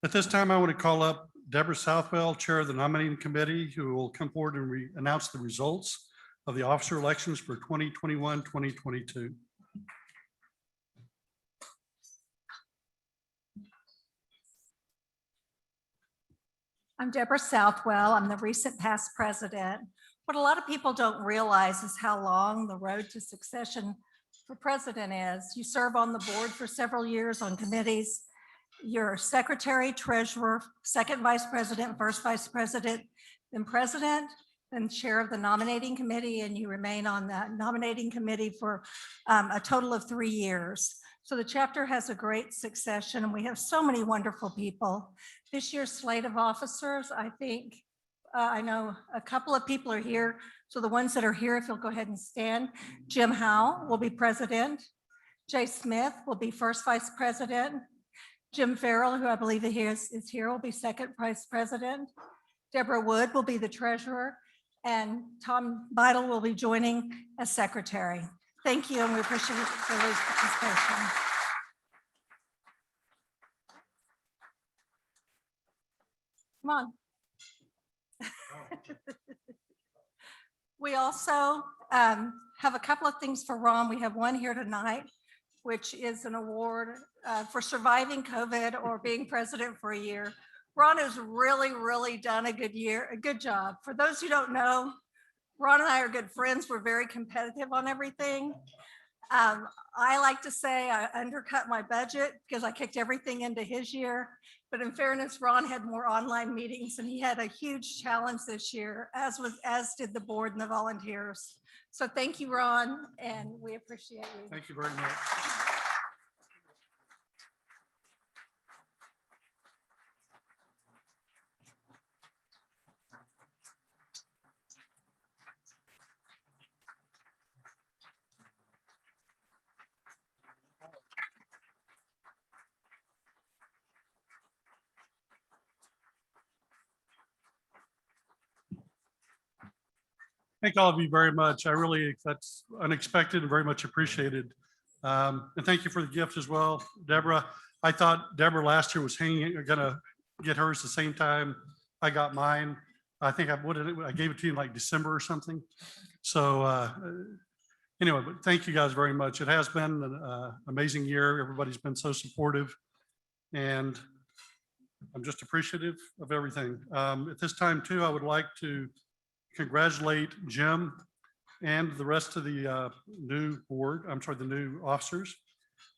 At this time, I want to call up Deborah Southwell, Chair of the Nominating Committee, who will come forward and announce the results of the officer elections for 2021-2022. I'm Deborah Southwell. I'm the recent past president. What a lot of people don't realize is how long the road to succession for president is. You serve on the board for several years on committees. You're secretary, treasurer, second vice president, first vice president, then president, and chair of the nominating committee, and you remain on that nominating committee for a total of 3 years. So the chapter has a great succession, and we have so many wonderful people. This year's slate of officers, I think, I know a couple of people are here. So the ones that are here, if you'll go ahead and stand. Jim Howe will be president. Jay Smith will be first vice president. Jim Farrell, who I believe is here, will be second vice president. Deborah Wood will be the treasurer, and Tom Beidel will be joining as secretary. Thank you, and we appreciate everybody's participation. Come on. We also have a couple of things for Ron. We have one here tonight, which is an award for surviving COVID or being president for a year. Ron has really done a good job. For those who don't know, Ron and I are good friends. We're very competitive on everything. I like to say I undercut my budget because I kicked everything into his year. But in fairness, Ron had more online meetings and he had a huge challenge this year, as did the board and the volunteers. So thank you, Ron, and we appreciate you. Thank you very much. Thank all of you very much. That's unexpected and very much appreciated. And thank you for the gift as well, Deborah. I thought Deborah last year was gonna get hers the same time I got mine. I think I gave it to you in like December or something. So anyway, but thank you guys very much. It has been an amazing year. Everybody's been so supportive, and I'm just appreciative of everything. At this time too, I would like to congratulate Jim and the rest of the new officers.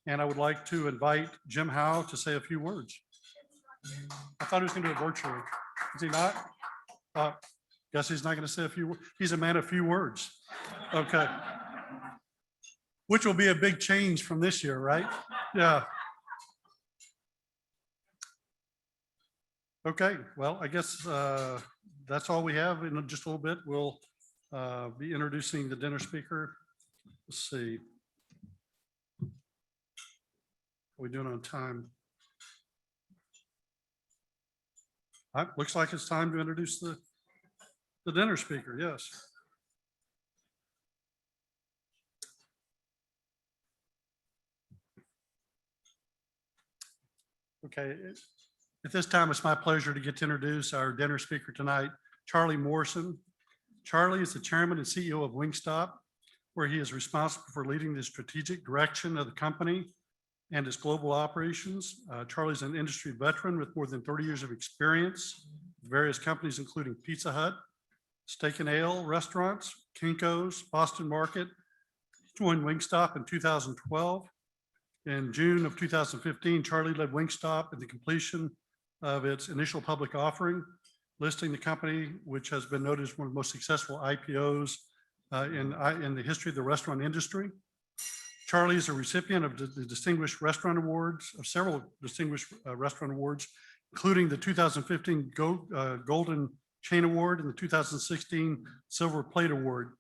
And I would like to invite Jim Howe to say a few words. I thought he was gonna do it virtually. Is he not? Guess he's not gonna say a few words. He's a man of few words. Okay. Which will be a big change from this year, right? Yeah. Okay, well, I guess that's all we have. In just a little bit, we'll be introducing the dinner speaker. Let's see. How are we doing on time? Looks like it's time to introduce the dinner speaker, yes. Okay. At this time, it's my pleasure to get to introduce our dinner speaker tonight, Charlie Morrison. Charlie is the chairman and CEO of Wingstop, where he is responsible for leading the strategic direction of the company and its global operations. Charlie's an industry veteran with more than 30 years of experience with various companies, including Pizza Hut, Steak and Ale restaurants, Kinko's, Boston Market. He joined Wingstop in 2012. In June of 2015, Charlie led Wingstop at the completion of its initial public offering, listing the company, which has been noted as one of the most successful IPOs in the history of the restaurant industry. Charlie is a recipient of the Distinguished Restaurant Awards, of several Distinguished Restaurant Awards, including the 2015 Golden Chain Award and the 2016 Silver Plate Award.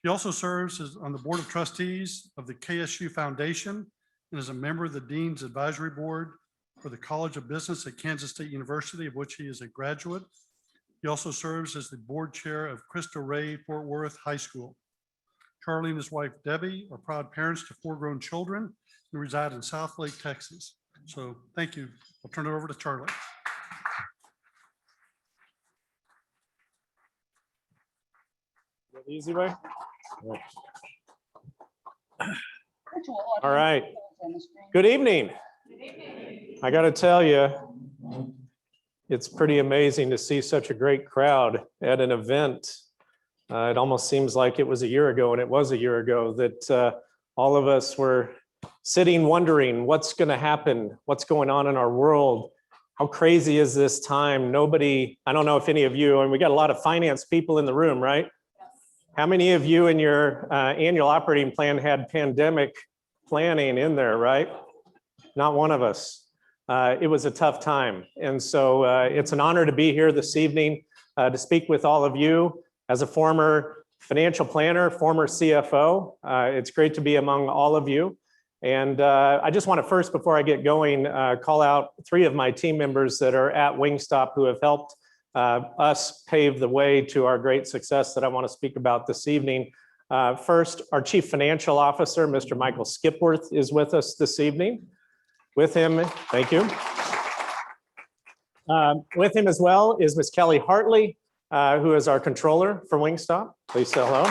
He also serves on the Board of Trustees of the KSU Foundation and is a member of the Dean's Advisory Board for the College of Business at Kansas State University, of which he is a graduate. He also serves as the board chair of Cristo Rey Fort Worth High School. Charlie and his wife Debbie are proud parents to 4 grown children and reside in South Lake, Texas. So thank you. I'll turn it over to Charlie. Easy way. All right. Good evening. I got to tell you, it's pretty amazing to see such a great crowd at an event. It almost seems like it was a year ago, and it was a year ago, that all of us were sitting wondering what's going to happen, what's going on in our world, How crazy is this time? Nobody, I don't know if any of you, and we got a lot of finance people in the room, right? How many of you in your annual operating plan had pandemic planning in there, right? Not one of us. It was a tough time. And so it's an honor to be here this evening to speak with all of you. As a former financial planner, former CFO, it's great to be among all of you. And I just want to first, before I get going, call out 3 of my team members that are at Wingstop who have helped us pave the way to our great success that I want to speak about this evening. First, our Chief Financial Officer, Mr. Michael Skipworth, is with us this evening. With him, thank you. With him as well is Ms. Kelly Hartley, who is our controller for Wingstop. Please say hello.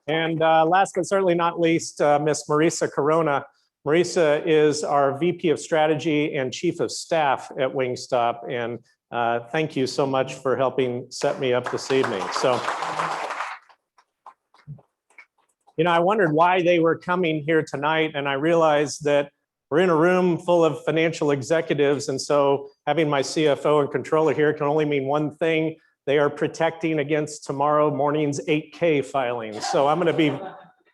And last but certainly not least, Ms. Marisa Corona. Marisa is our VP of Strategy and Chief of Staff at Wingstop. And thank you so much for helping set me up this evening. So, you know, I wondered why they were coming here tonight, and I realized that we're in a room full of financial executives, and so having my CFO and controller here can only mean one thing. They are protecting against tomorrow morning's 8K filing. So I'm gonna be,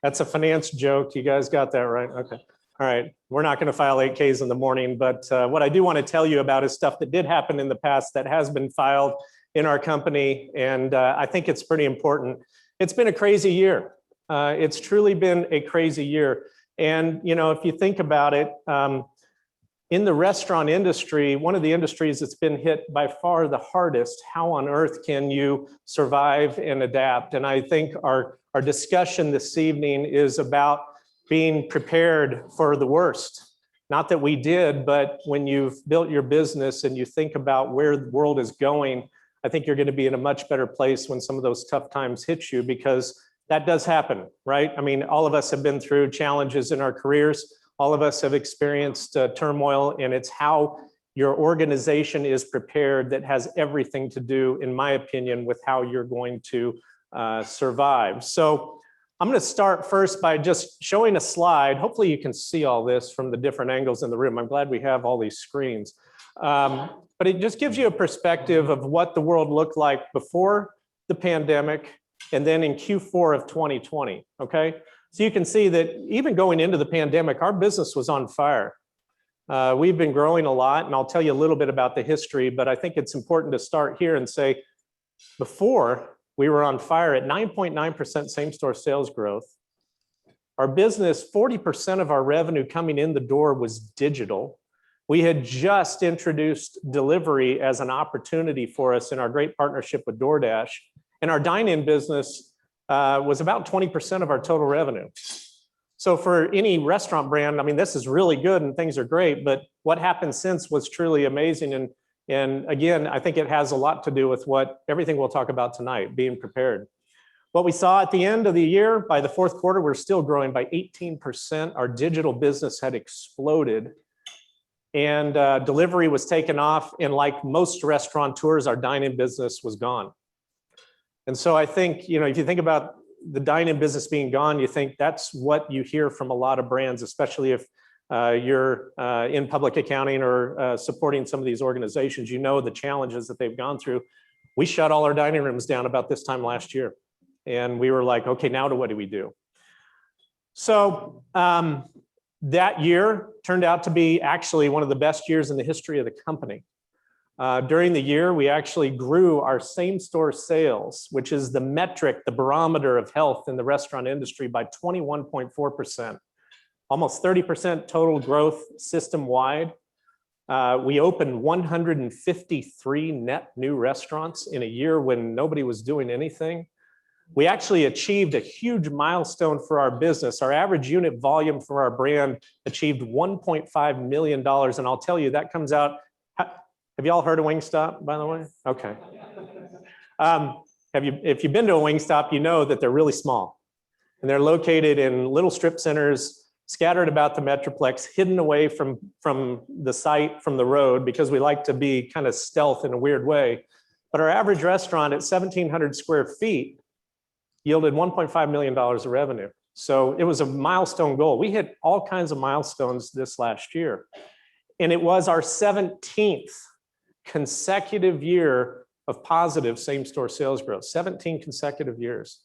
that's a finance joke. You guys got that right? Okay. All right, we're not gonna file 8Ks in the morning, but what I do wanna tell you about is stuff that did happen in the past that has been filed in our company, and I think it's pretty important. It's been a crazy year. It's truly been a crazy year. And, you know, if you think about it, in the restaurant industry, one of the industries that's been hit by far the hardest, how on earth can you survive and adapt? And I think our discussion this evening is about being prepared for the worst. Not that we did, but when you've built your business and you think about where the world is going, I think you're going to be in a much better place when some of those tough times hit you, because that does happen, right? I mean, all of us have been through challenges in our careers. All of us have experienced turmoil, and it's how your organization is prepared that has everything to do, in my opinion, with how you're going to survive. So I'm going to start first by just showing a slide. Hopefully you can see all this from the different angles in the room. I'm glad we have all these screens. But it just gives you a perspective of what the world looked like before the pandemic and then in Q4 of 2020, okay? So you can see that even going into the pandemic, our business was on fire. We've been growing a lot, and I'll tell you a little bit about the history, but I think it's important to start here and say, before we were on fire at 9.9% same-store sales growth. Our business, 40% of our revenue coming in the door was digital. We had just introduced delivery as an opportunity for us in our great partnership with DoorDash, and our dine-in business was about 20% of our total revenue. So for any restaurant brand, I mean, this is really good and things are great, but what happened since was truly amazing. And again, I think it has a lot to do with everything we'll talk about tonight, being prepared. What we saw at the end of the year, by the fourth quarter, we're still growing by 18%. Our digital business had exploded, and delivery was taken off. And like most restaurateurs, our dine-in business was gone. And so I think, you know, if you think about the dine-in business being gone, you think that's what you hear from a lot of brands, especially if you're in public accounting or supporting some of these organizations. You know the challenges that they've gone through. We shut all our dining rooms down about this time last year. And we were like, okay, now what do we do? So that year turned out to be actually one of the best years in the history of the company. During the year, we actually grew our same-store sales, which is the metric, the barometer of health in the restaurant industry, by 21.4%, almost 30% total growth system-wide. We opened 153 net new restaurants in a year when nobody was doing anything. We actually achieved a huge milestone for our business. Our average unit volume for our brand achieved $1.5 million. And I'll tell you, that comes out. Have you all heard of Wingstop, by the way? Okay. If you've been to a Wingstop, you know that they're really small. And they're located in little strip centers, scattered about the Metroplex, hidden away from the site, from the road, because we like to be kind of stealth in a weird way. But our average restaurant at 1,700 square feet yielded $1.5 million of revenue. So it was a milestone goal. We hit all kinds of milestones this last year. And it was our 17th consecutive year of positive same-store sales growth, 17 consecutive years,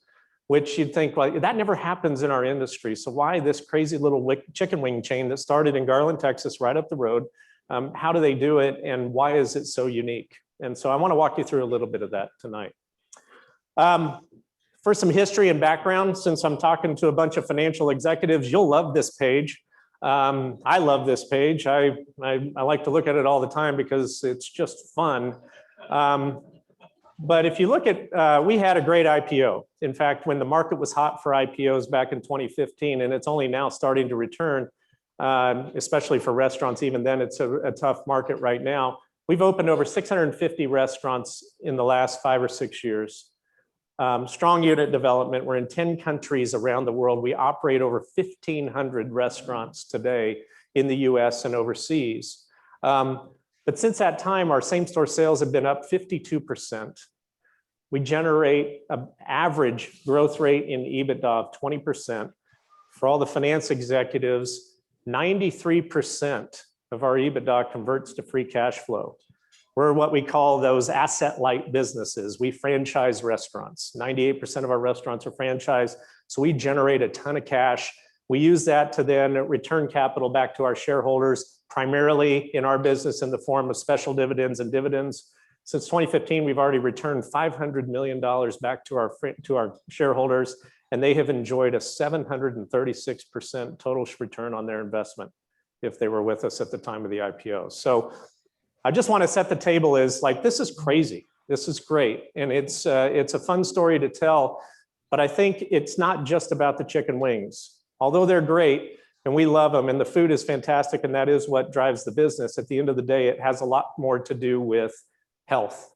which you'd think, like, that never happens in our industry. So why this crazy little chicken wing chain that started in Garland, Texas, right up the road? How do they do it, and why is it so unique? And so I want to walk you through a little bit of that tonight. For some history and background, since I'm talking to a bunch of financial executives, you'll love this page. I love this page. I like to look at it all the time because it's just fun. But if you look at, we had a great IPO. In fact, when the market was hot for IPOs back in 2015, and it's only now starting to return, especially for restaurants, even then it's a tough market right now. We've opened over 650 restaurants in the last 5 or 6 years. Strong unit development. We're in 10 countries around the world. We operate over 1,500 restaurants today in the US and overseas. But since that time, our same-store sales have been up 52%. We generate an average growth rate in EBITDA of 20%. For all the finance executives, 93% of our EBITDA converts to free cash flow. We're what we call those asset-light businesses. We franchise restaurants. 98% of our restaurants are franchised, so we generate a ton of cash. We use that to then return capital back to our shareholders, primarily in our business in the form of special dividends and dividends. Since 2015, we've already returned $500 million back to our shareholders, and they have enjoyed a 736% total return on their investment if they were with us at the time of the IPO. So I just want to set the table as like, this is crazy. This is great. And it's a fun story to tell, but I think it's not just about the chicken wings. Although they're great and we love them and the food is fantastic and that is what drives the business, at the end of the day, it has a lot more to do with health.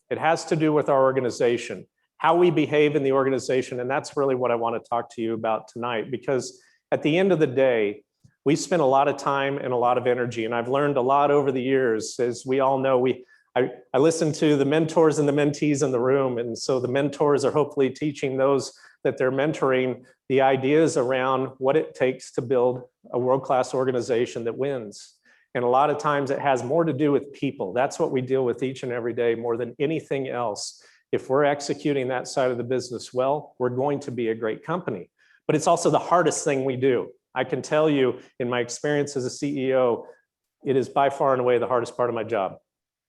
It has to do with our organization, how we behave in the organization. And that's really what I want to talk to you about tonight, because at the end of the day, we spend a lot of time and a lot of energy, and I've learned a lot over the years. As we all know, I listen to the mentors and the mentees in the room, and so the mentors are hopefully teaching those that they're mentoring the ideas around what it takes to build a world-class organization that wins. And a lot of times it has more to do with people. That's what we deal with each and every day more than anything else. If we're executing that side of the business well, we're going to be a great company. But it's also the hardest thing we do. I can tell you in my experience as a CEO, it is by far and away the hardest part of my job.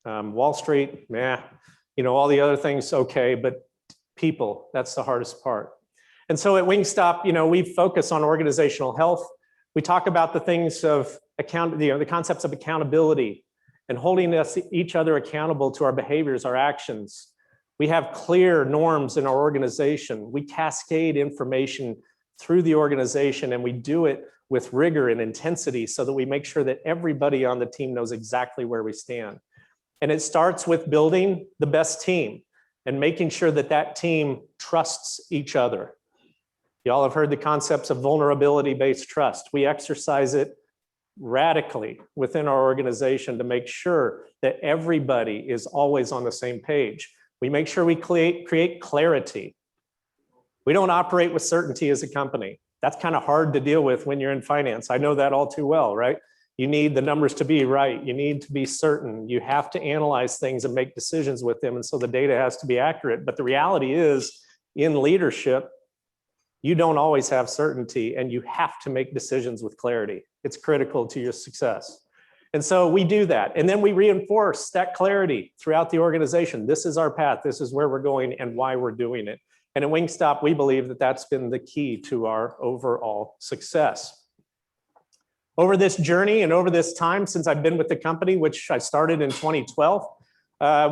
Wall Street, all the other things, okay, but people, that's the hardest part. And so at Wingstop, we focus on organizational health. We talk about the things of the concepts of accountability and holding each other accountable to our behaviors, our actions. We have clear norms in our organization. We cascade information through the organization, and we do it with rigor and intensity so that we make sure that everybody on the team knows exactly where we stand. And it starts with building the best team and making sure that that team trusts each other. Y'all have heard the concepts of vulnerability-based trust. We exercise it radically within our organization to make sure that everybody is always on the same page. We make sure we create clarity. We don't operate with certainty as a company. That's kind of hard to deal with when you're in finance. I know that all too well, right? You need the numbers to be right. You need to be certain. You have to analyze things and make decisions with them. And so the data has to be accurate. But the reality is, in leadership, you don't always have certainty, and you have to make decisions with clarity. It's critical to your success. And so we do that. And then we reinforce that clarity throughout the organization. This is our path. This is where we're going and why we're doing it. And at Wingstop, we believe that that's been the key to our overall success. Over this journey and over this time since I've been with the company, which I started in 2012,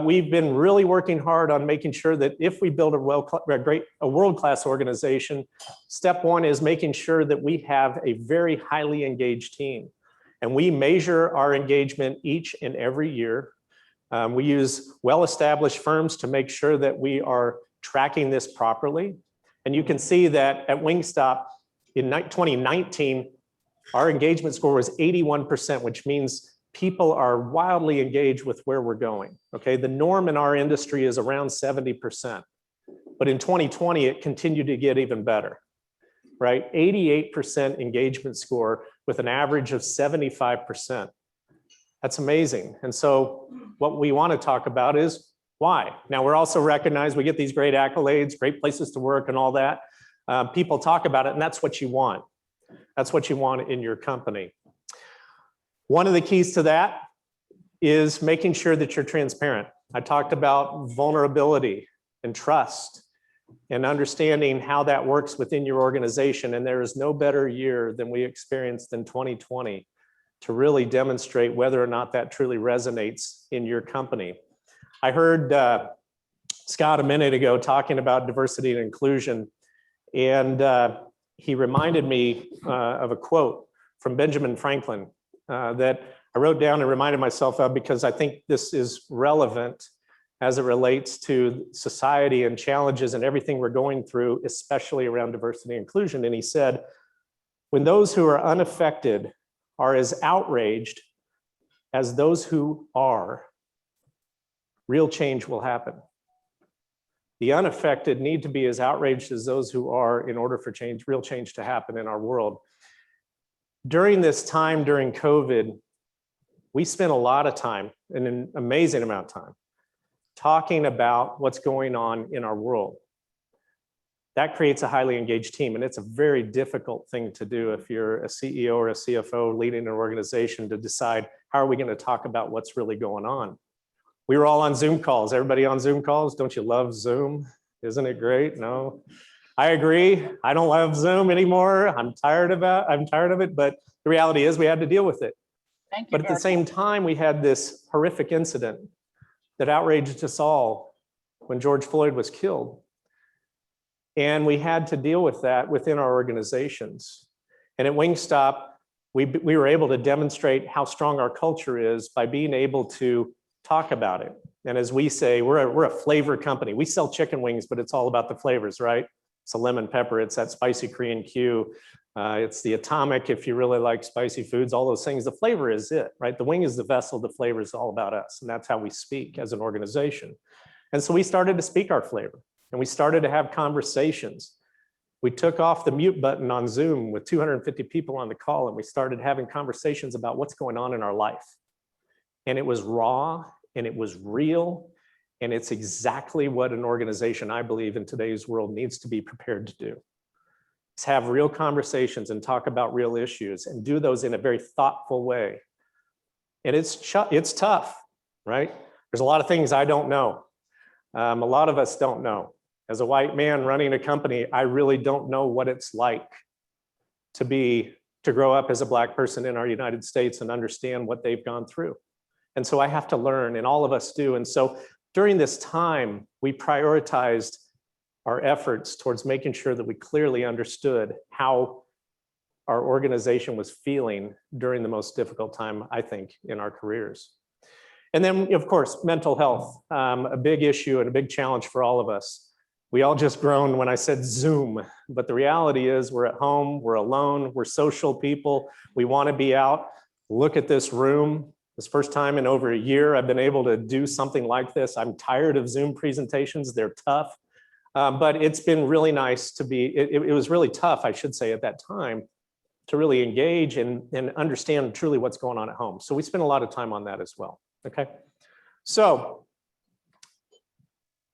we've been really working hard on making sure that if we build a world-class organization, step one is making sure that we have a very highly engaged team. And we measure our engagement each and every year. We use well-established firms to make sure that we are tracking this properly. And you can see that at Wingstop in 2019, our engagement score was 81%, which means people are wildly engaged with where we're going. Okay, the norm in our industry is around 70%. But in 2020, it continued to get even better, right? 88% engagement score with an average of 75%. That's amazing. And so what we want to talk about is why. Now, we're also recognized, we get these great accolades, great places to work and all that. People talk about it, and that's what you want. That's what you want in your company. One of the keys to that is making sure that you're transparent. I talked about vulnerability and trust and understanding how that works within your organization. And there is no better year than we experienced in 2020 to really demonstrate whether or not that truly resonates in your company. I heard Scott a minute ago talking about diversity and inclusion, and he reminded me of a quote from Benjamin Franklin that I wrote down and reminded myself of because I think this is relevant as it relates to society and challenges and everything we're going through, especially around diversity and inclusion. And he said, when those who are unaffected are as outraged as those who are, real change will happen. The unaffected need to be as outraged as those who are in order for change, real change to happen in our world. During this time, during COVID, we spent a lot of time, an amazing amount of time, talking about what's going on in our world. That creates a highly engaged team, and it's a very difficult thing to do if you're a CEO or a CFO leading an organization to decide how are we going to talk about what's really going on. We were all on Zoom calls. Everybody on Zoom calls? Don't you love Zoom? Isn't it great? No, I agree. I don't love Zoom anymore. I'm tired of it, but the reality is we had to deal with it. Thank you. But at the same time, we had this horrific incident that outraged us all when George Floyd was killed. And we had to deal with that within our organizations. And at Wingstop, we were able to demonstrate how strong our culture is by being able to talk about it. And as we say, we're a flavor company. We sell chicken wings, but it's all about the flavors, right? It's a lemon pepper, it's that spicy Korean Q. It's the atomic, if you really like spicy foods, all those things. The flavor is it, right? The wing is the vessel, the flavor is all about us. And that's how we speak as an organization. And so we started to speak our flavor and we started to have conversations. We took off the mute button on Zoom with 250 people on the call and we started having conversations about what's going on in our life. And it was raw and it was real. And it's exactly what an organization, I believe, in today's world needs to be prepared to do. Is have real conversations and talk about real issues and do those in a very thoughtful way. And it's tough, right? There's a lot of things I don't know. A lot of us don't know. As a white man running a company, I really don't know what it's like to grow up as a Black person in our United States and understand what they've gone through. And so I have to learn, and all of us do. And so during this time, we prioritized our efforts towards making sure that we clearly understood how our organization was feeling during the most difficult time, I think, in our careers. And then, of course, mental health, a big issue and a big challenge for all of us. We all just groaned when I said Zoom, but the reality is we're at home, we're alone, we're social people. We want to be out. Look at this room. This first time in over a year, I've been able to do something like this. I'm tired of Zoom presentations. They're tough, but it's been really nice to be, it was really tough, I should say, at that time to really engage and understand truly what's going on at home. So we spent a lot of time on that as well, okay? So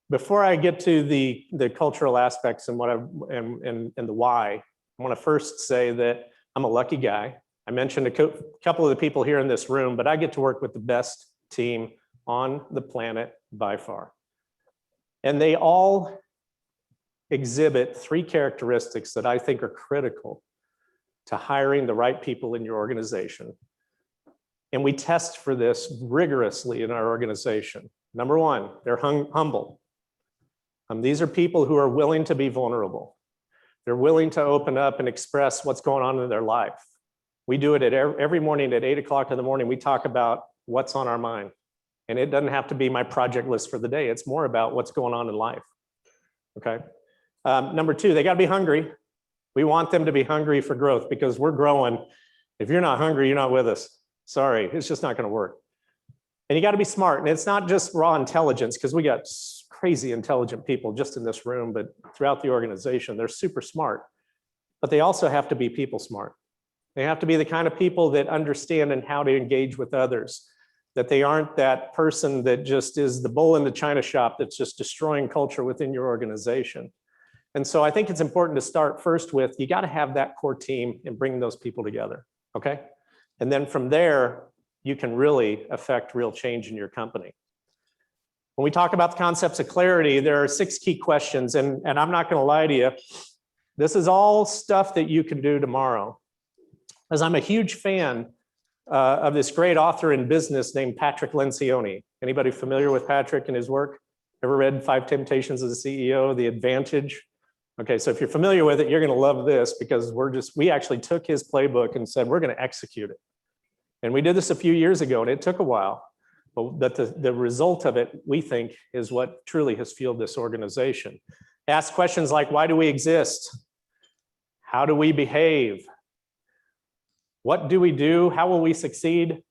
before I get to the cultural aspects and and the why, I want to first say that I'm a lucky guy. I mentioned a couple of the people here in this room, but I get to work with the best team on the planet by far. And they all exhibit three characteristics that I think are critical to hiring the right people in your organization. And we test for this rigorously in our organization. Number one, they're humble. These are people who are willing to be vulnerable. They're willing to open up and express what's going on in their life. We do it every morning at 8 o'clock in the morning. We talk about what's on our mind. And it doesn't have to be my project list for the day. It's more about what's going on in life, okay? Number two, they gotta be hungry. We want them to be hungry for growth because we're growing. If you're not hungry, you're not with us. Sorry, it's just not gonna work. And you gotta be smart. And it's not just raw intelligence because we got crazy intelligent people just in this room, but throughout the organization, they're super smart. But they also have to be people smart. They have to be the kind of people that understand and how to engage with others. that they aren't that person that just is the bull in the china shop that's just destroying culture within your organization. And so I think it's important to start first with, you got to have that core team and bring those people together, okay? And then from there, you can really affect real change in your company. When we talk about the concepts of clarity, there are 6 key questions, and I'm not going to lie to you, this is all stuff that you can do tomorrow. As I'm a huge fan of this great author in business named Patrick Lencioni. Anybody familiar with Patrick and his work? Ever read 5 Temptations of the CEO, The Advantage? Okay, so if you're familiar with it, you're going to love this, because we actually took his playbook and said, we're going to execute it. And we did this a few years ago, and it took a while, but the result of it, we think, is what truly has fueled this organization. Ask questions like, why do we exist? How do we behave? What do we do? How will we succeed?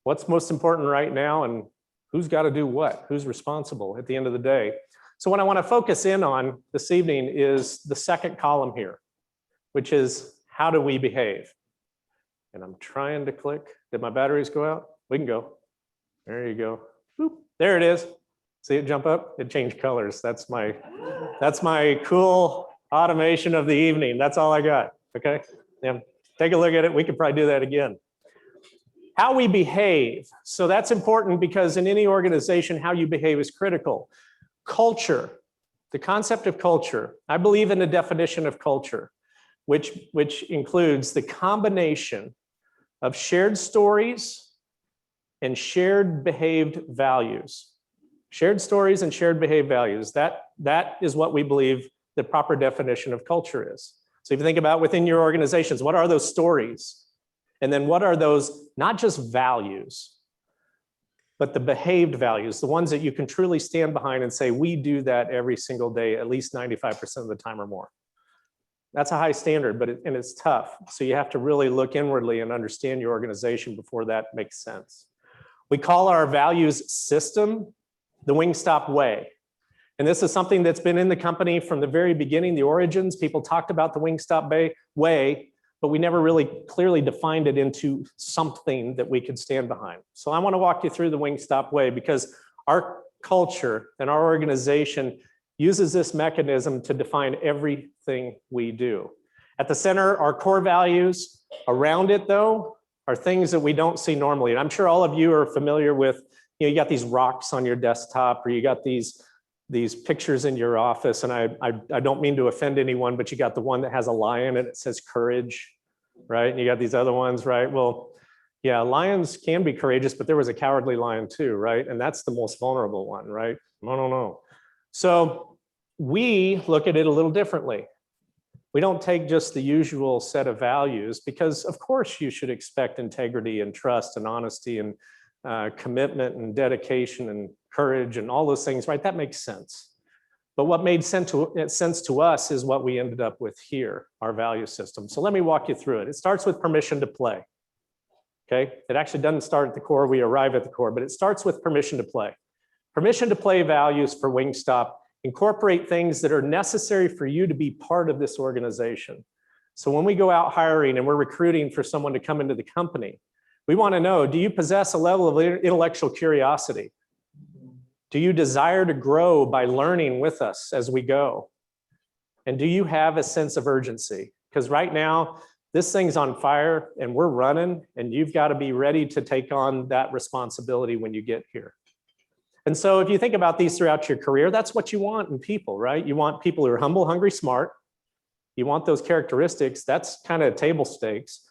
What's most important right now? And who's got to do what? Who's responsible at the end of the day? So what I want to focus in on this evening is the second column here, which is, how do we behave? And I'm trying to click. Did my batteries go out? We can go. There you go. Boop. There it is. See it jump up? It changed colors. That's my cool automation of the evening. That's all I got. Okay. Yeah. Take a look at it. We could probably do that again. How we behave. So that's important, because in any organization, how you behave is critical. Culture, the concept of culture. I believe in the definition of culture, which includes the combination of shared stories and shared behaved values. Shared stories and shared behaved values. That is what we believe the proper definition of culture is. So if you think about within your organizations, what are those stories? And then what are those, not just values, but the behaved values, the ones that you can truly stand behind and say, we do that every single day, at least 95% of the time or more. That's a high standard, but it's tough. So you have to really look inwardly and understand your organization before that makes sense. We call our values system the Wingstop way. And this is something that's been in the company from the very beginning, the origins. People talked about the Wingstop way, but we never really clearly defined it into something that we could stand behind. So I want to walk you through the Wingstop way, because our culture and our organization uses this mechanism to define everything we do. At the center, our core values. Around it, though, are things that we don't see normally. And I'm sure all of you are familiar with, you got these rocks on your desktop, or you got these pictures in your office, and I don't mean to offend anyone, but you got the one that has a lion and it says courage, right? And you got these other ones, right? Well, yeah, lions can be courageous, but there was a cowardly lion too, right? And that's the most vulnerable one, right? No. So we look at it a little differently. We don't take just the usual set of values, because of course you should expect integrity and trust and honesty and commitment and dedication and courage and all those things, right? That makes sense. But what made sense to us is what we ended up with here, our value system. So let me walk you through it. It starts with permission to play. Okay, it actually doesn't start at the core, we arrive at the core, but it starts with permission to play. Permission to play values for Wingstop incorporate things that are necessary for you to be part of this organization. So when we go out hiring and we're recruiting for someone to come into the company, we want to know, do you possess a level of intellectual curiosity? Do you desire to grow by learning with us as we go? And do you have a sense of urgency? Because right now, this thing's on fire and we're running, and you've got to be ready to take on that responsibility when you get here. And so if you think about these throughout your career, that's what you want in people, right? You want people who are humble, hungry, smart. You want those characteristics. That's kind of table stakes.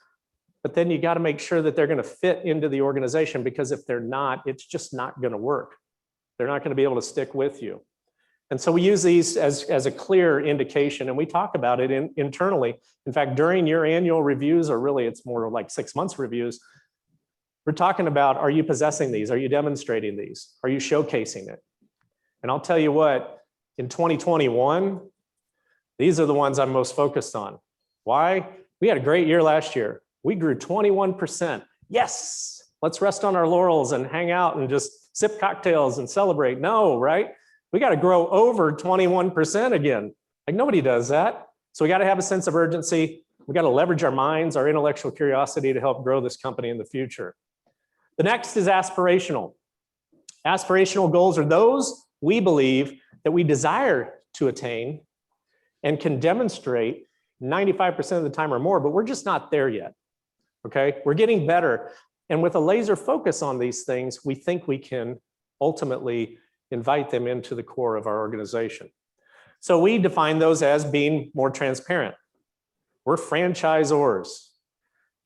But then you got to make sure that they're going to fit into the organization, because if they're not, it's just not going to work. They're not going to be able to stick with you. And so we use these as a clear indication, and we talk about it internally. In fact, during your annual reviews, or really it's more like 6 months reviews, we're talking about, are you possessing these? Are you demonstrating these? Are you showcasing it? And I'll tell you what, in 2021, these are the ones I'm most focused on. Why? We had a great year last year. We grew 21%. Yes, let's rest on our laurels and hang out and just sip cocktails and celebrate. No, right? We got to grow over 21% again. Like, nobody does that. So we got to have a sense of urgency. We got to leverage our minds, our intellectual curiosity to help grow this company in the future. The next is aspirational. Aspirational goals are those we believe that we desire to attain and can demonstrate 95% of the time or more, but we're just not there yet, okay? We're getting better. And with a laser focus on these things, we think we can ultimately invite them into the core of our organization. So we define those as being more transparent. We're franchisors.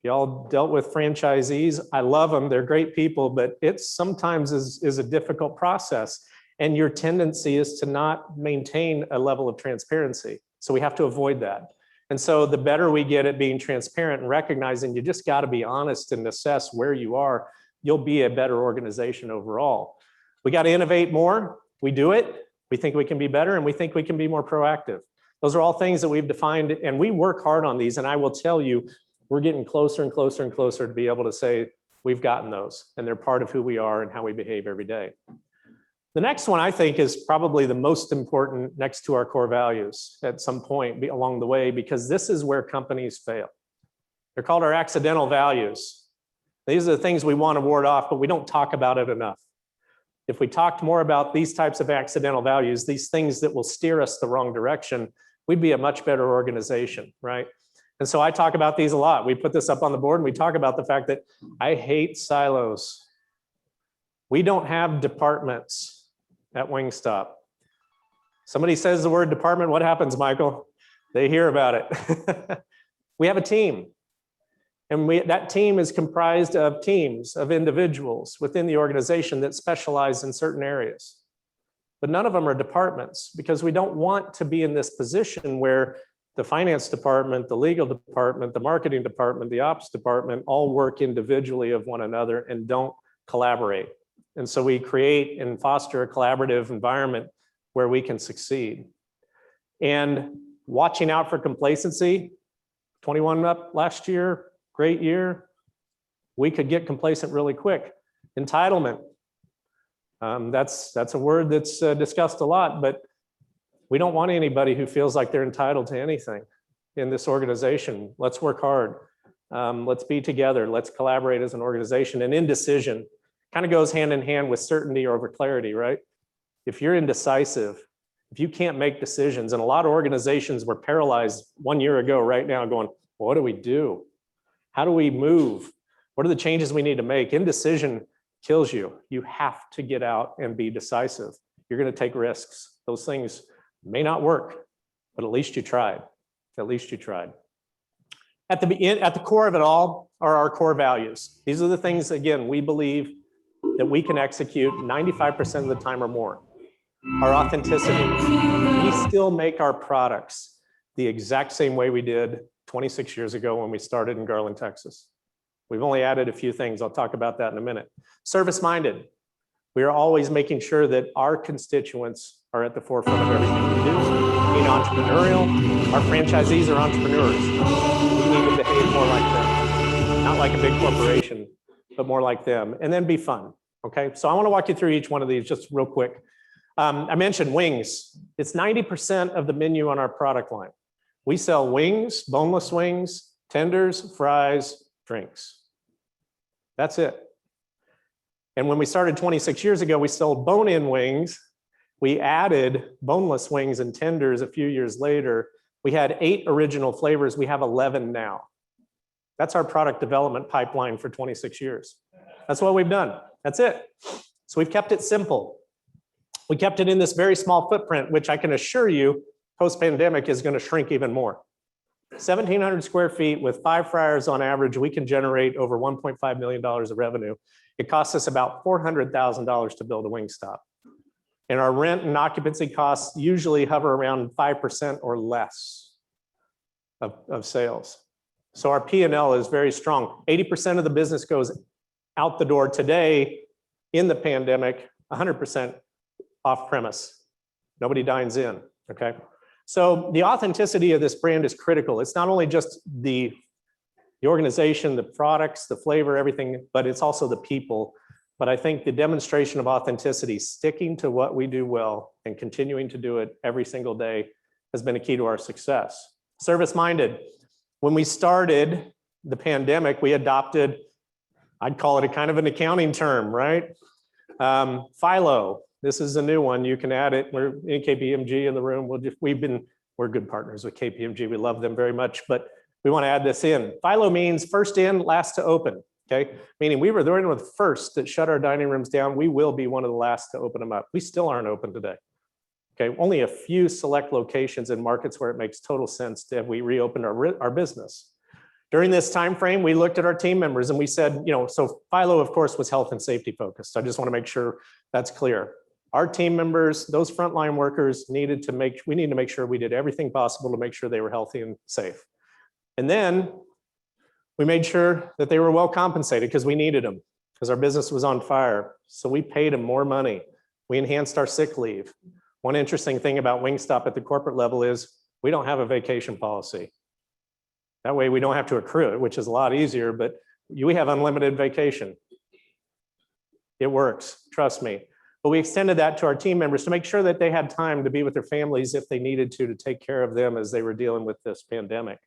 Y'all dealt with franchisees. I love them. They're great people, but it sometimes is a difficult process. And your tendency is to not maintain a level of transparency. So we have to avoid that. And so the better we get at being transparent and recognizing you just got to be honest and assess where you are, you'll be a better organization overall. We got to innovate more. We do it. We think we can be better, and we think we can be more proactive. Those are all things that we've defined, and we work hard on these. And I will tell you, we're getting closer and closer and closer to be able to say we've gotten those, and they're part of who we are and how we behave every day. The next one I think is probably the most important next to our core values at some point along the way, because this is where companies fail. They're called our accidental values. These are the things we want to ward off, but we don't talk about it enough. If we talked more about these types of accidental values, these things that will steer us the wrong direction, we'd be a much better organization, right? And so I talk about these a lot. We put this up on the board and we talk about the fact that I hate silos. We don't have departments at Wingstop. Somebody says the word department, what happens, Michael? They hear about it. We have a team. And that team is comprised of teams of individuals within the organization that specialize in certain areas. But none of them are departments, because we don't want to be in this position where the finance department, the legal department, the marketing department, the ops department all work individually of one another and don't collaborate. And so we create and foster a collaborative environment where we can succeed. And watching out for complacency, 21 up last year, great year. We could get complacent really quick. Entitlement, that's a word that's discussed a lot, but we don't want anybody who feels like they're entitled to anything in this organization. Let's work hard. Let's be together. Let's collaborate as an organization. And indecision kind of goes hand in hand with certainty over clarity, right? If you're indecisive, if you can't make decisions, and a lot of organizations were paralyzed 1 year ago right now going, well, what do we do? How do we move? What are the changes we need to make? Indecision kills you. You have to get out and be decisive. You're going to take risks. Those things may not work, but at least you tried. At least you tried. At the core of it all are our core values. These are the things, again, we believe that we can execute 95% of the time or more. Our authenticity. We still make our products the exact same way we did 26 years ago when we started in Garland, Texas. We've only added a few things. I'll talk about that in a minute. Service-minded. We are always making sure that our constituents are at the forefront of everything we do. Being entrepreneurial, our franchisees are entrepreneurs. We need to behave more like them. Not like a big corporation, but more like them. And then be fun, okay? So I want to walk you through each one of these just real quick. I mentioned wings. It's 90% of the menu on our product line. We sell wings, boneless wings, tenders, fries, drinks. That's it. And when we started 26 years ago, we sold bone-in wings. We added boneless wings and tenders a few years later. We had 8 original flavors. We have 11 now. That's our product development pipeline for 26 years. That's what we've done. That's it. So we've kept it simple. We kept it in this very small footprint, which I can assure you, post-pandemic is going to shrink even more. 1,700 square feet with 5 fryers on average, we can generate over $1.5 million of revenue. It costs us about $400,000 to build a Wingstop. And our rent and occupancy costs usually hover around 5% or less of sales. So our P&L is very strong. 80% of the business goes out the door today in the pandemic, 100% off premise. Nobody dines in, okay? So the authenticity of this brand is critical. It's not only just the organization, the products, the flavor, everything, but it's also the people. But I think the demonstration of authenticity, sticking to what we do well and continuing to do it every single day has been a key to our success. Service-minded. When we started the pandemic, we adopted I'd call it a kind of an accounting term, right? FILO, this is a new one. You can add it. We're in KPMG in the room. We're good partners with KPMG. We love them very much, but we want to add this in. FILO means first in, last to open. Okay, meaning we were the one of the first that shut our dining rooms down. We will be one of the last to open them up. We still aren't open today. Okay, only a few select locations in markets where it makes total sense to have we reopened our business. During this time frame, we looked at our team members and we said, so FILO, of course, was health and safety focused. I just want to make sure that's clear. Our team members, those frontline workers, we need to make sure we did everything possible to make sure they were healthy and safe. And then we made sure that they were well compensated because we needed them because our business was on fire. So we paid them more money. We enhanced our sick leave. One interesting thing about Wingstop at the corporate level is we don't have a vacation policy. That way we don't have to accrue it, which is a lot easier, but we have unlimited vacation. It works, trust me. But we extended that to our team members to make sure that they had time to be with their families if they needed to take care of them as they were dealing with this pandemic.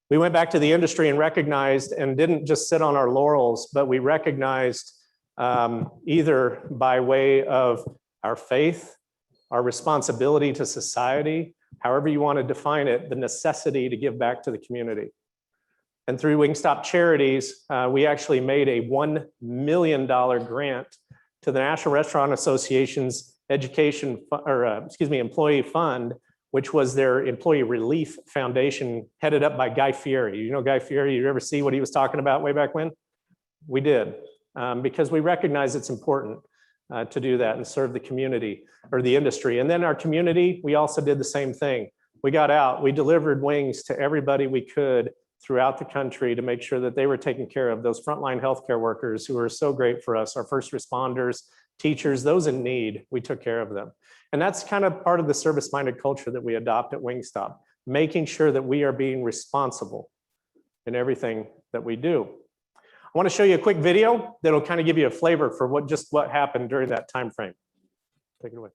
We went back to the industry and recognized and didn't just sit on our laurels, but we recognized either by way of our faith, our responsibility to society, however you want to define it, the necessity to give back to the community. And through Wingstop Charities, we actually made a $1 million grant to the National Restaurant Association's employee fund, which was their employee relief foundation headed up by Guy Fieri. You know Guy Fieri, you ever see what he was talking about way back when? We did, because we recognize it's important to do that and serve the community or the industry. And then our community, we also did the same thing. We got out, we delivered wings to everybody we could throughout the country to make sure that they were taken care of. Those frontline healthcare workers who are so great for us, our first responders, teachers, those in need, we took care of them. And that's kind of part of the service-minded culture that we adopt at Wingstop, making sure that we are being responsible in everything that we do. I want to show you a quick video that'll kind of give you a flavor for what happened during that time frame. Take it away.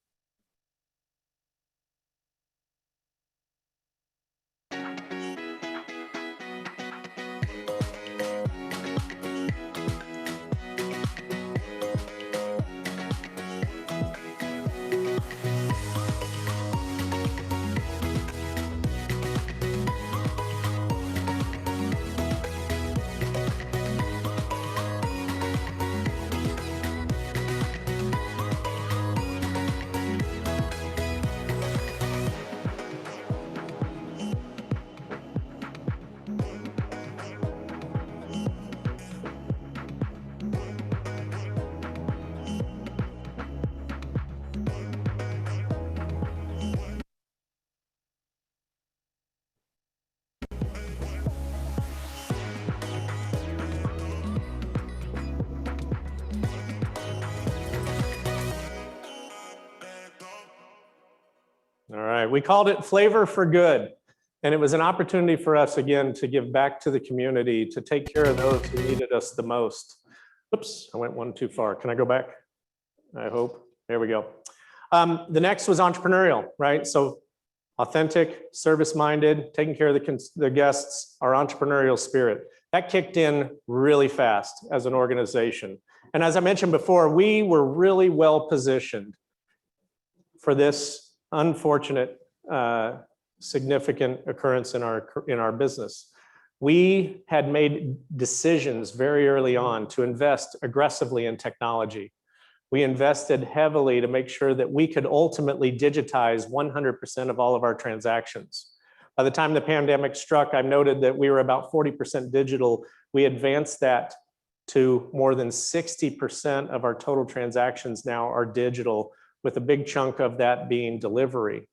All right, we called it Flavor for Good. And it was an opportunity for us, again, to give back to the community, to take care of those who needed us the most. Oops, I went one too far. Can I go back? I hope. There we go. The next was entrepreneurial, right? So authentic, service-minded, taking care of the guests, our entrepreneurial spirit. That kicked in really fast as an organization. And as I mentioned before, we were really well positioned for this unfortunate, significant occurrence in our business. We had made decisions very early on to invest aggressively in technology. We invested heavily to make sure that we could ultimately digitize 100% of all of our transactions. By the time the pandemic struck, I've noted that we were about 40% digital. We advanced that to more than 60% of our total transactions now are digital, with a big chunk of that being delivery.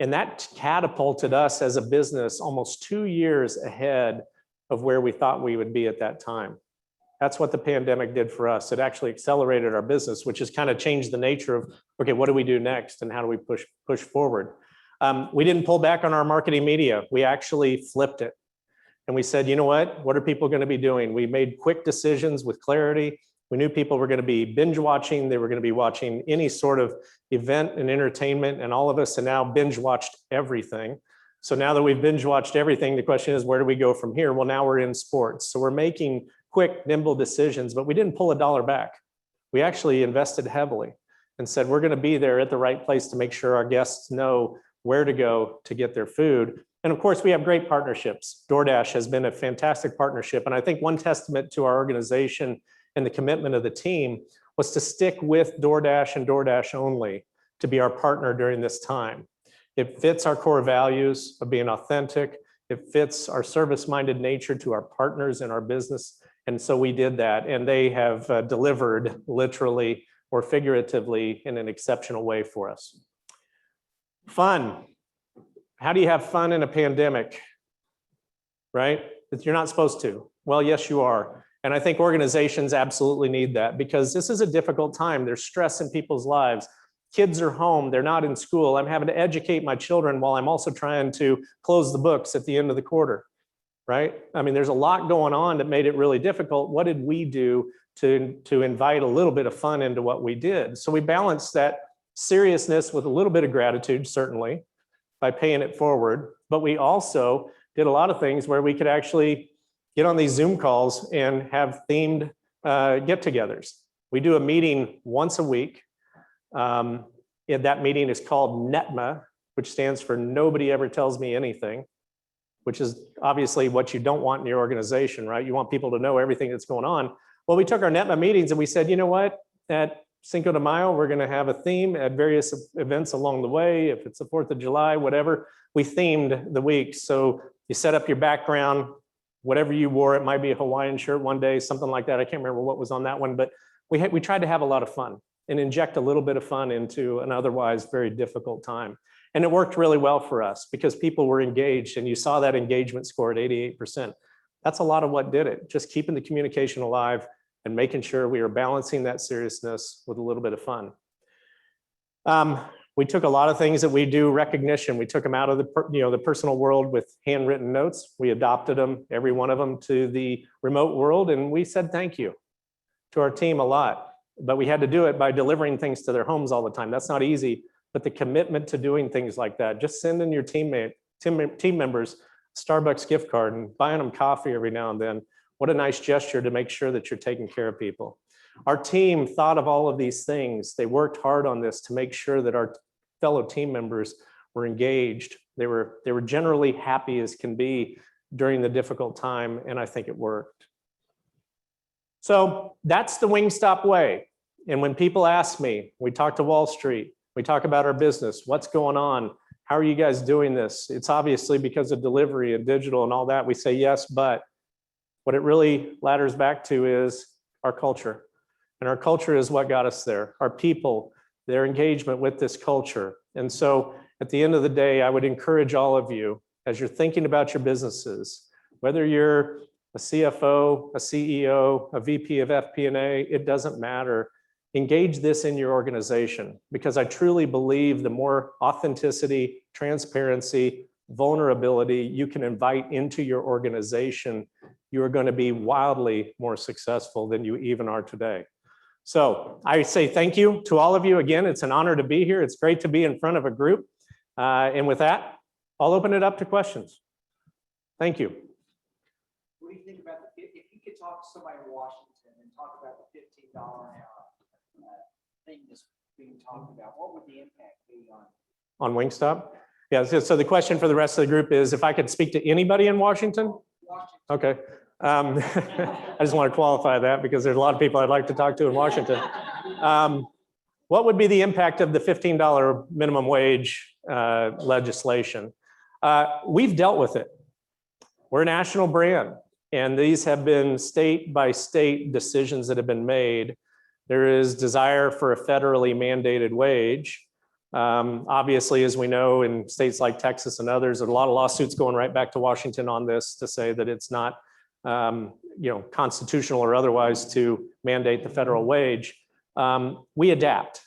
And that catapulted us as a business almost 2 years ahead of where we thought we would be at that time. That's what the pandemic did for us. It actually accelerated our business, which has kind of changed the nature of, okay, what do we do next and how do we push forward? We didn't pull back on our marketing media. We actually flipped it. And we said, you know what are people going to be doing? We made quick decisions with clarity. We knew people were going to be binge watching. They were going to be watching any sort of event and entertainment, and all of us have now binge watched everything. So now that we've binge watched everything, the question is, where do we go from here? Well, now we're in sports. So we're making quick, nimble decisions, but we didn't pull a dollar back. We actually invested heavily and said, we're going to be there at the right place to make sure our guests know where to go to get their food. And of course, we have great partnerships. DoorDash has been a fantastic partnership. And I think one testament to our organization and the commitment of the team was to stick with DoorDash and DoorDash only to be our partner during this time. It fits our core values of being authentic. It fits our service-minded nature to our partners in our business. And so we did that, and they have delivered literally or figuratively in an exceptional way for us. Fun. How do you have fun in a pandemic? Right? You're not supposed to. Well, yes, you are. And I think organizations absolutely need that because this is a difficult time. There's stress in people's lives. Kids are home, they're not in school. I'm having to educate my children while I'm also trying to close the books at the end of the quarter, right? I mean, there's a lot going on that made it really difficult. What did we do to invite a little bit of fun into what we did? So we balanced that seriousness with a little bit of gratitude, certainly, by paying it forward. But we also did a lot of things where we could actually get on these Zoom calls and have themed get-togethers. We do a meeting once a week. That meeting is called NETMA, which stands for Nobody Ever Tells Me Anything, which is obviously what you don't want in your organization, right? You want people to know everything that's going on. Well, we took our NETMA meetings and we said, you know what? At Cinco de Mayo, we're going to have a theme at various events along the way. If it's the 4th of July, whatever, we themed the week. So you set up your background, whatever you wore. It might be a Hawaiian shirt one day, something like that. I can't remember what was on that one, but we tried to have a lot of fun and inject a little bit of fun into an otherwise very difficult time. And it worked really well for us because people were engaged, and you saw that engagement score at 88%. That's a lot of what did it, just keeping the communication alive and making sure we were balancing that seriousness with a little bit of fun. We took a lot of things that we do recognition. We took them out of the personal world with handwritten notes. We adopted them, every one of them, to the remote world, and we said thank you to our team a lot. But we had to do it by delivering things to their homes all the time. That's not easy, but the commitment to doing things like that, just sending your team members a Starbucks gift card and buying them coffee every now and then. What a nice gesture to make sure that you're taking care of people. Our team thought of all of these things. They worked hard on this to make sure that our fellow team members were engaged. They were generally happy as can be during the difficult time, and I think it worked. So that's the Wingstop way. And when people ask me, we talk to Wall Street, we talk about our business, what's going on? How are you guys doing this? It's obviously because of delivery and digital and all that. We say yes, but what it really ladders back to is our culture. And our culture is what got us there. Our people, their engagement with this culture. And so at the end of the day, I would encourage all of you, as you're thinking about your businesses, whether you're a CFO, a CEO, a VP of FP&A, it doesn't matter. Engage this in your organization, because I truly believe the more authenticity, transparency, vulnerability you can invite into your organization, you are going to be wildly more successful than you even are today. So I say thank you to all of you. Again, it's an honor to be here. It's great to be in front of a group. And with that, I'll open it up to questions. Thank you. What do you think about if you could talk to somebody in Washington and talk about the $15 an hour thing that's being talked about, what would the impact be on Wingstop? Yeah, so the question for the rest of the group is if I could speak to anybody in Washington? Okay. I just want to qualify that because there's a lot of people I'd like to talk to in Washington. What would be the impact of the $15 minimum wage legislation? We've dealt with it. We're a national brand, and these have been state by state decisions that have been made. There is desire for a federally mandated wage. Obviously, as we know, in states like Texas and others, there's a lot of lawsuits going right back to Washington on this to say that it's not constitutional or otherwise to mandate the federal wage. We adapt.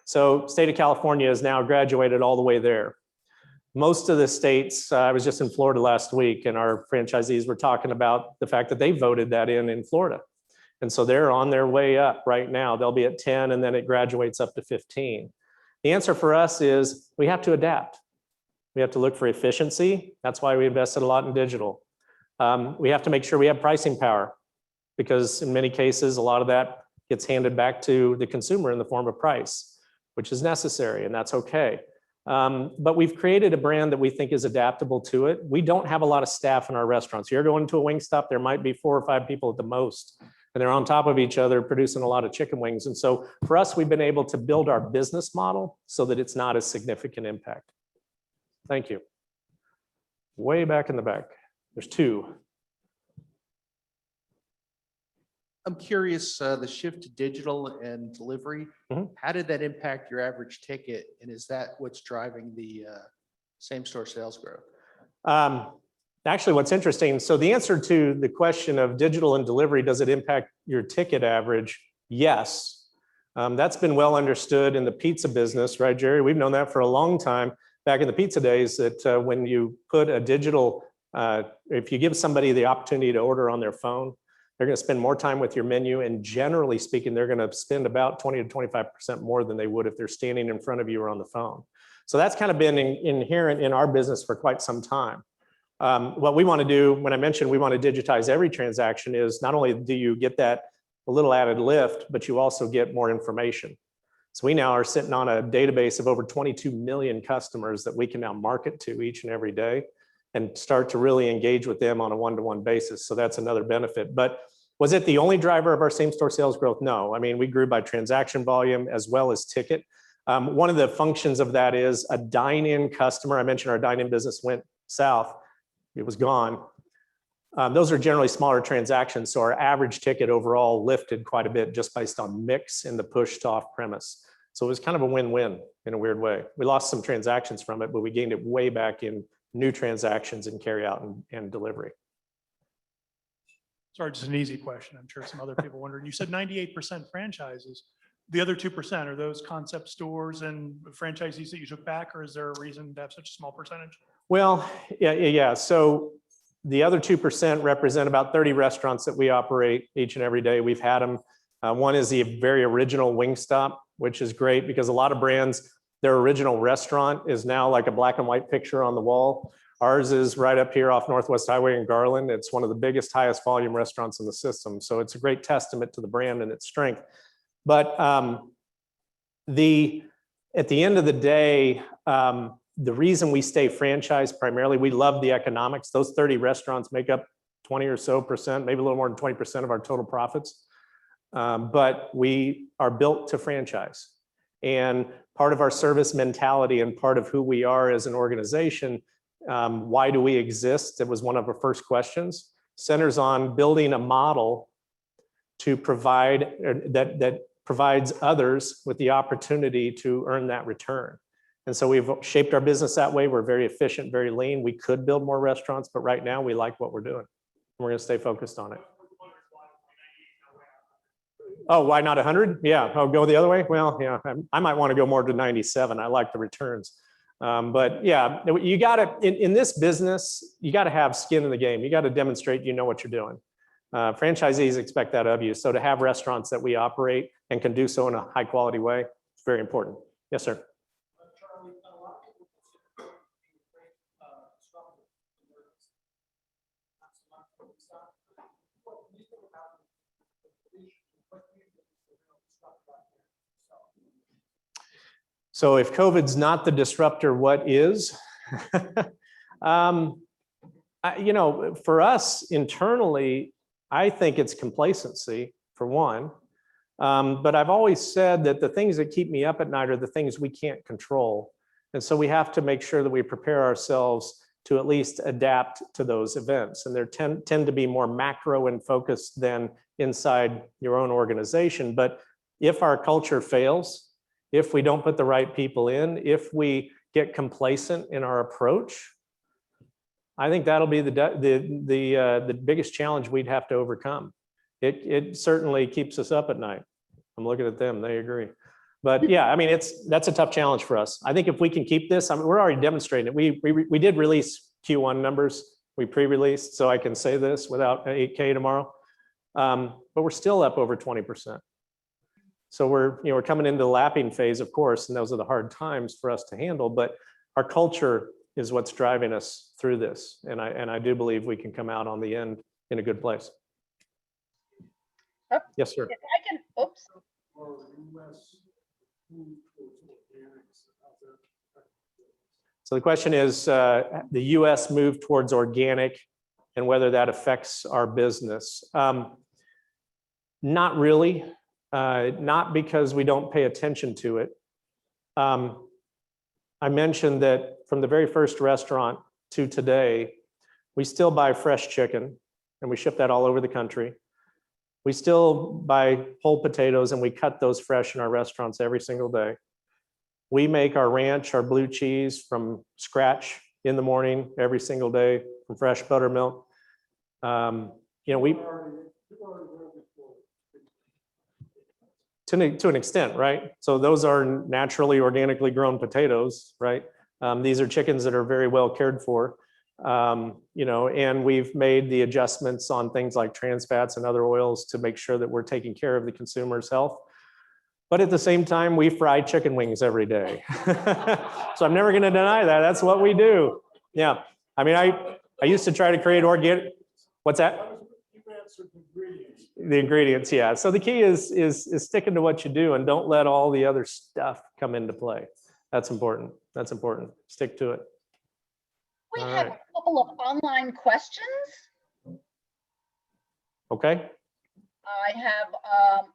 So state of California has now graduated all the way there. Most of the states, I was just in Florida last week, and our franchisees were talking about the fact that they voted that in Florida. And so they're on their way up right now. They'll be at 10, and then it graduates up to 15. The answer for us is we have to adapt. We have to look for efficiency. That's why we invested a lot in digital. We have to make sure we have pricing power. because in many cases, a lot of that gets handed back to the consumer in the form of price, which is necessary, and that's okay. But we've created a brand that we think is adaptable to it. We don't have a lot of staff in our restaurants. You're going to a Wingstop, there might be 4 or 5 people at the most, and they're on top of each other producing a lot of chicken wings. And so for us, we've been able to build our business model so that it's not a significant impact. Thank you. Way back in the back, there's 2. I'm curious, the shift to digital and delivery, how did that impact your average ticket? And is that what's driving the same-store sales growth? Actually, what's interesting, so the answer to the question of digital and delivery, does it impact your ticket average? Yes. That's been well understood in the pizza business, right, Jerry? We've known that for a long time, back in the pizza days, that when you put a digital, if you give somebody the opportunity to order on their phone, they're going to spend more time with your menu, and generally speaking, they're going to spend about 20 to 25% more than they would if they're standing in front of you or on the phone. So that's kind of been inherent in our business for quite some time. What we want to do, when I mentioned we want to digitize every transaction, is not only do you get that a little added lift, but you also get more information. So we now are sitting on a database of over 22 million customers that we can now market to each and every day and start to really engage with them on a one-to-one basis. So that's another benefit. But was it the only driver of our same-store sales growth? No. I mean, we grew by transaction volume as well as ticket. One of the functions of that is a dine-in customer. I mentioned our dine-in business went south. It was gone. Those are generally smaller transactions. So our average ticket overall lifted quite a bit just based on mix and the push to off-premise. So it was kind of a win-win in a weird way. We lost some transactions from it, but we gained it way back in new transactions and carry out and delivery. Sorry, just an easy question. I'm sure some other people wondering. You said 98% franchises. The other 2%, are those concept stores and franchisees that you took back, or is there a reason to have such a small percentage? Well, yeah. So the other 2% represent about 30 restaurants that we operate each and every day. We've had them. One is the very original Wingstop, which is great because a lot of brands, their original restaurant is now like a black and white picture on the wall. Ours is right up here off Northwest Highway in Garland. It's one of the biggest, highest volume restaurants in the system. So it's a great testament to the brand and its strength. But at the end of the day, the reason we stay franchised primarily, we love the economics. Those 30 restaurants make up 20 or so percent, maybe a little more than 20% of our total profits. But we are built to franchise. And part of our service mentality and part of who we are as an organization, why do we exist? It was one of our first questions. Centers on building a model to provide that provides others with the opportunity to earn that return. And so we've shaped our business that way. We're very efficient, very lean. We could build more restaurants, but right now we like what we're doing. We're going to stay focused on it. Oh, why not 100? Yeah, I'll go the other way. Well, yeah, I might want to go more to 97. I like the returns. But yeah, you got to, in this business, you got to have skin in the game. You got to demonstrate you know what you're doing. Franchisees expect that of you. So to have restaurants that we operate and can do so in a high quality way, it's very important. Yes, sir. So if COVID's not the disruptor, what is? For us internally, I think it's complacency for one. But I've always said that the things that keep me up at night are the things we can't control. And so we have to make sure that we prepare ourselves to at least adapt to those events. And they tend to be more macro and focused than inside your own organization. But if our culture fails, if we don't put the right people in, if we get complacent in our approach, I think that'll be the biggest challenge we'd have to overcome. It certainly keeps us up at night. I'm looking at them, they agree. But yeah, I mean, that's a tough challenge for us. I think if we can keep this, I mean, we're already demonstrating it. We did release Q1 numbers. We pre-released, so I can say this without an 8K tomorrow. But we're still up over 20%. So we're coming into the lapping phase, of course, and those are the hard times for us to handle. But our culture is what's driving us through this, and I do believe we can come out on the end in a good place. Yes, sir. If I can, oops. So the question is, the US move towards organic and whether that affects our business. Not really, not because we don't pay attention to it. I mentioned that from the very first restaurant to today, we still buy fresh chicken and we ship that all over the country. We still buy whole potatoes and we cut those fresh in our restaurants every single day. We make our ranch, our blue cheese from scratch in the morning, every single day, from fresh buttermilk. You know, we, to an extent, right? So those are naturally organically grown potatoes, right? These are chickens that are very well cared for. You know, and we've made the adjustments on things like trans fats and other oils to make sure that we're taking care of the consumer's health. But at the same time, we fry chicken wings every day. So I'm never going to deny that. That's what we do. Yeah. I mean, I used to try to create organic. What's that? The ingredients, yeah. So the key is sticking to what you do and don't let all the other stuff come into play. That's important. That's important. Stick to it. We All have right. a couple of online questions. Okay. I have,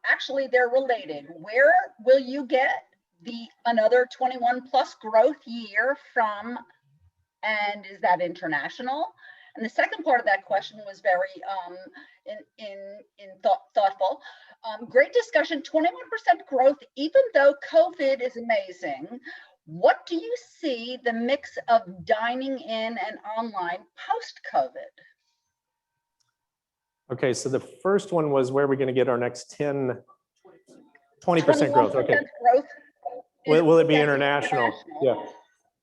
actually, they're related. Where will you get another 21 plus growth year from? And is that international? And the second part of that question was very thoughtful. Great discussion, 21% growth, even though COVID is amazing. What do you see the mix of dining in and online post-COVID? Okay, so the first one was where we're going to get our next 20% growth. Okay. Growth. Will it be international? Yeah.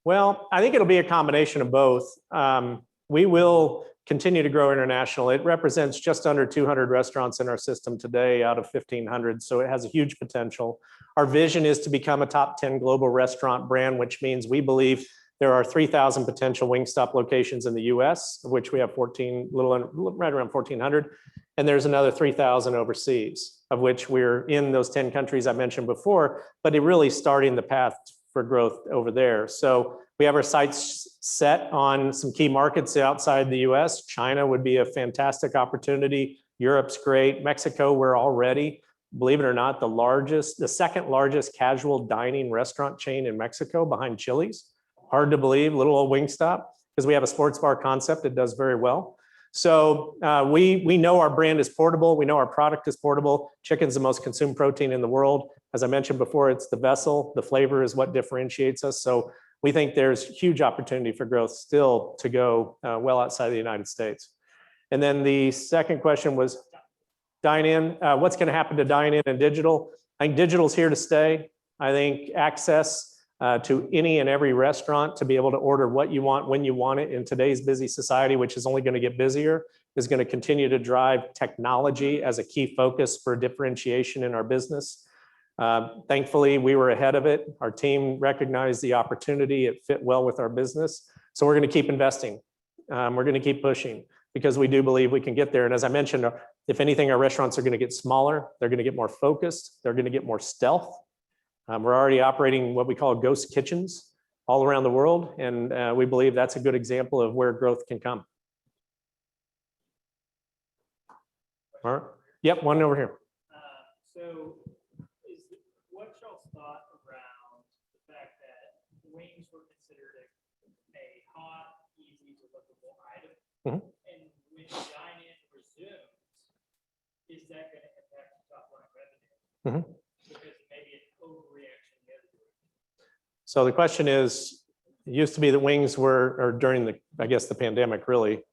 Well, I think it'll be a combination of both. We will continue to grow international. It represents just under 200 restaurants in our system today out of 1,500, so it has a huge potential. Our vision is to become a top 10 global restaurant brand, which means we believe there are 3,000 potential Wingstop locations in the US, of which we have right around 1,400. And there's another 3,000 overseas, of which we're in those 10 countries I mentioned before, but it really starting the path for growth over there. So we have our sights set on some key markets outside the US. China would be a fantastic opportunity. Europe's great. Mexico, we're already, believe it or not, the second largest casual dining restaurant chain in Mexico behind Chili's. Hard to believe, little old Wingstop, because we have a sports bar concept that does very well. So we know our brand is portable. We know our product is portable. Chicken's the most consumed protein in the world. As I mentioned before, it's the vessel. The flavor is what differentiates us. So we think there's huge opportunity for growth still to go well outside of the United States. And then the second question was dine-in. What's going to happen to dine-in and digital? I think digital's here to stay. I think access to any and every restaurant to be able to order what you want when you want it in today's busy society, which is only going to get busier, is going to continue to drive technology as a key focus for differentiation in our business. Thankfully, we were ahead of it. Our team recognized the opportunity. It fit well with our business. So we're going to keep investing. We're going to keep pushing because we do believe we can get there. And as I mentioned, if anything, our restaurants are going to get smaller. They're going to get more focused. They're going to get more stealth. We're already operating what we call ghost kitchens all around the world, and we believe that's a good example of where growth can come. All right. Yep, one over here. So what's y'all's thought around the fact that wings were considered a hot, easy deliverable item? Mm-hmm. And when dine-in resumes, is that going to impact the top line revenue? Mm-hmm. Because maybe it's overreaction the other direction. So the question is, it used to be that wings were, or during the, I guess the pandemic really,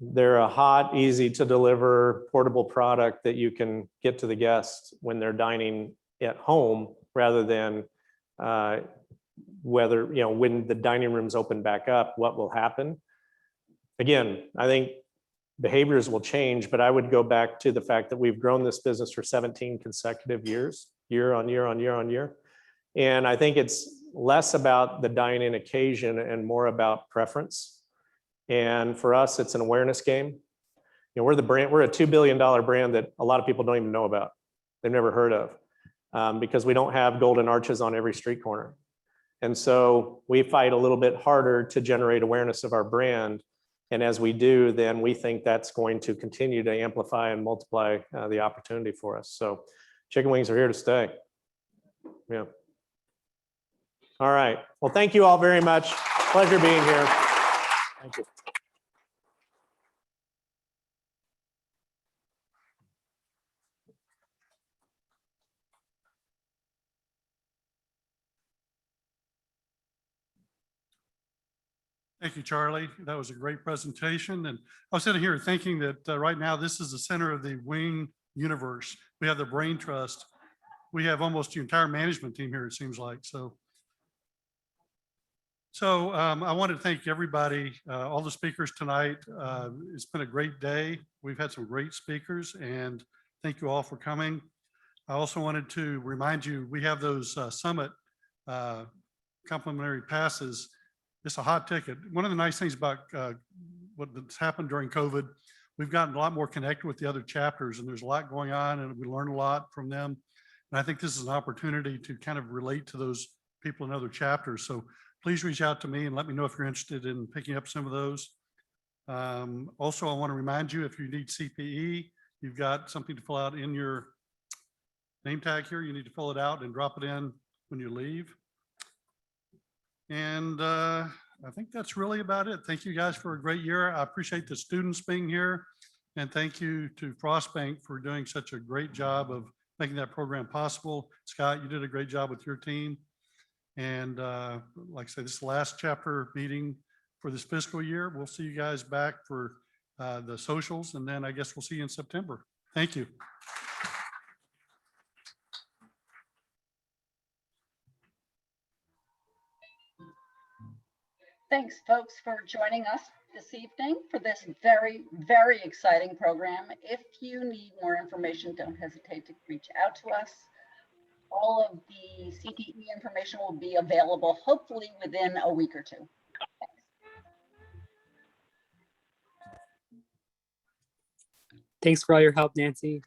they're a hot, easy to deliver portable product that you can get to the guests when they're dining at home rather than whether, you know, when the dining rooms open back up, what will happen? Again, I think behaviors will change, but I would go back to the fact that we've grown this business for 17 consecutive years, year on year on year on year. And I think it's less about the dine-in occasion and more about preference. And for us, it's an awareness game. You know, we're the brand, we're a $2 billion brand that a lot of people don't even know about. They've never heard of because we don't have golden arches on every street corner. And so we fight a little bit harder to generate awareness of our brand. And as we do, then we think that's going to continue to amplify and multiply the opportunity for us. So chicken wings are here to stay. Yeah. All right. Well, thank you all very much. Pleasure being here. Thank you. Thank you, Charlie. That was a great presentation. And I was sitting here thinking that right now this is the center of the wing universe. We have the brain trust. We have almost the entire management team here, it seems like. So I want to thank everybody, all the speakers tonight. It's been a great day. We've had some great speakers and thank you all for coming. I also wanted to remind you, we have those summit complimentary passes. It's a hot ticket. One of the nice things about what's happened during COVID, we've gotten a lot more connected with the other chapters and there's a lot going on and we learn a lot from them. And I think this is an opportunity to kind of relate to those people in other chapters. So please reach out to me and let me know if you're interested in picking up some of those. Also, I want to remind you, if you need CPE, you've got something to fill out in your name tag here. You need to fill it out and drop it in when you leave. And I think that's really about it. Thank you guys for a great year. I appreciate the students being here. And thank you to Frostbank for doing such a great job of making that program possible. Scott, you did a great job with your team. And like I said, this is the last chapter meeting for this fiscal year. We'll see you guys back for the socials. And then I guess we'll see you in September. Thank you. Thanks, folks, for joining us this evening for this very, very exciting program. If you need more information, don't hesitate to reach out to us. All of the CPE information will be available hopefully within a week or two. Thanks for all your help, Nancy.